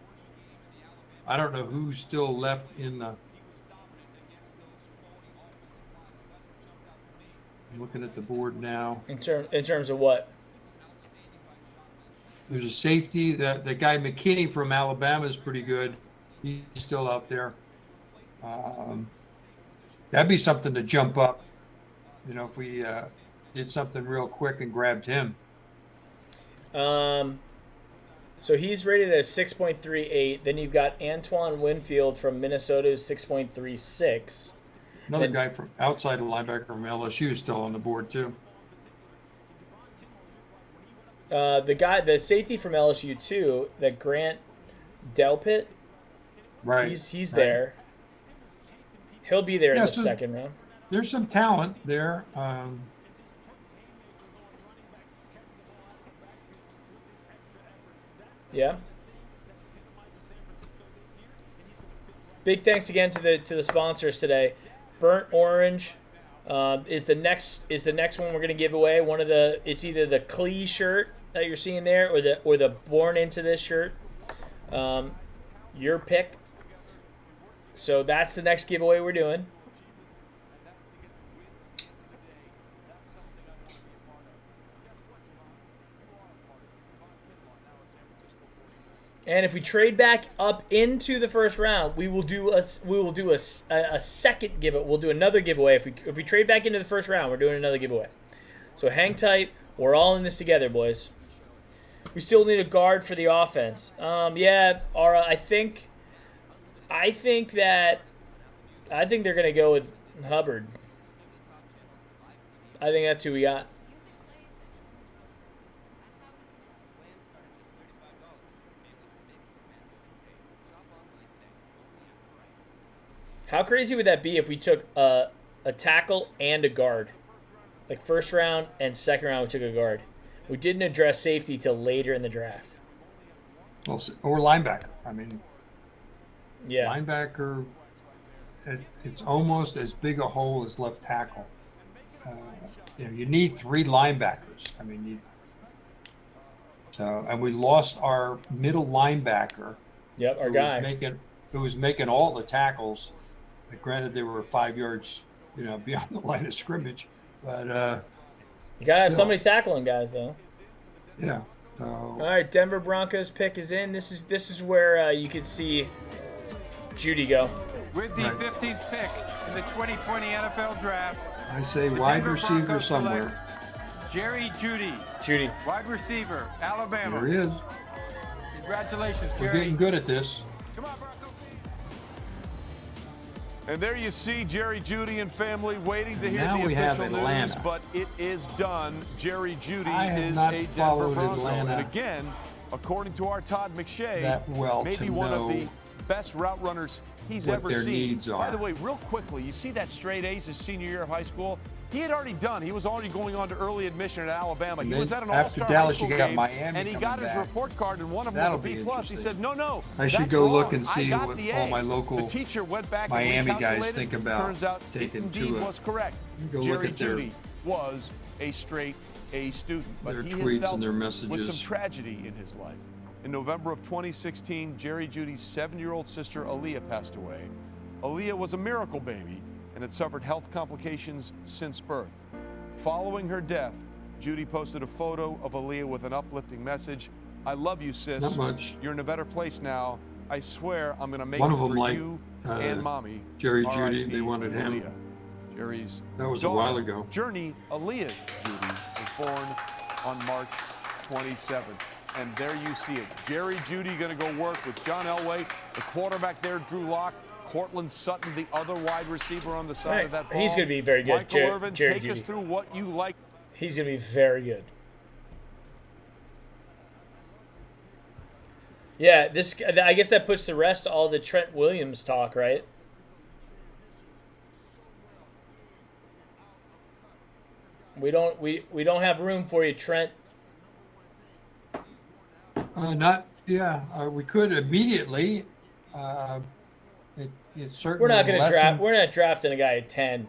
I don't know who's still left in the. I'm looking at the board now. In terms of what? There's a safety. The guy McKinney from Alabama is pretty good. He's still out there. That'd be something to jump up. If we did something real quick and grabbed him. So he's rated at 6.38. Then you've got Antoine Winfield from Minnesota's 6.36. Another guy from outside of linebacker from LSU is still on the board too. The safety from LSU too, that Grant Delpit. Right. He's there. He'll be there in the second round. There's some talent there. Yeah. Big thanks again to the sponsors today. Burnt Orange is the next one we're gonna give away. It's either the Clee shirt that you're seeing there or the Born Into This shirt. Your pick. So that's the next giveaway we're doing. And if we trade back up into the first round, we will do a second giveaway. We'll do another giveaway. If we trade back into the first round, we're doing another giveaway. So hang tight. We're all in this together, boys. We still need a guard for the offense. Yeah, Ara, I think they're gonna go with Hubbard. I think that's who we got. How crazy would that be if we took a tackle and a guard? Like first round and second round, we took a guard. We didn't address safety till later in the draft. Well, or linebacker. I mean, yeah, linebacker. It's almost as big a hole as left tackle. You need three linebackers. I mean, and we lost our middle linebacker. Yep, our guy who was making all the tackles. Granted, they were 5 yards, beyond the line of scrimmage, but you gotta have somebody tackling guys, though. Yeah. All right, Denver Broncos pick is in. This is where you could see Judy go. With the 15th pick in the 2020 NFL Draft, I say wide receiver somewhere. Jerry Judy. Wide receiver, Alabama. There he is. Congratulations, Jerry. We're getting good at this. Come on, Broncos. And there you see Jerry Judy and family waiting to hear now the we have official Atlanta. news, but it is done. Jerry Judy is a Denver Bronco. Atlanta And again, according to our Todd McShay, that well maybe to one know of the best route runners he's what ever their seen. needs are. By the way, real quickly, you see that straight A's his senior year of high school? He had already done. He was already going on to early admission at Alabama. And He was at an after all-star Dallas, high school you got game, Miami and he coming got his back. report card, and one of them That'll was a be B+. He interesting. said, no, I should that's go wrong. look and I see got what the all A." my local The teacher went back Miami and guys recalculated. think about Turns out taking it indeed to was correct. Go look Jerry at their Jeudy was a straight A student, but their he has tweets dealt and their with some messages. tragedy in his life. In November of 2016, Jerry Jeudy's 7-year-old sister Aaliyah passed away. Aaliyah was a miracle baby and had suffered health complications since birth. Following her death, Jeudy posted a photo of Aaliyah with an uplifting message. "I love you, sis. Not much. You're in a better place now. I swear I'm going to make One it of them for liked, you and mommy." Jerry R.I.P. Jeudy. They wanted him. Aaliyah. Jerry's That was a daughter, while ago. Journey Aaliyah Jeudy was born on March 27th. And there you see it. Jerry Jeudy going to go work with John Elway, the quarterback there, Drew Lock, Cortland Sutton, the other wide receiver on the side of that ball. He's going to be very good. Michael Irvin, Jerry take us Jeudy. through what you like. He's going to be very good. Yeah, I guess that puts to rest all the Trent Williams talk, right? We don't have room for you, Trent. We could immediately. It's certainly We're not going to draft. We're not drafting a guy at 10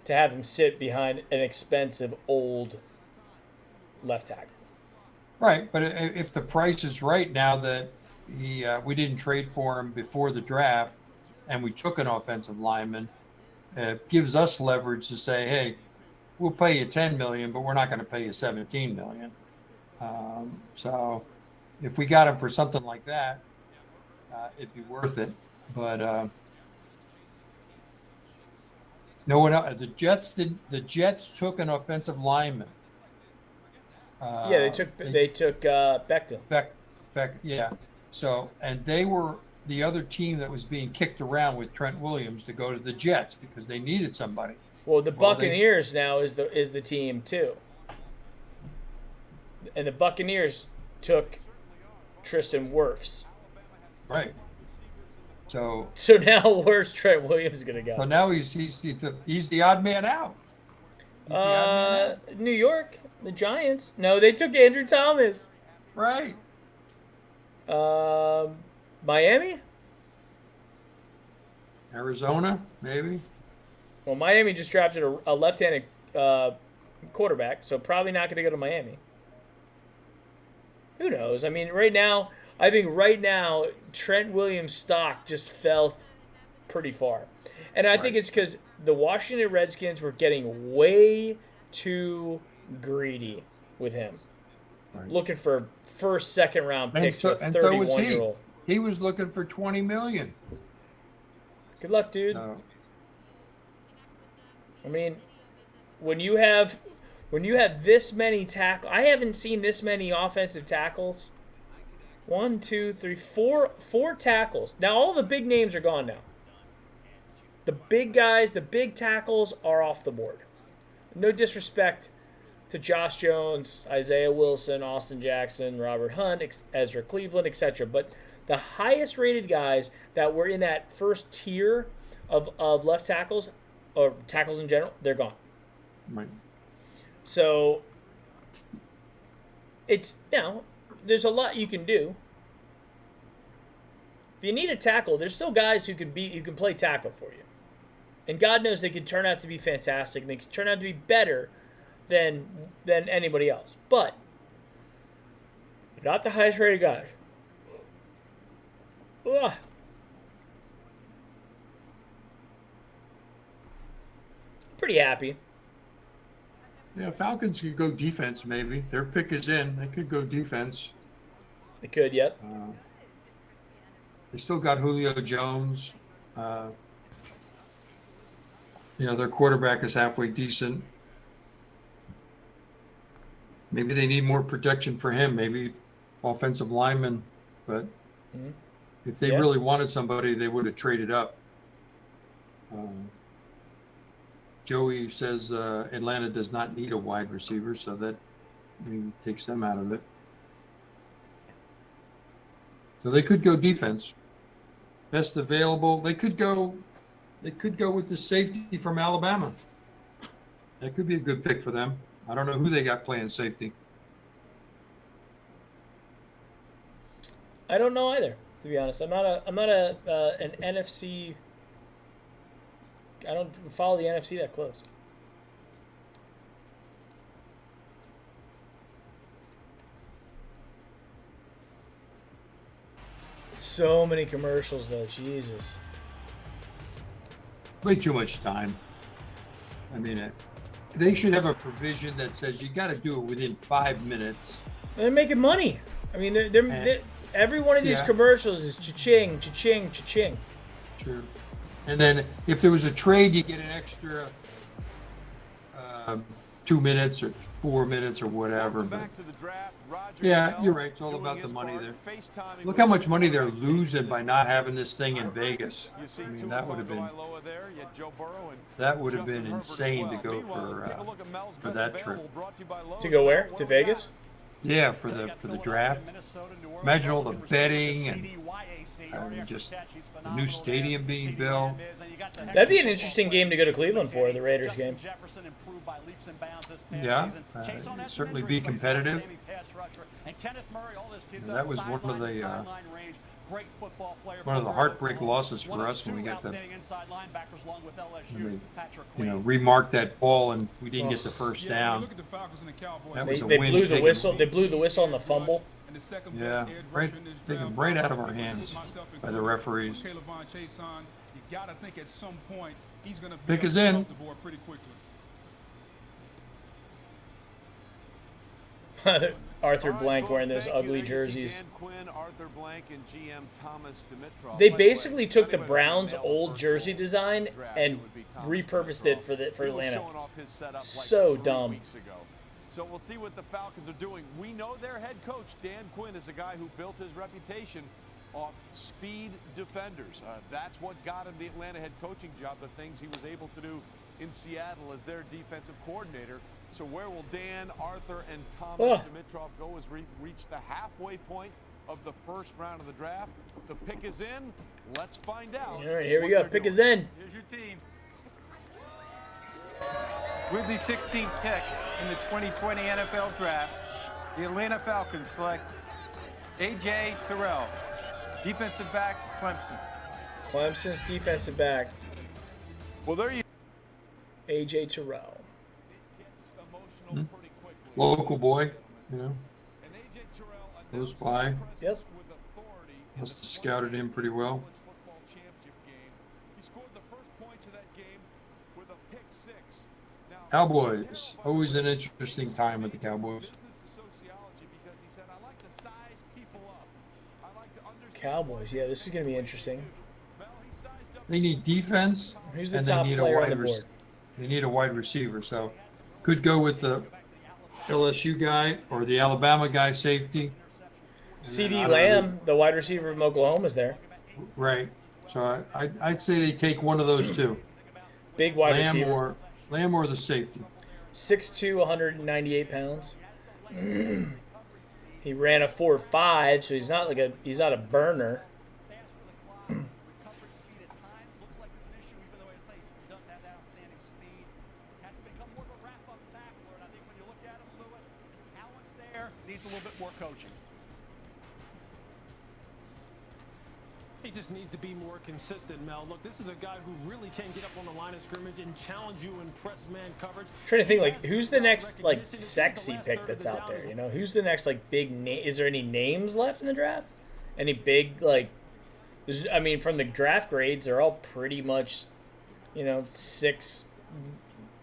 to have him sit behind an expensive old left tackle. Right, but if the price is right now that we didn't trade for him before the draft, and we took an offensive lineman, it gives us leverage to say, hey, we'll pay you $10 million, but we're not going to pay you $17 million. So if we got him for something like that, it'd be worth it. But no one else. The Jets took an offensive lineman. They took Becton. Beck, yeah. So, and they were the other team that was being kicked around with Trent Williams to go to the Jets because they needed somebody. Well, the Buccaneers now is the team too, and the Buccaneers took Tristan Wirfs. Right. So now where's Trent Williams gonna go? So now he's the odd man out. New York, the Giants. No, they took Andrew Thomas. Right. Miami. Arizona, maybe. Well, Miami just drafted a left-handed quarterback, so probably not going to go to Miami. Who knows? I mean, I think right now, Trent Williams' stock just fell pretty far. And I think it's because the Washington Redskins were getting way too greedy with him. Right. Looking for first, second round picks for a 31-year-old. He was looking for $20 million. Good luck, dude. I mean, when you have this many tackles, I haven't seen this many offensive tackles. 1, 2, 3, 4 tackles. Now all the big names are gone now. The big guys, the big tackles are off the board. No disrespect to Josh Jones, Isaiah Wilson, Austin Jackson, Robert Hunt, Ezra Cleveland, etc. But the highest rated guys that were in that first tier of left tackles, or tackles in general, they're gone. Right. So it's there's a lot you can do. If you need a tackle, there's still guys who can play tackle for you. And God knows they could turn out to be fantastic. They could turn out to be better than anybody else. But they're not the highest rated guys. Ugh. Pretty happy. Yeah, Falcons could go defense maybe. Their pick is in. They could go defense. They could, yep. They still got Julio Jones. Their quarterback is halfway decent. Maybe they need more protection for him. Maybe offensive lineman. But if they really wanted somebody, they would have traded up. Joey says Atlanta does not need a wide receiver, so that takes them out of it. So they could go defense. best available. They could go with the safety from Alabama. That could be a good pick for them. I don't know who they got playing safety. I don't know either, to be honest. I'm not an NFC. I don't follow the NFC that close. So many commercials, though. Jesus. Way too much time. I mean, they should have a provision that says you got to do it within 5 minutes. They're making money. I mean, they're every one of these commercials is cha-ching, cha-ching, cha-ching. True. And then if there was a trade, you get an extra 2 minutes or 4 minutes or whatever. But yeah, you're right. It's all about the money there. Look how much money they're losing by not having this thing in Vegas. I mean, that would have been insane to go for that trip. To go where? To Vegas? Yeah, for the draft. Imagine all the betting and just the new stadium being built. That'd be an interesting game to go to Cleveland for, the Raiders game. Yeah, certainly be competitive. That was one of the heartbreak losses for us when we got remarked that ball and we didn't get the first down. That was they blew the whistle. They blew the whistle on the fumble. Yeah, taken right out of our hands by the referees. Pick is in. Arthur Blank wearing those ugly jerseys. They basically took the Browns' old jersey design and repurposed it for Atlanta. So dumb. So we'll see what the Falcons are doing. We know their head coach, Dan Quinn, is a guy who built his reputation off speed defenders. That's what got him the Atlanta head coaching job, the things he was able to do in Seattle as their defensive coordinator. So where will Dan, Arthur, and Thomas Dimitrov go as we reach the halfway point of the first round of the draft? The pick is in. Let's find out. All right, here we go. Pick is in. Here's your team. With the 16th pick in the 2020 NFL Draft, the Atlanta Falcons select A.J. Terrell, defensive back, Clemson. Clemson's defensive back. Well, there you A.J. Terrell. Local boy, close by. Yep. Must have scouted him pretty well. Cowboys, always an interesting time with the Cowboys. Cowboys, yeah, this is going to be interesting. They need defense, Who's the and top they need player on the board? They need a wide receiver, so could go with the LSU guy or the Alabama guy, safety. CeeDee Lamb, the wide receiver from Oklahoma, is there. Right. So I'd say they take one of those two. Big wide receiver. Lamb or the safety. 6'2", 198 pounds. He ran a 4.5, so he's not a burner. Needs a little bit more coaching. He just needs to be more consistent, Mel. Look, this is a guy who really can get up on the line of scrimmage and challenge you in press man coverage. I'm trying to think, who's the next sexy pick that's out there? Who's the next big name? Is there any names left in the draft? Any big from the draft grades, they're all pretty much,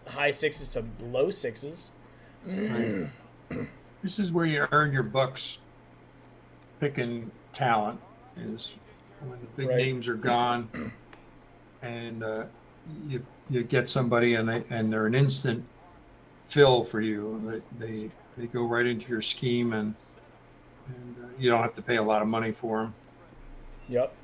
high sixes to low sixes. Right. This is where you earn your bucks picking talent, is when the big names are gone and you get somebody and they're an instant fill for you. They go right into your scheme and you don't have to pay a lot of money for them. Yep.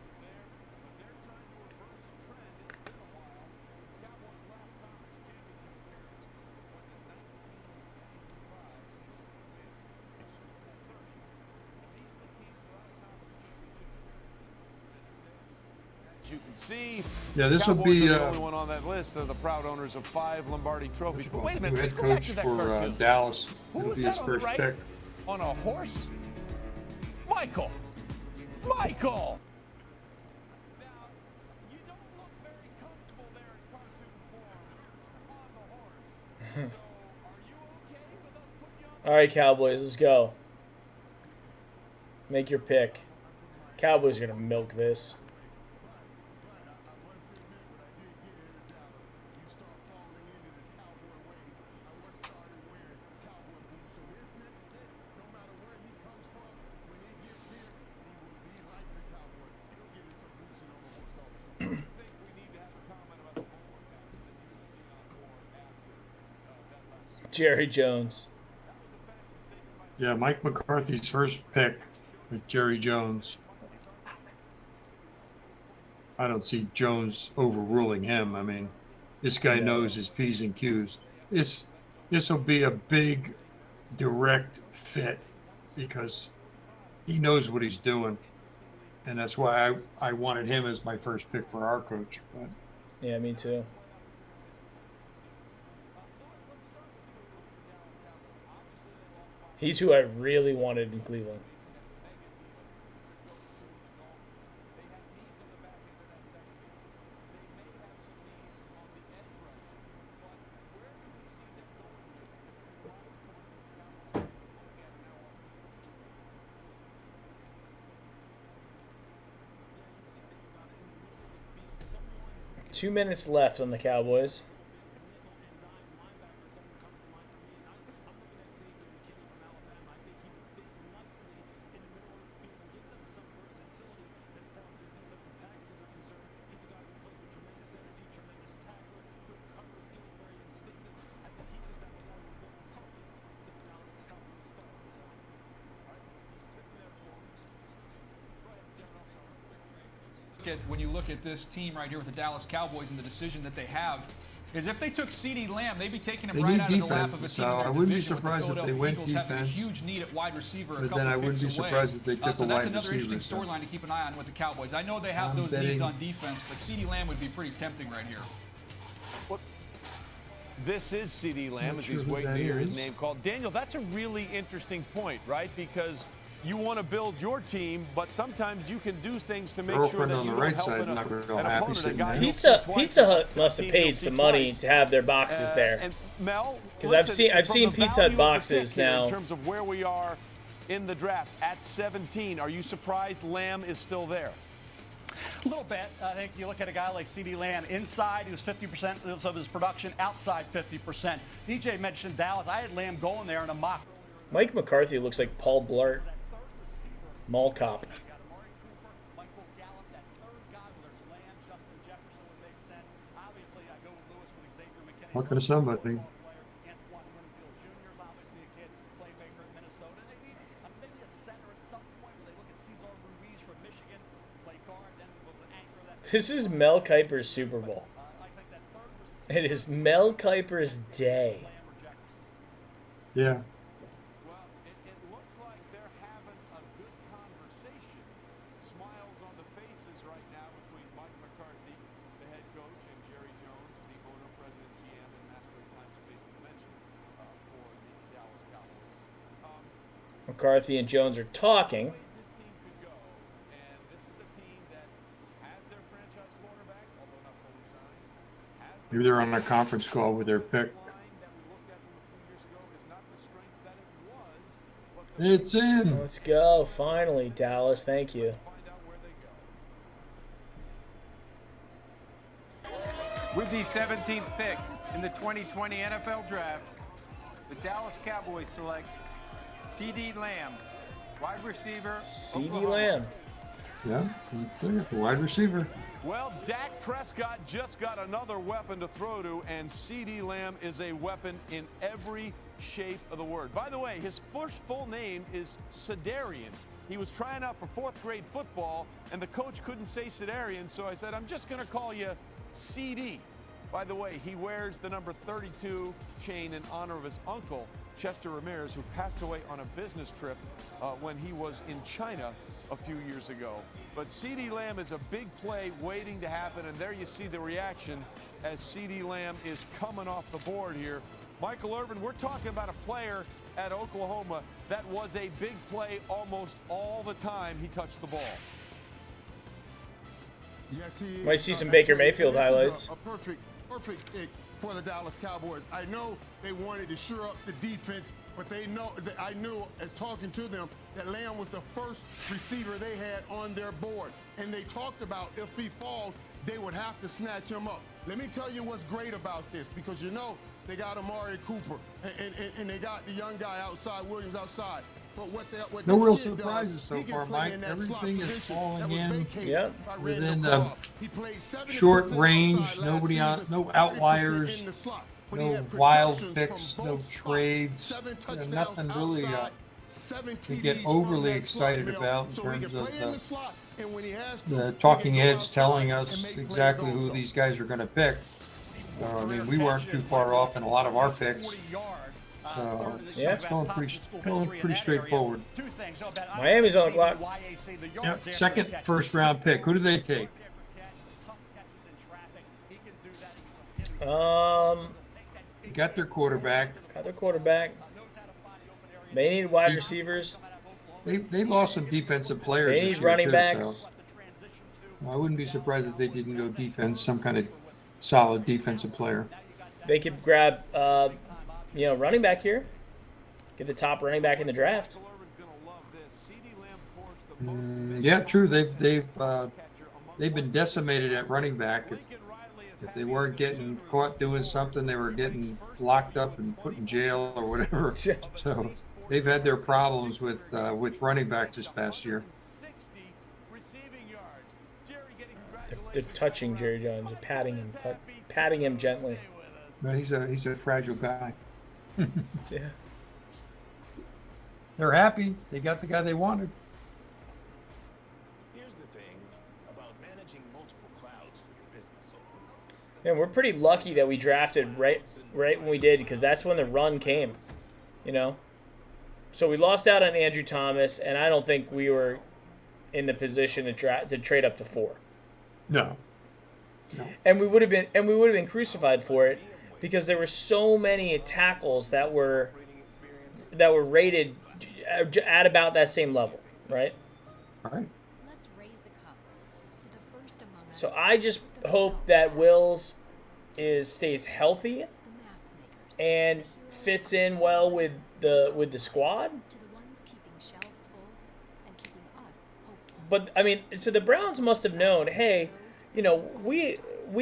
As you can see, yeah, this will be the only one on that list of the proud owners of 5 Lombardi trophies. But wait a minute, head coach for Dallas. It'll be his first pick. On a horse? Michael! Michael! All right, Cowboys, let's go. Make your pick. Cowboys are going to milk this. Jerry Jones. Yeah, Mike McCarthy's first pick with Jerry Jones. I don't see Jones overruling him. I mean, this guy knows his P's and Q's. This will be a big, direct fit because he knows what he's doing. And that's why I wanted him as my first pick for our coach. But yeah, me too. He's who I really wanted in Cleveland. Two minutes left on the Cowboys. When you look at this team right here with the Dallas Cowboys and the decision that they have, is if they took CeeDee Lamb, they'd be taking him right out of the lap of a team in their division with the Philadelphia Eagles having a huge need at wide receiver a couple then I wouldn't be surprised if they took so a that's wide another receiver. interesting storyline to keep an eye on with the Cowboys. I know they have those needs on defense, but CeeDee Lamb would be pretty tempting right here. Well, this is CeeDee Lamb, as he's waiting to hear his name called. Daniel, that's a really interesting point, right? Because you want to build your team, but sometimes you can do things to make sure that you don't help an opponent. Pizza Hut must have paid some money to have their boxes there. Because I've seen Pizza Hut boxes now. In terms of where we are in the draft at 17, are you surprised Lamb is still there? A little bit. I think you look at a guy like CeeDee Lamb. Inside, he was 50% of his production. Outside, 50%. DJ mentioned Dallas. I had Lamb going there in a mock. Mike McCarthy looks like Paul Blart. Mall cop. Look at somebody. This is Mel Kiper's Super Bowl. It is Mel Kiper's day. Yeah. McCarthy and Jones are talking. Maybe they're on a conference call with their pick. It's in. Let's go. Finally, Dallas. Thank you. With the 17th pick in the 2020 NFL Draft, the Dallas Cowboys select CeeDee Lamb, wide receiver. CeeDee Lamb. Yeah, wide receiver. Well, Dak Prescott just got another weapon to throw to, and CeeDee Lamb is a weapon in every shape of the word. By the way, his first full name is Sedarian. He was trying out for 4th grade football, and the coach couldn't say Sedarian, so I said, I'm just going to call you CD. By the way, he wears the number 32 chain in honor of his uncle, Chester Ramirez, who passed away on a business trip when he was in China a few years ago. But CeeDee Lamb is a big play waiting to happen, and there you see the reaction as CeeDee Lamb is coming off the board here. Michael Irvin, we're talking about a player at Oklahoma that was a big play almost all the time he touched the ball. Yes, he might see some Baker Mayfield highlights. A perfect pick for the Dallas Cowboys. I know they wanted to shore up the defense, but they know that I knew as talking to them that Lamb was the first receiver they had on their board. And they talked about if he falls, they would have to snatch him up. Let me tell you what's great about this, because you know they got Amari Cooper and they got the young guy outside, Williams outside. But what no real surprises so far, Mike. Everything is falling in within short range. Nobody out, no outliers, no wild picks, no trades. Nothing really to get overly excited about in terms of the talking heads telling us exactly who these guys are going to pick. I mean, we weren't too far off in a lot of our picks. It's going pretty straightforward. Miami's on the clock. Yep. Second first round pick. Who do they take? Got their quarterback. They need wide receivers. They lost some defensive players. They need running backs. So I wouldn't be surprised if they didn't go defense, some kind of solid defensive player. They could grab, running back here. Get the top running back in the draft. Yeah, true. They've been decimated at running back. If they weren't getting caught doing something, they were getting locked up and put in jail or whatever. So they've had their problems with running backs this past year. They're touching Jerry Jones, they're patting him gently. No, he's a fragile guy. Yeah. They're happy. They got the guy they wanted. Here's the thing about managing multiple clouds for your business. Yeah, we're pretty lucky that we drafted right when we did, because that's when the run came. So we lost out on Andrew Thomas, and I don't think we were in the position to trade up to 4. No. And we would have been crucified for it, because there were so many tackles that were rated at about that same level, right? All right. So I just hope that Wills stays healthy and fits in well with the squad. But I mean, so the Browns must have known, hey, we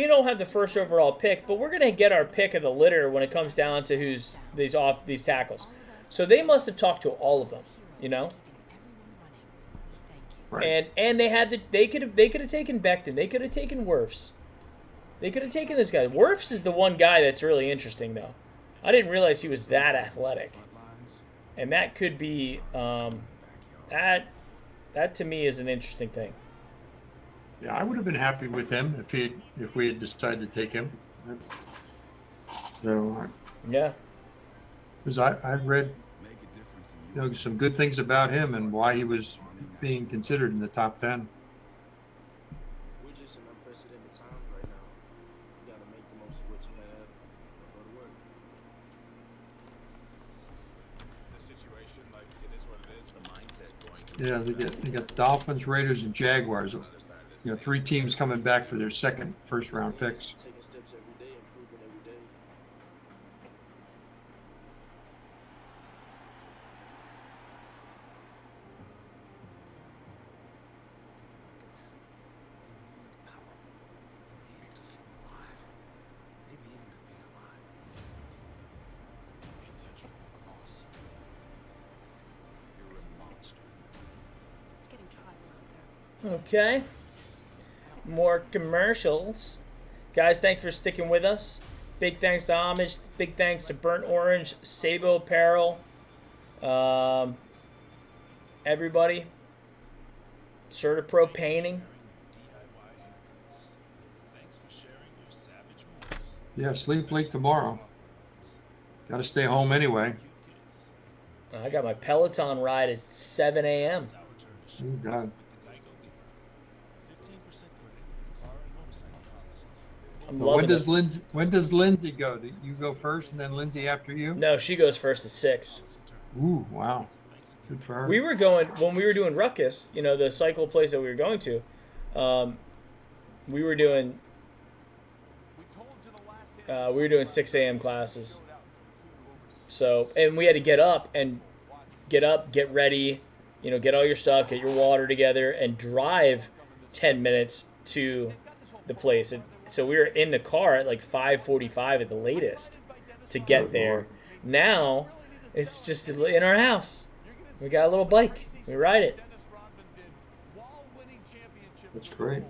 don't have the first overall pick, but we're going to get our pick of the litter when it comes down to who's these tackles. So they must have talked to all of them, Right. And they could have taken Becton, they could have taken Wirfs. They could have taken this guy. Wirfs is the one guy that's really interesting, though. I didn't realize he was that athletic. And that could be that to me is an interesting thing. Yeah, I would have been happy with him if we had decided to take him. So yeah, because I've read some good things about him and why he was being considered in the top 10. We're just in unprecedented times right now. You got to make the most of what you have and go to work. The situation, like it is what it is. The mindset going. Yeah, they got Dolphins, Raiders, and Jaguars. 3 teams coming back for their second first-round picks. Taking steps every day, improving every day. Okay. More commercials. Guys, thanks for sticking with us. Big thanks to Homage. Big thanks to Burnt Orange, Sabo Apparel. Everybody. CertaPro Painting. Yeah, sleep late tomorrow. Got to stay home anyway. I got my Peloton ride at 7 a.m. Oh, God. When does Lindsay go? Do you go first and then Lindsay after you? No, she goes first at 6. Ooh, wow. Good for her. We were going, when we were doing Ruckus, you know, the cycle place that we were going to, we were doing 6 a.m. classes. So, and we had to get up, get ready, you know, get all your stuff, get your water together, and drive 10 minutes to the place. So we were in the car at like 5:45 at the latest to get there. Now, it's just in our house. We got a little bike. We ride it. That's great.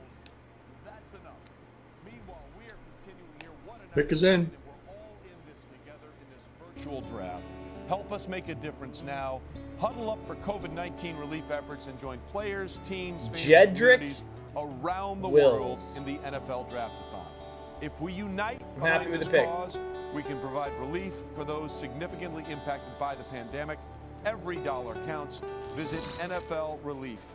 Pick us in. Virtual draft. Help us make a difference now. Huddle up for COVID-19 relief efforts and join players, teams, fans, and communities around the world in the NFL Draft-a-thon. If we unite behind this cause, we can provide relief for those significantly impacted by the pandemic. Every dollar counts. Visit NFL Relief.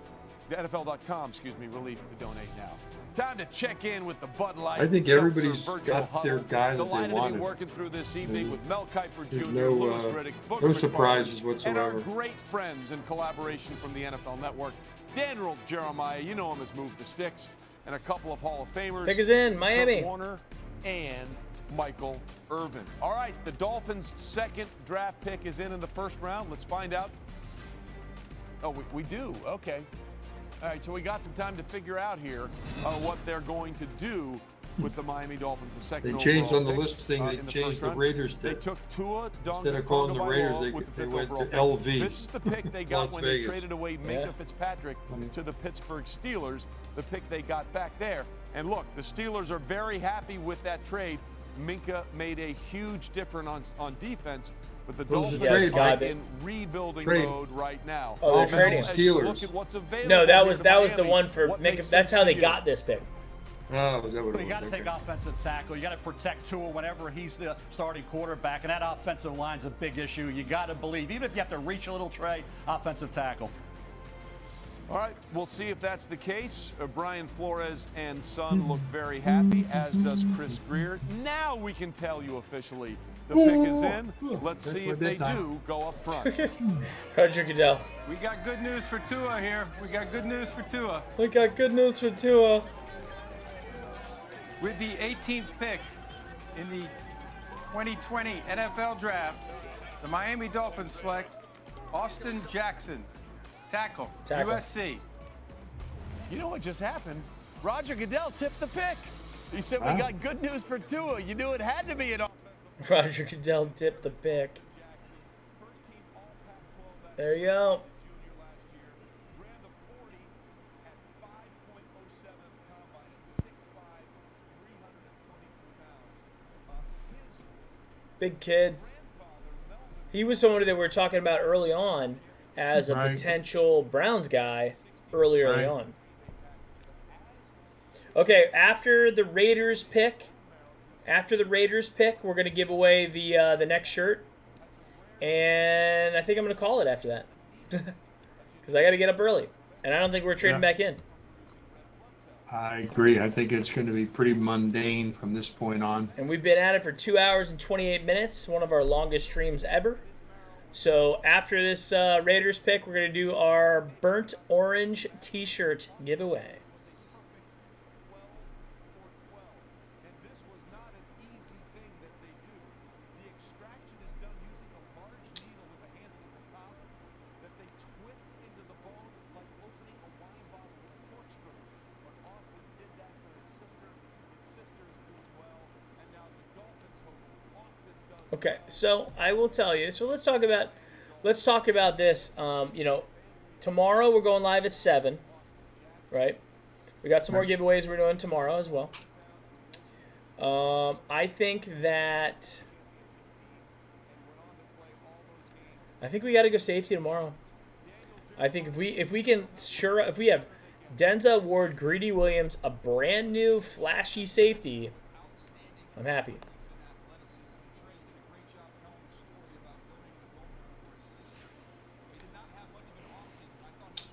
NFL.com, relief to donate now. Time to check in with the Bud Light. I think everybody's got their guy that they wanted. Delighted to be working through this evening with Mel Kiper Jr., There's Louis Riddick, Booker no McFarland, surprises whatsoever. and our great friends in collaboration from the NFL Network, Daniel Jeremiah, you know him as Move the Sticks, and a couple of Hall of Famers. Pick us in, Miami. Kurt Warner and Michael Irvin. All right, the Dolphins' second draft pick is in the first round. Let's find out. Oh, we do. Okay. All right, so we got some time to figure out here what they're going to do with the Miami Dolphins. The second They changed on the pick, listing. They changed the Raiders. They took Tua instead of calling the Raiders, they went to LV. This is the pick they got Las when Vegas. they traded away Minka Fitzpatrick to the Pittsburgh Steelers. The pick they got back there. And look, the Steelers are very happy with that trade. Minka made a huge difference on defense. But the Dolphins are in rebuilding mode right now. Oh, they're trading Steelers. Look at what's available. No, that was the one for Minka. That's how they got this pick. Oh, is that what it was? You got to take offensive tackle. You got to protect Tua whenever he's the starting quarterback, and that offensive line's a big issue. You got to believe, even if you have to reach a little tray, offensive tackle. All right, we'll see if that's the case. Brian Flores and son look very happy, as does Chris Greer. Now we can tell you officially the pick is in. Let's see if they do go up front. Roger Goodell. We got good news for Tua here. We got good news for Tua. We got good news for Tua. With the 18th pick in the 2020 NFL Draft, the Miami Dolphins select Austin Jackson, tackle. USC. You know what just happened? Roger Goodell tipped the pick. He said, we got good news for Tua. You knew it had to be an offensive. Roger Goodell tipped the pick. There you go. Big kid. He was someone that we were talking about early on as a potential Browns guy early on. Okay, after the Raiders pick, we're going to give away the next shirt. And I think I'm going to call it after that. Because I got to get up early. And I don't think we're trading back in. I agree. I think it's going to be pretty mundane from this point on. And we've been at it for 2 hours and 28 minutes, one of our longest streams ever. So after this Raiders pick, we're going to do our burnt orange t-shirt giveaway. Okay, so I will tell you. So let's talk about this. Tomorrow we're going live at 7, right? We got some more giveaways we're doing tomorrow as well. I think we got to go safety tomorrow. I think if we have Denza Ward, Greedy Williams, a brand new flashy safety, I'm happy.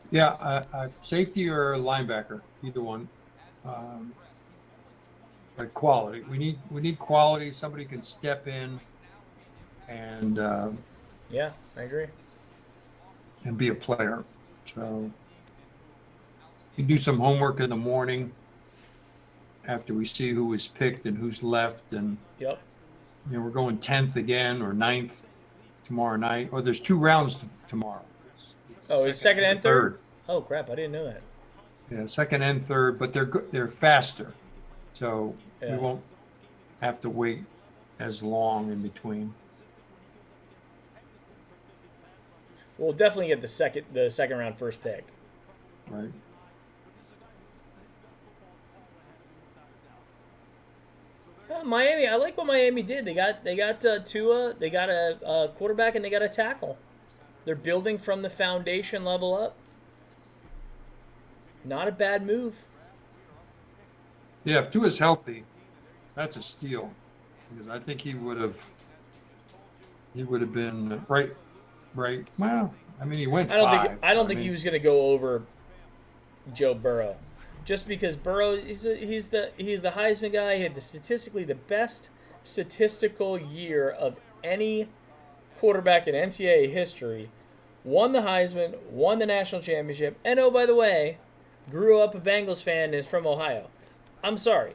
Yeah, safety or linebacker, either one. Like quality. We need quality. Somebody can step in and yeah, I agree. And be a player. So you do some homework in the morning after we see who was picked and who's left, and yep. We're going 10th again or 9th tomorrow night. Or there's 2 rounds tomorrow. It's second and third? Oh crap! I didn't know that. Yeah, second and third, but they're faster, so we won't have to wait as long in between. We'll definitely get the second round first pick. Right. Miami, I like what Miami did. They got Tua, they got a quarterback, and they got a tackle. They're building from the foundation level up. Not a bad move. Yeah, if Tua's healthy, that's a steal, because I think he would have been right. Well, I mean, he went 5. I don't think he was going to go over Joe Burrow, just because Burrow he's the Heisman guy. He had statistically the best statistical year of any quarterback in NCAA history. Won the Heisman, won the national championship, and oh, by the way, grew up a Bengals fan and is from Ohio. I'm sorry.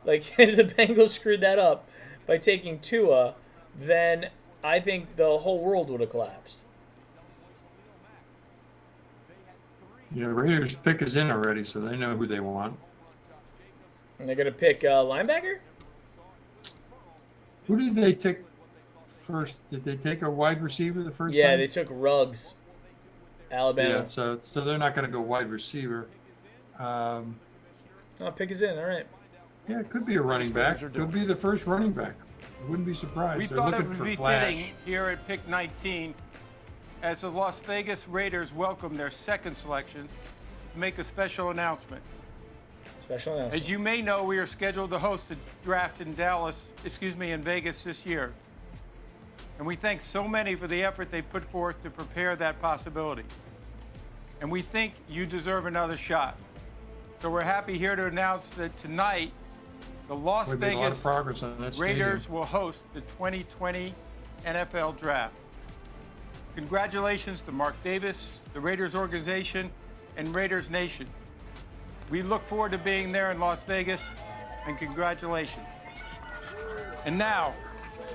Like, if the Bengals screwed that up by taking Tua, then I think the whole world would have collapsed. Yeah, the Raiders' pick is in already, so they know who they want. And they're going to pick linebacker? Who did they take first? Did they take a wide receiver the first time? Yeah, they took Ruggs, Alabama. Yeah, so they're not going to go wide receiver. Pick is in, all right. Yeah, it could be a running back. Could be the first running back. I wouldn't be surprised. We They're thought it looking would for be flash. fitting here at pick 19 as the Las Vegas Raiders welcome their second selection to make a special announcement. Special announcement. As you may know, we are scheduled to host a draft in in Vegas this year. And we thank so many for the effort they put forth to prepare that possibility. And we think you deserve another shot. So we're happy here to announce that tonight, the Las Vegas Raiders will host the 2020 NFL Draft. Congratulations to Mark Davis, the Raiders organization, and Raiders Nation. We look forward to being there in Las Vegas, and congratulations. And now,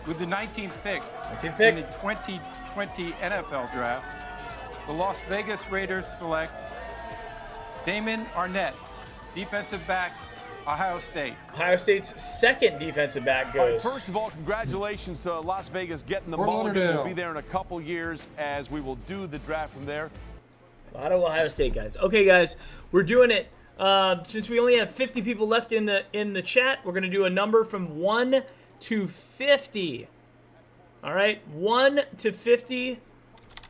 with the 19th pick in the 2020 NFL Draft, the Las Vegas Raiders select Damon Arnett, defensive back, Ohio State. Ohio State's second defensive back goes. Right, first of all, congratulations to Las Vegas getting the ball. We'll be there in a couple years as we will do the draft from there. A lot of Ohio State guys. Okay, guys, we're doing it. Since we only have 50 people left in the chat, we're going to do a number from 1 to 50. All right, 1 to 50.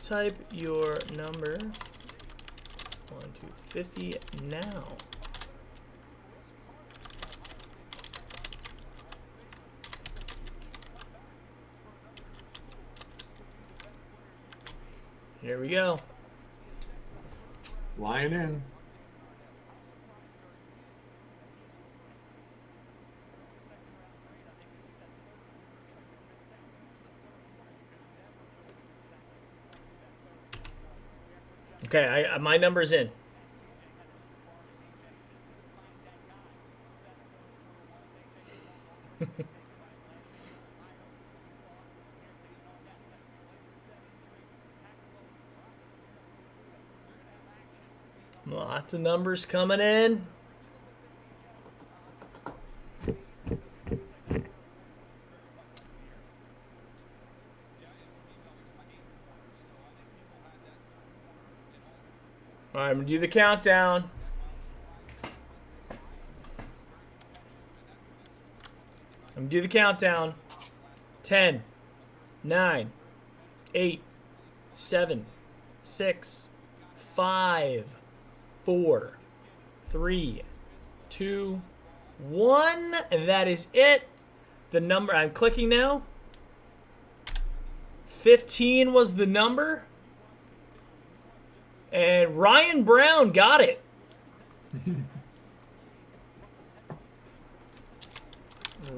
Type your number 1 to 50 now. Here we go. Lying in. Okay, my number's in. Lots of numbers coming in. All right, I'm going to do the countdown. I'm going to do the countdown. 10, 9, 8, 7, 6, 5, 4, 3, 2, 1. And that is it. The number, I'm clicking now. 15 was the number. And Ryan Brown got it.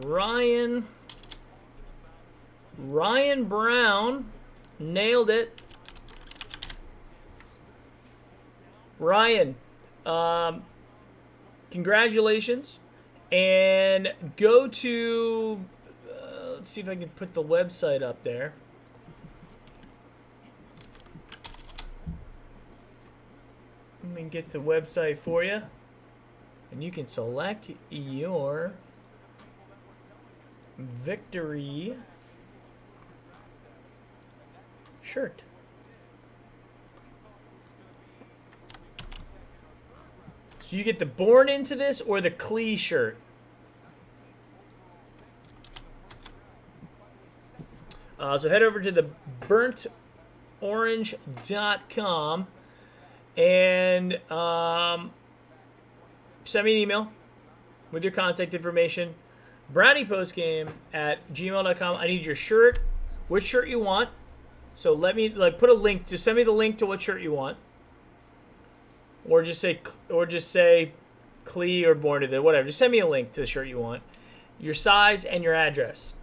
Ryan Brown nailed it. Ryan, congratulations. And go to, let's see if I can put the website up there. Let me get the website for you. And you can select your victory shirt. So you get the Born Into This or the Clee shirt. So head over to the burntorange.com and send me an email with your contact information. browniepostgame@gmail.com. I need your shirt, which shirt you want. So let me put a link to send me the link to what shirt you want. Or just say Clee or Born to the whatever. Just send me a link to the shirt you want, your size, and your address.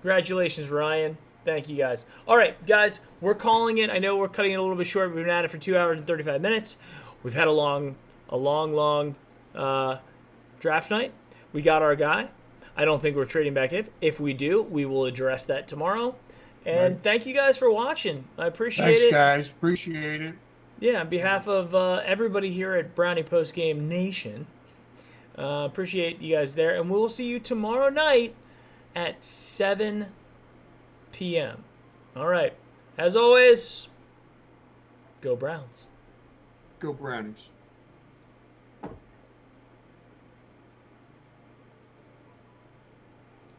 Congratulations, Ryan. Thank you, guys. All right, guys, we're calling it. I know we're cutting it a little bit short. We've been at it for 2 hours and 35 minutes. We've had a long draft night. We got our guy. I don't think we're trading back. If we do, we will address that tomorrow. And Thank you guys for watching. I appreciate it. Thanks, guys. Appreciate it. Yeah, on behalf of everybody here at Brownie Postgame Nation, appreciate you guys there. And we will see you tomorrow night at 7 p.m. All right. As always, go Browns. Go Brownies.